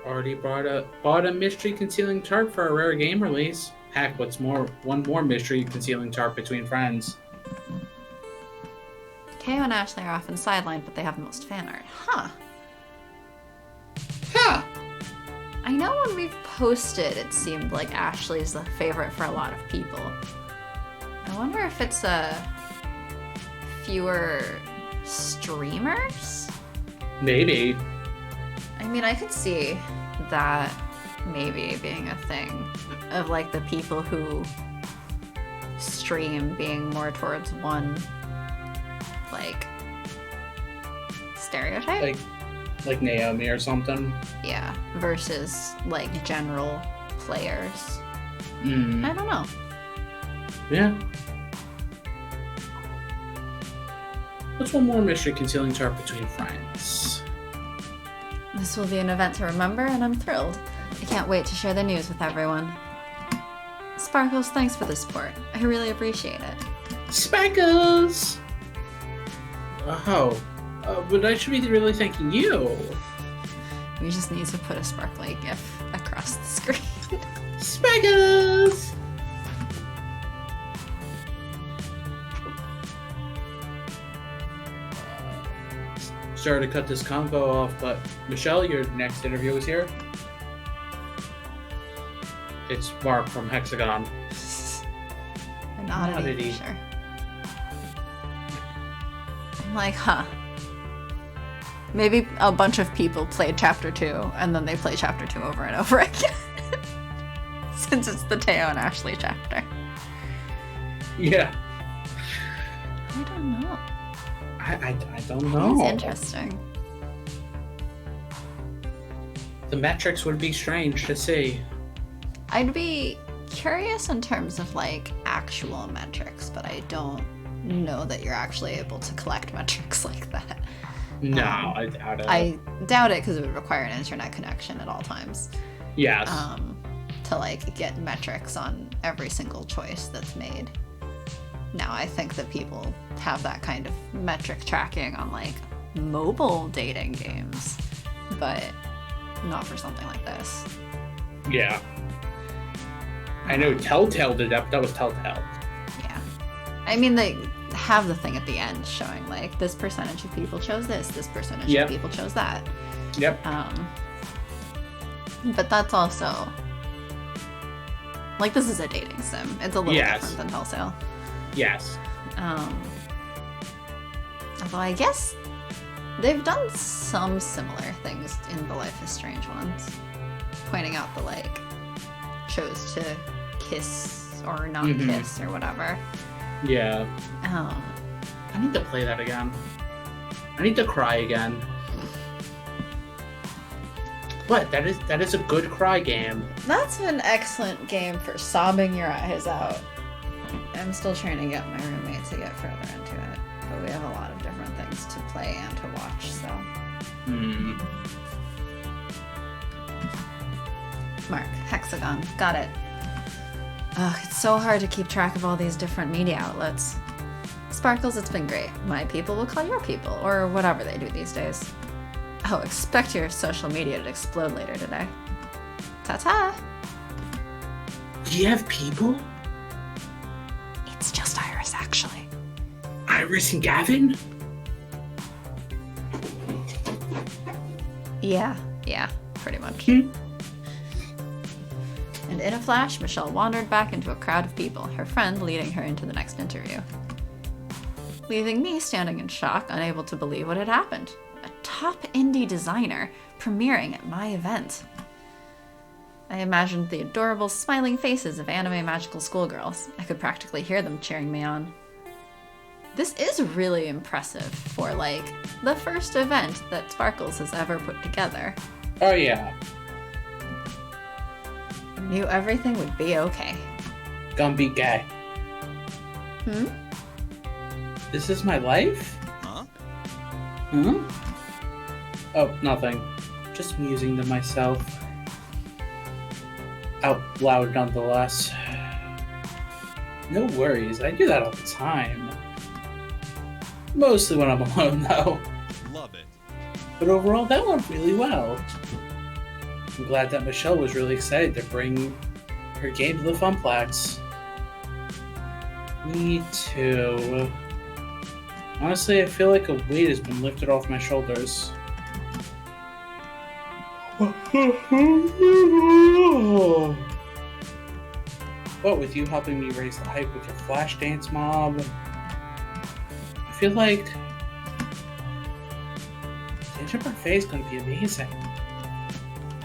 Already bought a mystery concealing tarp for a rare game release. Heck, what's more, one more mystery concealing tarp between friends. Teo and Ashley are often sidelined, but they have the most fan art. Huh. Huh! I know when we've posted, it seemed like Ashley's the favorite for a lot of people. I wonder if it's fewer streamers? Maybe. I mean, I could see that maybe being a thing of like the people who stream being more towards one like stereotype. Like Naomi or something. Yeah, versus like general players. I don't know. Yeah. What's one more mystery concealing tarp between friends? This will be an event to remember, and I'm thrilled. I can't wait to share the news with everyone. Sparkles, thanks for the support. I really appreciate it. Sparkles! Oh, but I should be really thanking you. We just need to put a sparkly GIF across the screen. Sparkles! Sorry to cut this convo off, but Michelle, your next interview is here. It's Mark from Hexagon. An oddity, for sure. I'm like, huh. Maybe a bunch of people played Chapter 2, and then they play Chapter 2 over and over again. Since it's the Teo and Ashley chapter. Yeah. I don't know. I don't know. It's interesting. The metrics would be strange to see. I'd be curious in terms of like actual metrics, but I don't know that you're actually able to collect metrics like that. No, I doubt it. I doubt it because it would require an internet connection at all times. Yes. To like get metrics on every single choice that's made. Now I think that people have that kind of metric tracking on like mobile dating games, but not for something like this. Yeah. I know Telltale did that, but that was Telltale. Yeah. I mean, they have the thing at the end showing like this percentage of people chose this percentage of people chose that. Yep. But that's also like, this is a dating sim. It's a little different than Telltale. Yes. Although I guess they've done some similar things in the Life is Strange ones, pointing out the like chose to kiss or not kiss or whatever. Yeah. I need to play that again. I need to cry again. What? That is a good cry game. That's an excellent game for sobbing your eyes out. I'm still trying to get my roommate to get further into it, but we have a lot of different things to play and to watch, so. Mark, Hexagon, got it. Ugh, it's so hard to keep track of all these different media outlets. Sparkles, it's been great. My people will call your people, or whatever they do these days. Oh, expect your social media to explode later today. Ta-ta! Do you have people? It's just Iris, actually. Iris and Gavin? Yeah, pretty much. And in a flash, Michelle wandered back into a crowd of people, her friend leading her into the next interview. Leaving me standing in shock, unable to believe what had happened. A top indie designer premiering at my event. I imagined the adorable smiling faces of anime magical schoolgirls. I could practically hear them cheering me on. This is really impressive for, like, the first event that Sparkles has ever put together. Oh, yeah. I knew everything would be okay. Gonna be gay. This is my life? Huh? Oh, nothing. Just musing to myself. Out loud, nonetheless. No worries, I do that all the time. Mostly when I'm alone, though. Love it. But overall, that went really well. I'm glad that Michelle was really excited to bring her game to the Funplex. Me too. Honestly, I feel like a weight has been lifted off my shoulders. What with you helping me raise the hype with your flash dance mob? I feel like the Interparfait is going to be amazing.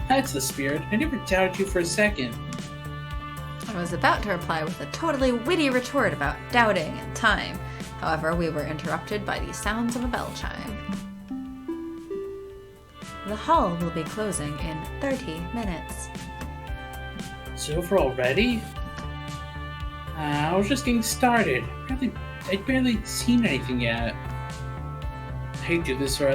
That's the spirit. I never doubted you for a second. I was about to reply with a totally witty retort about doubting and time. However, we were interrupted by the sounds of a bell chime. The hall will be closing in 30 minutes. It's over already? I was just getting started. I'd barely seen anything yet. I'd do this for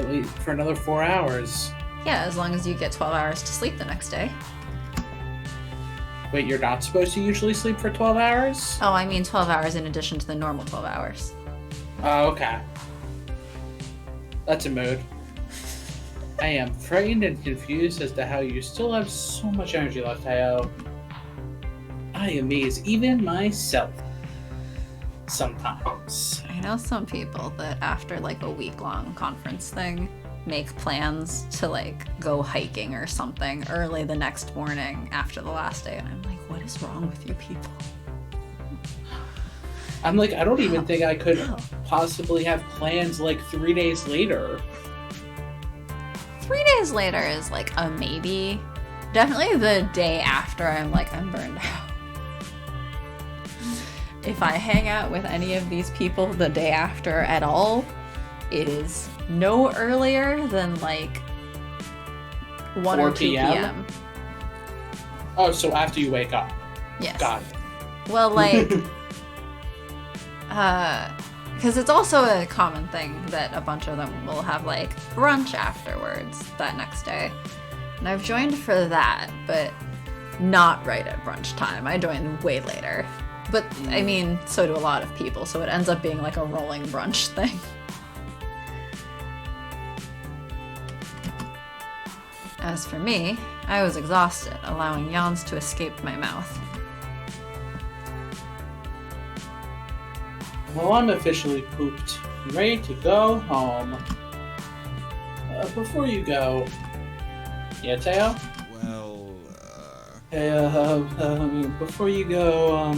another 4 hours. Yeah, as long as you get 12 hours to sleep the next day. Wait, you're not supposed to usually sleep for 12 hours? Oh, I mean 12 hours in addition to the normal 12 hours. Oh, okay. That's a mood. I am frightened and confused as to how you still have so much energy left, Tayo. I amaze even myself. Sometimes. I know some people that after like a week-long conference thing make plans to like go hiking or something early the next morning after the last day, and I'm like, what is wrong with you people? I'm like, I don't even think I could possibly have plans like 3 days later. days later is like a maybe. Definitely the day after I'm burned out. If I hang out with any of these people the day after at all, it is no earlier than like 1 or 2 p.m. Oh, so after you wake up. Yes. Got it. Well, like, because it's also a common thing that a bunch of them will have like brunch afterwards that next day. And I've joined for that, but not right at brunch time. I joined way later. But, I mean, so do a lot of people, so it ends up being like a rolling brunch thing. As for me, I was exhausted, allowing yawns to escape my mouth. Well, I'm officially pooped and ready to go home. Before you go... Yeah, Teo? Well, Hey, before you go,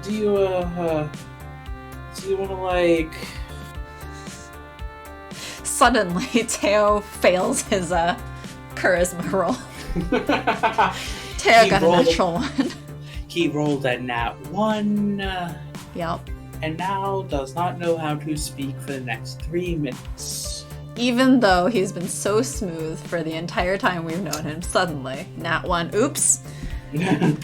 do you want to, like... Suddenly, Teo fails his, charisma roll. Teo got a natural 1. He rolled a nat 1. Yep. And now does not know how to speak for the next 3 minutes. Even though he's been so smooth for the entire time we've known him, suddenly, nat 1, oops. Maybe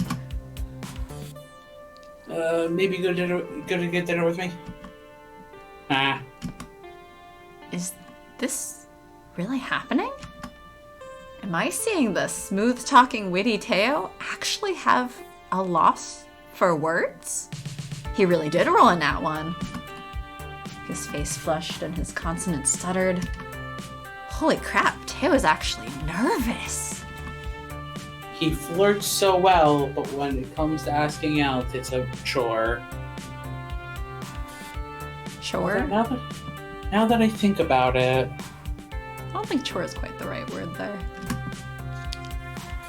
go to get dinner with me? Ah. Is this really happening? Am I seeing the smooth-talking, witty Teo actually have a loss for words? He really did roll a nat 1. His face flushed and his consonants stuttered. Holy crap, Teo is actually nervous. He flirts so well, but when it comes to asking out, it's a chore. Chore? Now that I think about it... I don't think chore is quite the right word there.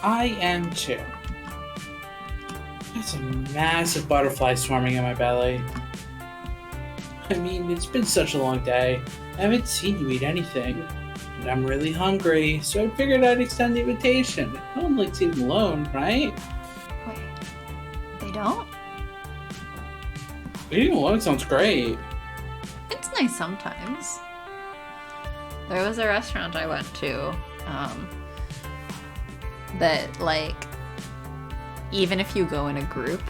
I am too. There's a massive butterfly swarming in my belly. I mean, it's been such a long day. I haven't seen you eat anything. And I'm really hungry, so I figured I'd extend the invitation. No one likes eating alone, right? Wait, they don't? Eating alone sounds great. It's nice sometimes. There was a restaurant I went to, that, like, even if you go in a group,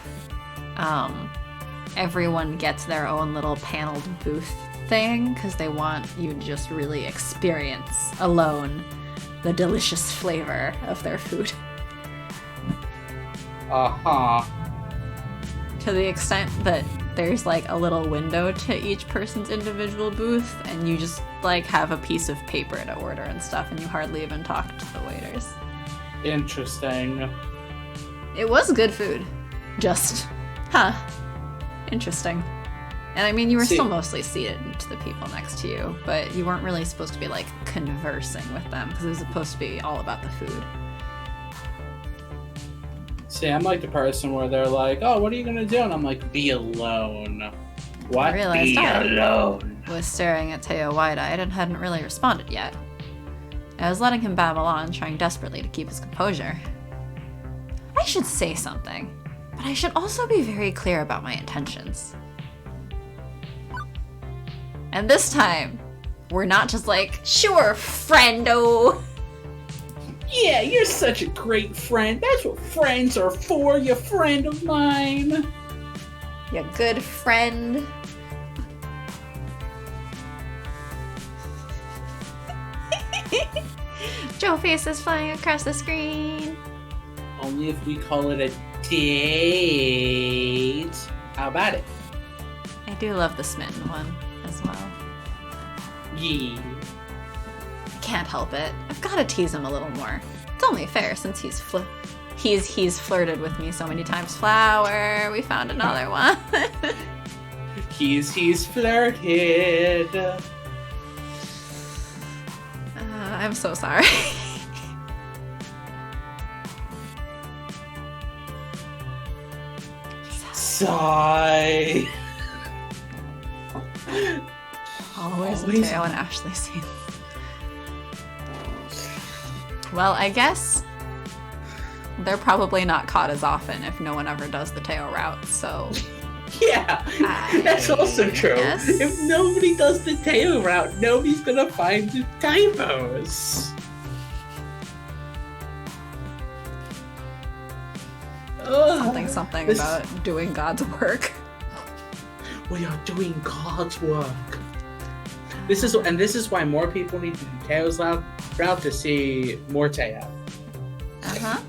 everyone gets their own little paneled booth thing because they want you to just really experience alone the delicious flavor of their food. Uh-huh. To the extent that there's like a little window to each person's individual booth and you just like have a piece of paper to order and stuff and you hardly even talk to the waiters. Interesting. It was good food. Just, interesting. And I mean, you were still mostly seated to the people next to you, but you weren't really supposed to be like conversing with them because it was supposed to be all about the food. See, I'm like the person where they're like, oh, what are you gonna do? And I'm like, be alone. What? I realized be alone. Was staring at Teo wide-eyed and hadn't really responded yet. I was letting him babble on, trying desperately to keep his composure. I should say something, but I should also be very clear about my intentions. And this time, we're not just like, sure, friendo. Yeah, you're such a great friend. That's what friends are for, you friend of mine. You good friend. Joe face is flying across the screen. Only if we call it a date. How about it? I do love the smitten one as well. Yeah. I can't help it. I've got to tease him a little more. It's only fair since he's flirted with me so many times. Flower, we found another one. He's flirted. I'm so sorry. Sigh. Always a Teo and Ashley scene. Well, I guess they're probably not caught as often if no one ever does the Teo route, so... Yeah, that's also true. Guess. If nobody does the Teo route, nobody's gonna find the typos. Something about doing God's work. We are doing God's work. This is why more people need to do Teo's route to see more Teo. Uh-huh.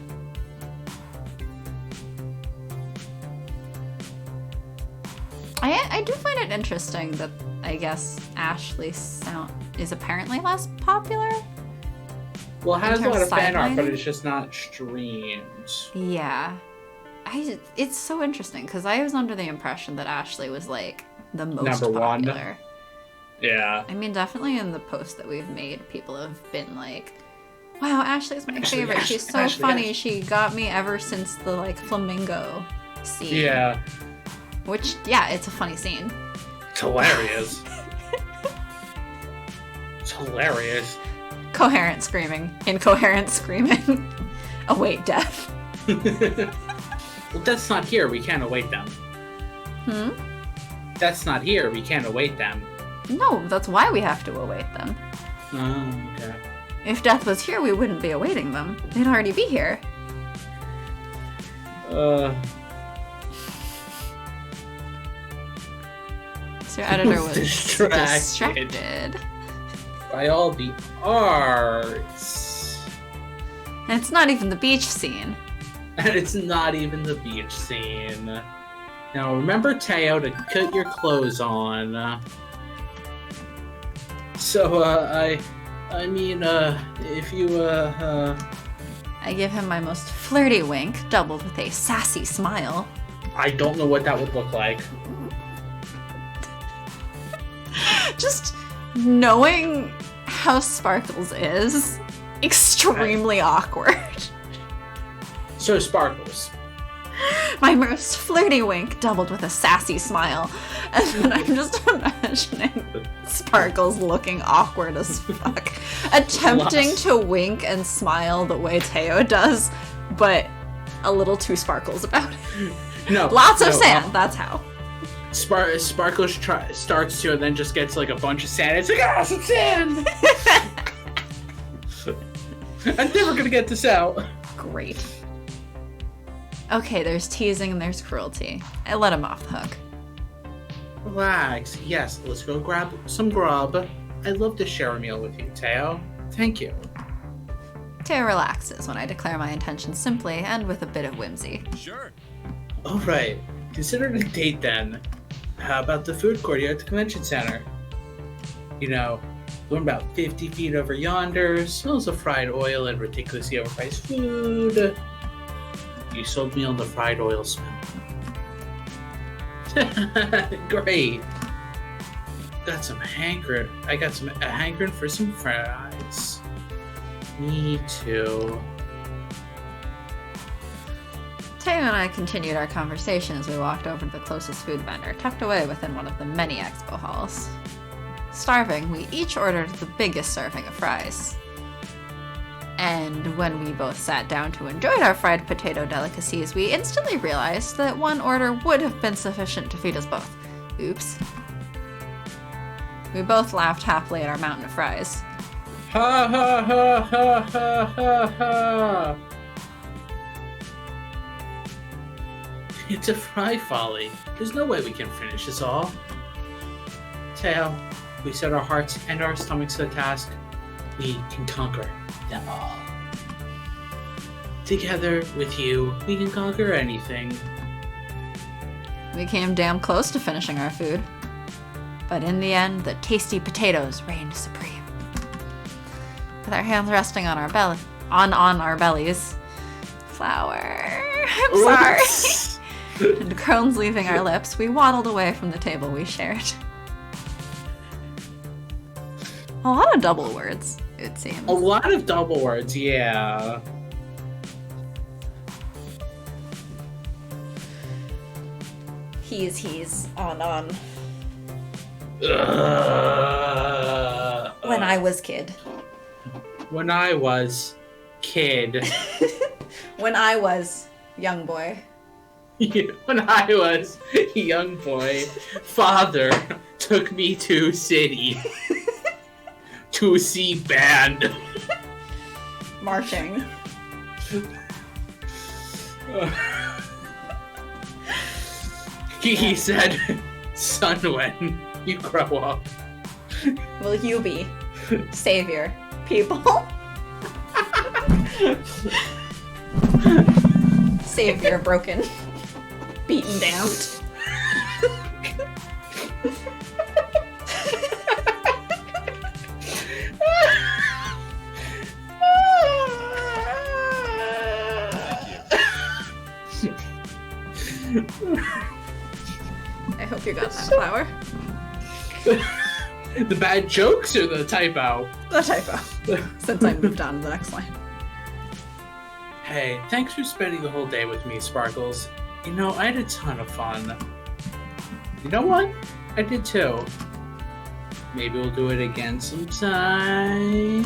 I do find it interesting that I guess Ashley's sound is apparently less popular. Well, it has a lot of fan art, but sidelining? it's just not streamed. Yeah. It's so interesting because I was under the impression that Ashley was like the most Number one. popular. Yeah. I mean, definitely in the posts that we've made, people have been like, wow, Ashley's my favorite. She's so funny. She got me ever since the like flamingo scene. Yeah. Which, yeah, it's a funny scene. It's hilarious. It's hilarious. Coherent screaming. Incoherent screaming. Await death. Well, Death's not here. We can't await them. Death's not here. We can't await them. No, that's why we have to await them. Oh, okay. If Death was here, we wouldn't be awaiting them. They'd already be here. So your editor was distracted. By all the arts. And it's not even the beach scene. And it's not even the beach scene. Now remember, Teo, to cut your clothes on. So, I mean, if you, I give him my most flirty wink, doubled with a sassy smile. I don't know what that would look like. Just knowing how Sparkles is extremely awkward. So, Sparkles. My most flirty wink doubled with a sassy smile. And then I'm just imagining Sparkles looking awkward as fuck. Attempting to wink and smile the way Teo does, but a little too Sparkles about it. No. Lots of sand, that's how. Sparkles starts to and then just gets like a bunch of sand. It's like, some sand! I'm never gonna get this out. Great. Okay, there's teasing and there's cruelty. I let him off the hook. Relax. Yes, let's go grab some grub. I'd love to share a meal with you, Teo. Thank you. Teo relaxes when I declare my intentions simply and with a bit of whimsy. Sure. All right. Consider it a date then. How about the food court here at the convention center? You know, we're about 50 feet over yonder. Smells of fried oil and ridiculously overpriced food. You sold me on the fried oil smell. Great. Got some hankering. I got a hankering for some fries. Me too. Teo and I continued our conversation as we walked over to the closest food vendor, tucked away within one of the many expo halls. Starving, we each ordered the biggest serving of fries. And when we both sat down to enjoy our fried potato delicacies, we instantly realized that one order would have been sufficient to feed us both. Oops. We both laughed happily at our mountain of fries. Ha ha ha ha ha ha ha! It's a fry folly. There's no way we can finish this all. Teo, we set our hearts and our stomachs to the task. We can conquer them all. Together with you, we can conquer anything. We came damn close to finishing our food. But in the end, the tasty potatoes reigned supreme. With our hands resting on our bellies. Flour. I'm sorry. And crones leaving our lips, we waddled away from the table we shared. A lot of double words, it seems. A lot of double words, yeah. He's on. When I was kid. When I was kid. When I was young boy. When I was a young boy, father took me to city to see band. Marching. He said, son, when you grow up, will you be savior people? Savior broken. Beaten down. I hope you got that, Flower. The bad jokes or the typo? The typo. Since I moved on to the next line. Hey, thanks for spending the whole day with me, Sparkles. You know, I had a ton of fun. You know what? I did too. Maybe we'll do it again sometime.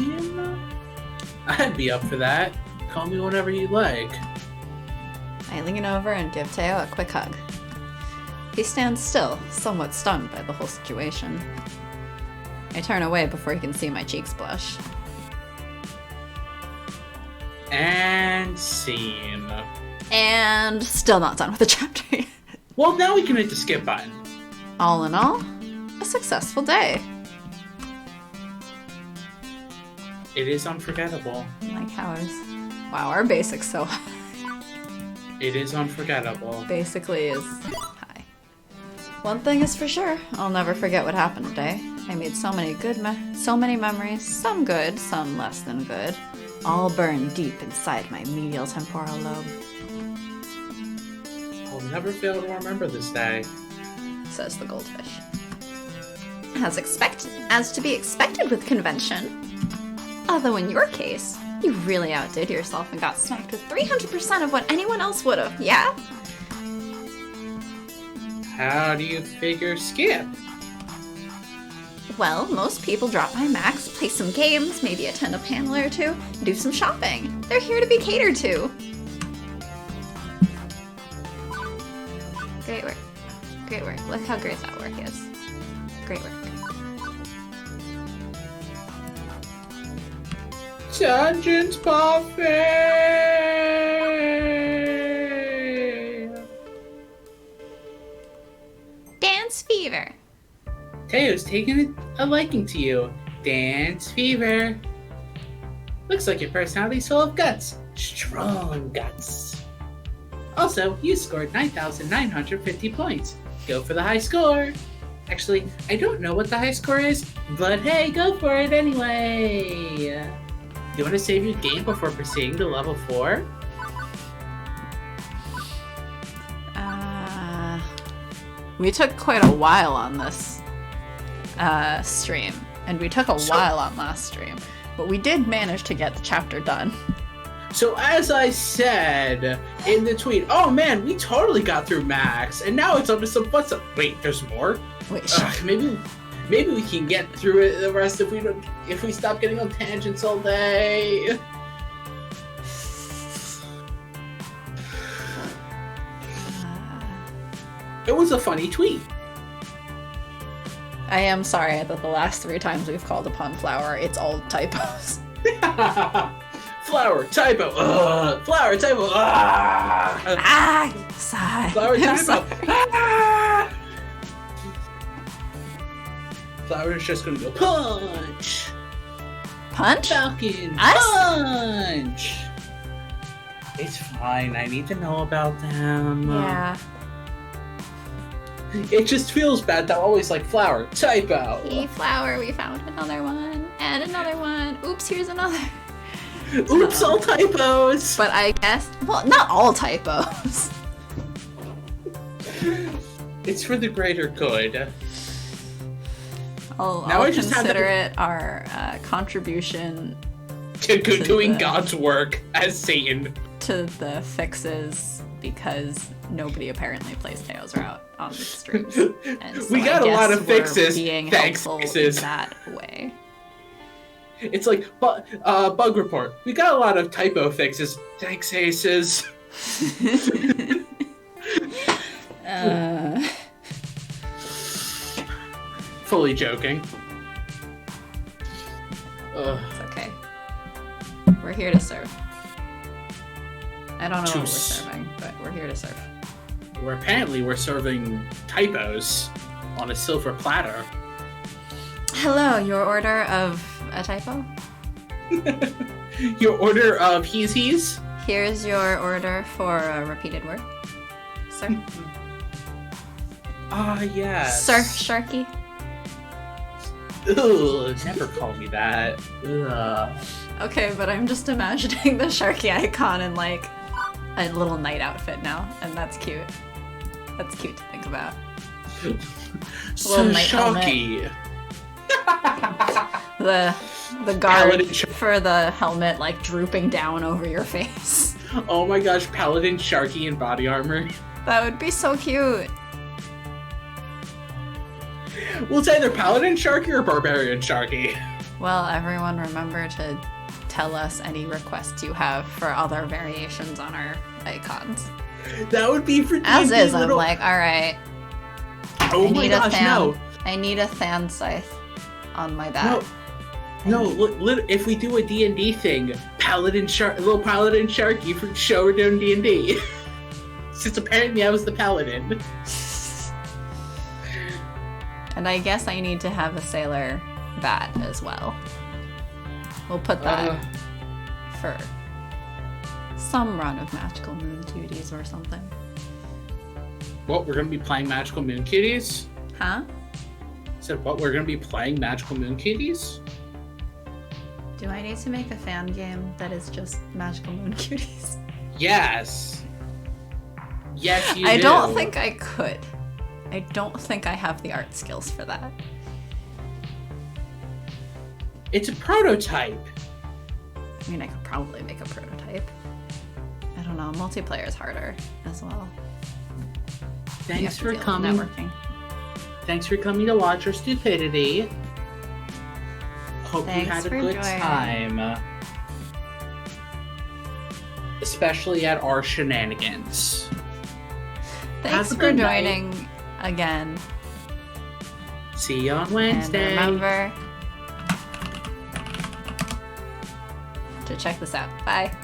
I'd be up for that. Call me whenever you like. I lean over and give Teo a quick hug. He stands still, somewhat stunned by the whole situation. I turn away before he can see my cheeks blush. And scene. And still not done with the chapter yet. Well, now we can hit the skip button. All in all, a successful day. It is unforgettable. Like how I was... Wow, our basic's so high. It is unforgettable. Basically is high. One thing is for sure, I'll never forget what happened today. I made so many memories, some good, some less than good, all burned deep inside my medial temporal lobe. I'll never fail to remember this day, says the goldfish. As to be expected with convention. Although in your case, you really outdid yourself and got smacked with 300% of what anyone else would have, yeah? How do you figure skip? Well, most people drop by Max, play some games, maybe attend a panel or two, do some shopping. They're here to be catered to. Great work. Great work. Look how great that work is. Great work. Dungeons Buffet! Dance fever. Teo's taking a liking to you. Dance fever. Looks like your personality's full of guts. Strong guts. Also, you scored 9,950 points. Go for the high score. Actually, I don't know what the high score is, but hey, go for it anyway. You want to save your game before proceeding to level 4? We took quite a while on this stream, and we took a while on last stream, but we did manage to get the chapter done. So as I said in the tweet, oh man, we totally got through Max, and now it's up to some fun stuff. Wait, there's more? Wait, maybe we can get through it the rest if we stop getting on tangents all day. It was a funny tweet. I am sorry that the last 3 times we've called upon Flower, it's all typos. Flower, typo, flower, typo, Sigh. Flower, I'm typo, sorry. Flower's just gonna go punch. Punch? Falcon, Us? punch. It's fine. I need to know about them. Yeah. It just feels bad that always like flower, typo. Hey, Flower, we found another one. And another one. Oops, here's another. Oops, all typos. But I guess, well, not all typos. It's for the greater good. I'll consider it our contribution to doing God's work as Satan. to the fixes, because nobody apparently plays Teo's route on the streams. And so We got I a lot guess of we're fixes. being Thanks, helpful fixes. in that way. It's like, bug report. We got a lot of typo fixes. Thanks, Aces. Fully joking. It's okay. We're here to serve. I don't know what we're serving, but we're here to serve. We're serving typos on a silver platter. Hello, your order of a typo? Your order of he's? Here's your order for a repeated word, sir. Yes. Sir Sharky. Ugh, never call me that. Ugh. Okay, but I'm just imagining the Sharky icon in like a little night outfit now, and that's cute. That's cute to think about. So Sharky. The guard for the helmet like drooping down over your face. Oh my gosh, Paladin Sharky in body armor. That would be so cute. Well, it's either Paladin Sharky or Barbarian Sharky. Well, everyone remember to tell us any requests you have for other variations on our icons. That would be for As is, I'm like, alright. Oh my gosh, no. I need a Than Scythe on my back. No, if we do a D&D thing, little Paladin Sharky for show we're doing D&D. Since apparently I was the Paladin. And I guess I need to have a sailor bat as well. We'll put that for some run of Magical Moon Cuties or something. What, we're gonna be playing Magical Moon Cuties? Huh? Said what, we're gonna be playing Magical Moon Cuties? Do I need to make a fan game that is just Magical Moon Cuties? Yes. Yes, you do. I don't think I could. I don't think I have the art skills for that. It's a prototype. I mean, I could probably make a prototype. I don't know. Multiplayer is harder as well. Thanks for coming. Networking. Thanks for coming to watch our stupidity. Hope you had a good time. Especially at our shenanigans. Thanks for joining again. See you on Wednesday. And remember to check this out. Bye.